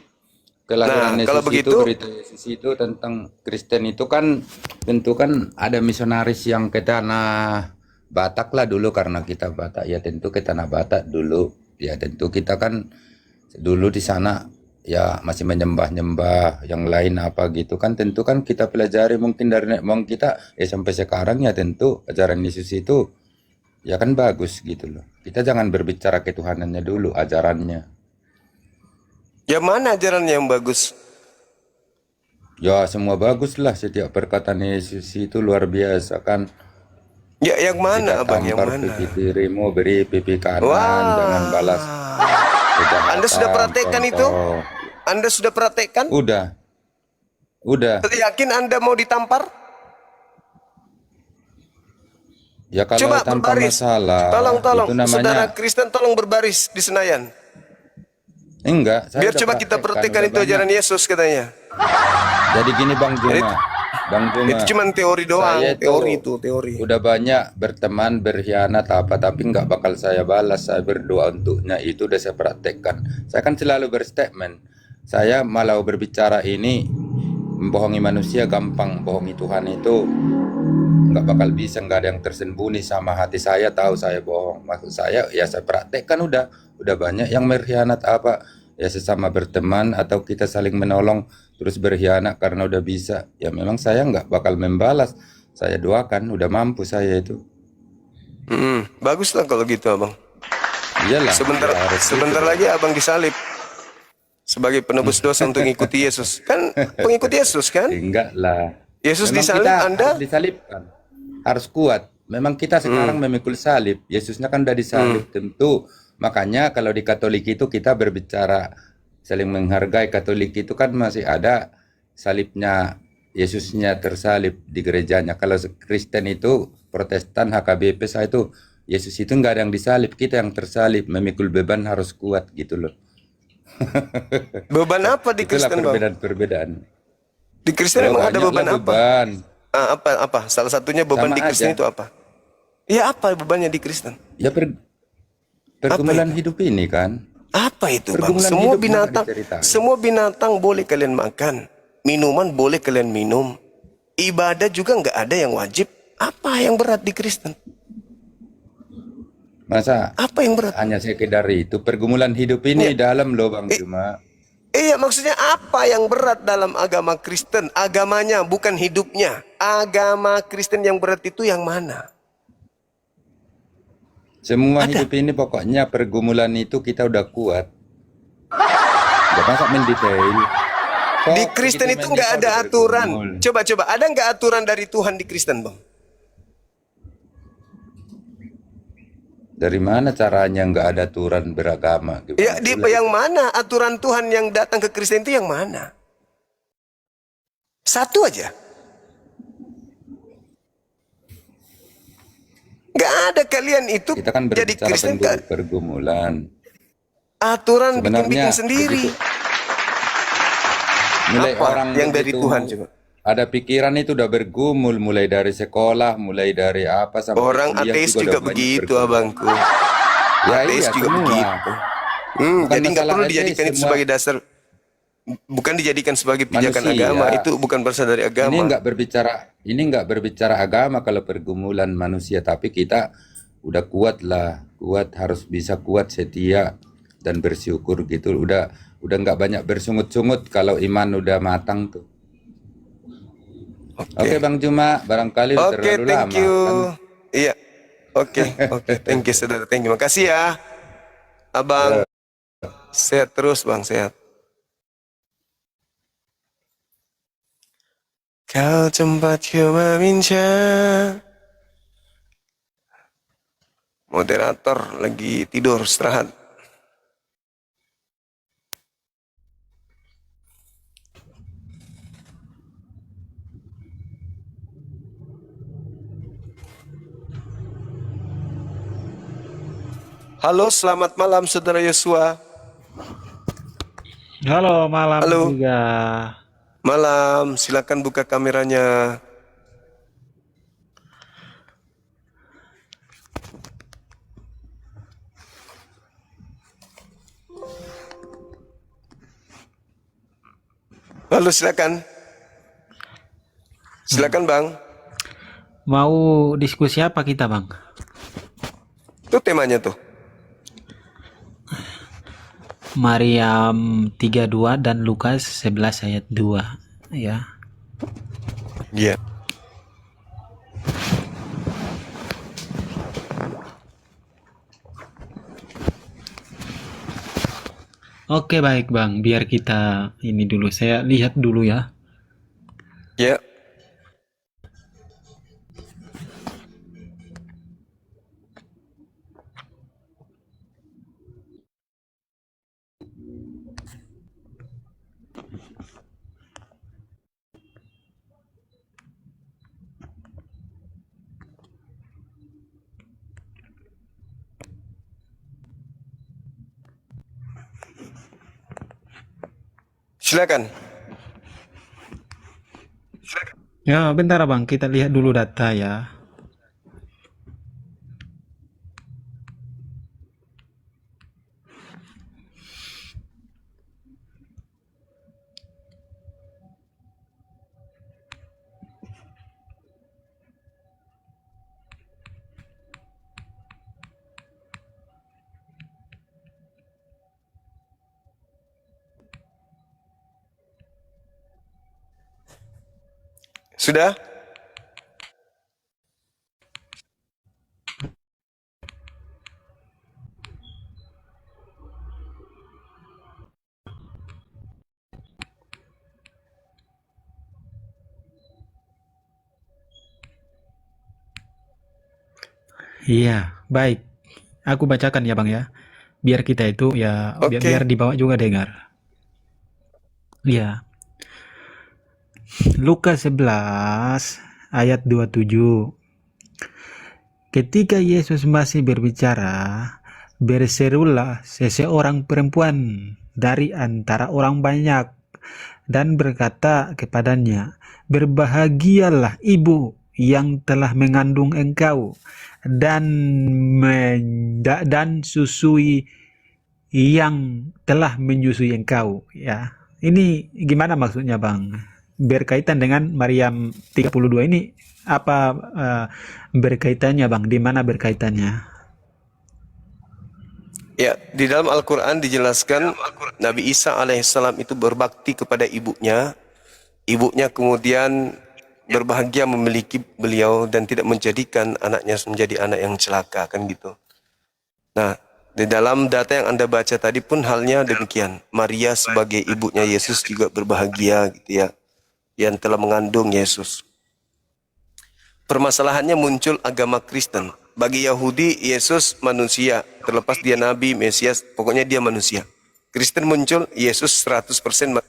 kelahiran Nah, Yesus kalau itu, begitu, berita Yesus itu tentang Kristen itu kan tentu kan ada misionaris yang ke tanah Batak lah dulu, karena kita Batak ya tentu ke tanah Batak dulu. Ya tentu kita kan dulu di sana ya masih menyembah-nyembah yang lain apa gitu kan, tentu kan kita pelajari mungkin dari nenek moyang kita ya sampai sekarang ya tentu ajaran Yesus itu ya kan bagus gitu loh. Kita jangan berbicara ketuhanannya dulu, ajarannya. yang mana ajarannya yang bagus? Ya semua bagus lah, setiap perkataan Yesus itu luar biasa kan. Ya, yang mana Kita abang? Yang tampar mana? pipi kirimu, beri pipi kanan, Wah, jangan balas kejahatan. Anda sudah praktekkan itu? contoh. Anda sudah praktekkan? Udah. Yakin Anda mau ditampar? Ya kalau Coba tanpa berbaris. masalah, Tolong, itu namanya saudara Kristen tolong berbaris di Senayan. enggak. Saya Biar udah coba kita praktekkan udah itu banyak. ajaran Yesus katanya. Jadi gini Bang Juma, Itu cuma teori doang, saya teori. udah banyak berteman berkhianat apa, tapi nggak bakal saya balas. Saya berdoa untuknya, itu udah saya praktekkan. Saya kan selalu berstatement. Saya malah berbicara ini, membohongi manusia gampang, bohongi Tuhan itu nggak bakal bisa, nggak ada yang tersembunyi sama hati saya, tahu saya bohong. Maksud saya ya saya praktekkan, udah banyak yang berkhianat apa ya, sesama berteman atau kita saling menolong terus berkhianat karena udah bisa, ya memang saya nggak bakal membalas. Saya doakan, udah mampu saya itu. Bagus lah kalau gitu abang. Iyalah, Sebentar ya harus sebentar gitu. lagi abang disalib sebagai penebus dosa untuk mengikuti Yesus. Kan pengikut Yesus kan? Enggak lah. Yesus Memang disalib, kita Anda harus disalibkan, harus kuat. Memang kita sekarang memikul salib. Yesusnya kan udah disalib tentu. Makanya kalau di Katolik itu kita berbicara saling menghargai. Katolik itu kan masih ada salibnya, Yesusnya tersalib di gerejanya. Kalau Kristen itu, Protestan, HKBP, saya itu Yesus itu nggak ada yang disalib, kita yang tersalib. Memikul beban harus kuat gitu loh. beban apa di Itulah Kristen bang? perbedaan-perbedaan. Di Kristen emang ada beban Banyaklah apa? beban. Apa? Salah satunya beban Sama di Kristen aja. itu apa? Ya apa bebannya di Kristen? Ya pergumulan hidup ini kan. Apa itu bang? Pergumulan Semua hidup mana binatang, diceritain? semua binatang boleh kalian makan, minuman boleh kalian minum, ibadah juga nggak ada yang wajib. Apa yang berat di Kristen? Masa Apa yang berat? hanya sekedar itu? Pergumulan hidup ini dalam loh Bang Juma. Iya, maksudnya apa yang berat dalam agama Kristen? Agamanya, bukan hidupnya. Agama Kristen yang berat itu yang mana? Semua hidup ini pokoknya pergumulan itu kita udah kuat. Gak masa mendetail. Kok Di Kristen begitu itu nggak mendetail ada udah aturan. bergumul? Coba, ada nggak aturan dari Tuhan di Kristen, bang? Dari mana caranya nggak ada aturan beragama? Gimana Ya, di pula? yang mana aturan Tuhan yang datang ke Kristen itu yang mana? Satu aja. Nggak ada kalian itu Kita kan jadi berbicara Kristen pergumulan. aturan Sebenarnya bikin sendiri. begitu. Mulai Apa orang yang dari begitu Tuhan coba? ada pikiran itu udah bergumul, mulai dari sekolah, mulai dari apa sampai Orang kuliah ateis udah juga banyak begitu, bergumul. abangku. Ya Ateis iya, juga semua. begitu. Bukan Jadi nggak masalah perlu ateis, dijadikan itu semua sebagai dasar, bukan dijadikan sebagai pijakan manusia. agama. Itu bukan berasal dari agama. Ini nggak berbicara agama kalau pergumulan manusia, tapi kita udah kuat lah, harus bisa kuat, setia dan bersyukur gitu. Udah nggak banyak bersungut-sungut kalau iman udah matang tuh. Oke Bang Juma, barangkali Oke, terlalu thank lama you. kan. Iya. Oke, thank you saudara, thank you. Makasih ya, abang. Sehat terus bang, sehat. Kau tempatku berbincang. Moderator lagi tidur, istirahat. Halo, selamat malam saudara Yosua. Halo, malam Halo. juga. Malam, silakan buka kameranya. Halo, silakan. Silakan, Bang. Mau diskusi apa kita, Bang? Itu temanya tuh. Maryam 32 dan Lukas 11 ayat 2, ya. Iya. Oke, baik, Bang. Biar kita ini dulu. Saya lihat dulu ya. Ya, silakan. Ya, bentar Bang, kita lihat dulu data ya. Sudah? Iya, baik. Aku bacakan ya Bang ya. Biar kita itu ya, biar, Oke. biar dibawa juga dengar. Iya. Lukas 11 ayat 27. Ketika Yesus masih berbicara, berserulah seseorang perempuan dari antara orang banyak dan berkata kepadanya, "Berbahagialah ibu yang telah mengandung engkau dan dan susui yang telah menyusui engkau." Ya, ini gimana maksudnya Bang? Berkaitan dengan Maryam 32 ini apa berkaitannya Bang? Di mana berkaitannya? Ya, di dalam Al-Quran dijelaskan Nabi Isa alaihissalam itu berbakti kepada ibunya. Ibunya kemudian berbahagia memiliki beliau dan tidak menjadikan anaknya menjadi anak yang celaka, kan gitu. Nah, di dalam data yang Anda baca tadi pun halnya demikian. Maria sebagai ibunya Yesus juga berbahagia gitu ya, yang telah mengandung Yesus. Permasalahannya muncul agama Kristen. Bagi Yahudi, Yesus manusia. Terlepas dia Nabi, Mesias, pokoknya dia manusia. Kristen muncul, Yesus 100%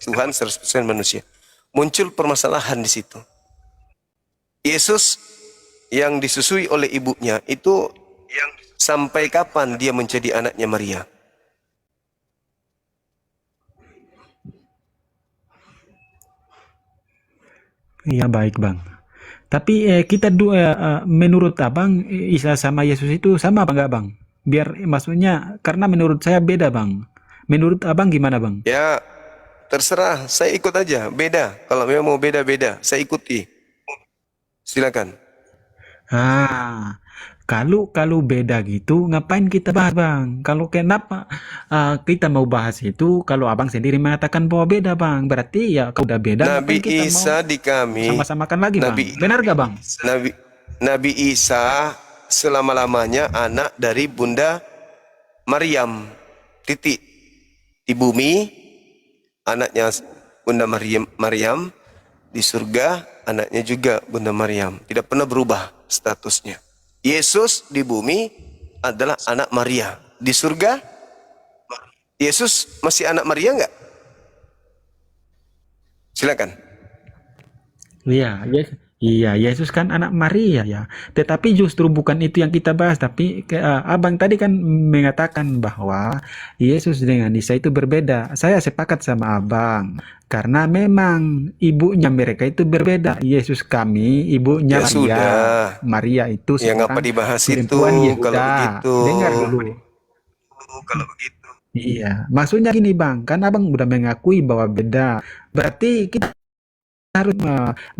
Tuhan, 100% manusia. Muncul permasalahan di situ. Yesus yang disusui oleh ibunya itu sampai kapan dia menjadi anaknya Maria? Iya baik Bang. Tapi kita menurut Abang Isa sama Yesus itu sama apa enggak Bang? Biar maksudnya karena menurut saya beda Bang. Menurut Abang gimana Bang? Ya, terserah, saya ikut aja. Beda, kalau memang mau beda-beda, saya ikuti. Silakan. Ah, kalau beda gitu ngapain kita bahas Bang? Kalau kenapa kita mau bahas itu kalau Abang sendiri mengatakan bahwa beda Bang, berarti ya kalau udah beda Nabi ngapain kita Isa mau di kami, sama-samakan lagi Bang? Benar gak Bang? Nabi Isa selama-lamanya anak dari Bunda Maryam. Titik. Di bumi anaknya Bunda Maryam, di surga anaknya juga Bunda Maryam. Tidak pernah berubah statusnya. Yesus di bumi adalah anak Maria. Di surga Yesus masih anak Maria enggak? Silakan. Iya, iya, Yesus kan anak Maria ya. Tetapi justru bukan itu yang kita bahas. Tapi Abang tadi kan mengatakan bahwa Yesus dengan Isa itu berbeda. Saya sepakat sama Abang. Karena memang ibunya mereka itu berbeda. Yesus kami, ibunya Ya Maria. sudah. Maria itu Ya ngapa seorang dibahas itu perempuan Yehuda. kalau begitu? Dengar dulu. Kalau begitu. Iya, maksudnya gini Bang. Kan Abang udah mengakui bahwa beda. Berarti kita harus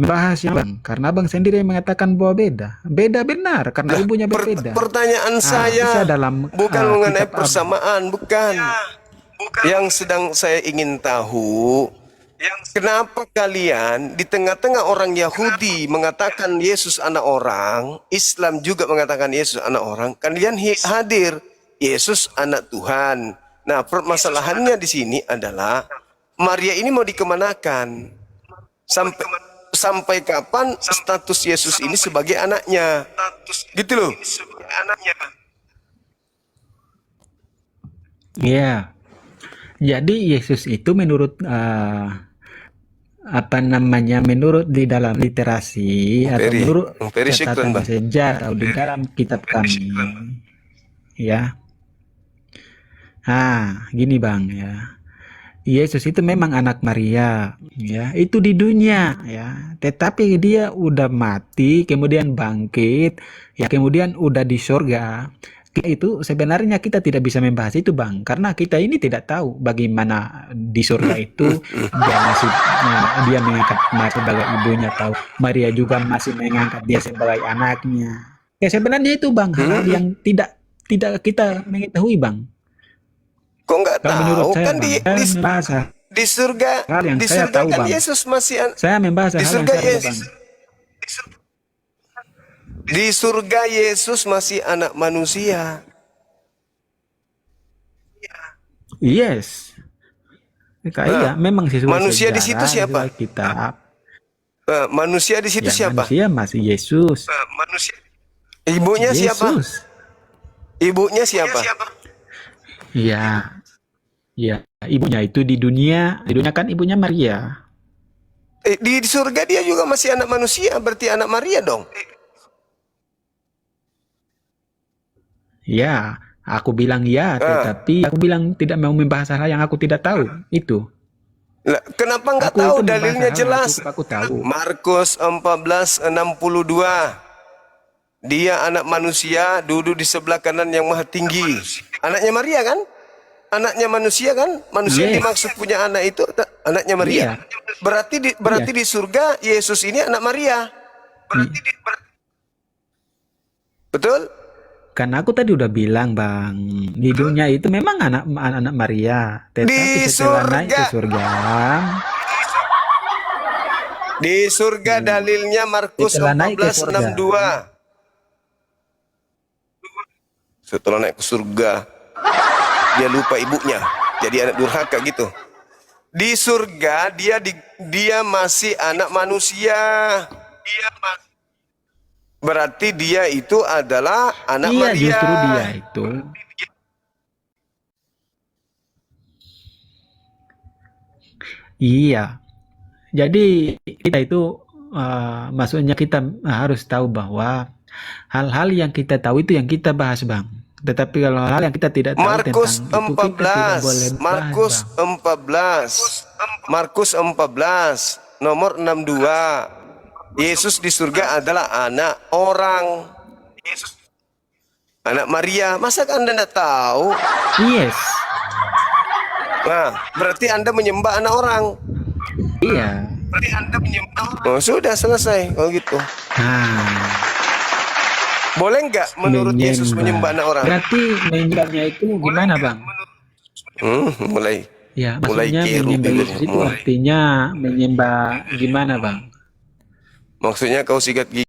membahas yang Bang, karena Bang sendiri yang mengatakan bahwa beda benar karena ibunya berbeda. Pertanyaan Bisa saya dalam bukan mengenai kitab Abang. persamaan, bukan. Yang sedang saya ingin tahu, kenapa kalian di tengah-tengah orang Yahudi mengatakan Yesus anak orang, Islam juga mengatakan Yesus anak orang, kalian hadir Yesus anak Tuhan. Nah, permasalahannya di sini adalah Maria ini mau dikemanakan? sampai kapan status Yesus ini sebagai anaknya. Gitu loh. Ya. Jadi Yesus itu menurut menurut di dalam literasi atau menurut catatan sejarah atau di dalam kitab kami, ya. Gini Bang ya. Yesus itu memang anak Maria, ya. Itu di dunia, ya. Tetapi dia udah mati, kemudian bangkit, ya. Kemudian udah di surga. Itu sebenarnya kita tidak bisa membahas itu Bang, karena kita ini tidak tahu bagaimana di surga itu dia mengangkat Maria sebagai ibunya, tahu Maria juga masih mengangkat dia sebagai anaknya. Ya sebenarnya itu Bang hal yang tidak kita mengetahui Bang. Kok nggak tahu saya, kan di surga yang di saya surga tahu, kan Bang. Yesus masih Saya membahas di hal surga yang saya tahu, Yesus. Bang. Di surga Yesus masih anak manusia. Yes. Iya, memang sesuai manusia sejarah, di situ siapa? sesuai kitab. Manusia di situ siapa? Manusia masih Yesus. Ibunya Yesus. siapa? Ibunya siapa? Iya. Iya, ibunya itu di dunia kan ibunya Maria. Di surga dia juga masih anak manusia, berarti anak Maria dong. Ya, aku bilang ya, tetapi aku bilang tidak mau membahas hal yang aku tidak tahu. Itu. Lah, kenapa nggak Aku tahu? itu membahas Dalilnya hal jelas. aku tahu. Markus 14:62. Dia anak manusia, duduk di sebelah kanan yang maha tinggi. Anaknya Maria kan? Anaknya manusia kan? Manusia yang Yes. dimaksud punya anak itu anaknya Maria. Iya. Berarti di surga Yesus ini anak Maria. Betul? Karena aku tadi udah bilang Bang, di dunia itu memang anak Maria, tetapi Di setelah naik ke surga, di surga dalilnya Markus Setelah naik ke surga. 14:62. Setelah naik ke surga, dia lupa ibunya, jadi anak durhaka gitu. Di surga dia masih anak manusia. Berarti dia itu adalah anak iya Maria. justru dia itu. Iya. Jadi kita itu maksudnya kita harus tahu bahwa hal-hal yang kita tahu itu yang kita bahas Bang. Tetapi kalau hal yang kita tidak tahu Markus tentang itu kita tidak 14, boleh Markus bahas, Bang. 14, Markus 14, nomor 62. Yesus di surga adalah anak orang. Anak Maria, masa Anda tidak tahu? Yes. Nah, berarti Anda menyembah anak orang. Iya. Oh, sudah selesai kalau gitu. Boleh nggak menurut Yesus menyembah anak orang? Berarti menyembahnya itu gimana Bang? Mulai. Ya, Mulai maksudnya keru menyembah bibirnya, Yesus itu mulai. artinya menyembah gimana Bang? Maksudnya kau sikat gigi.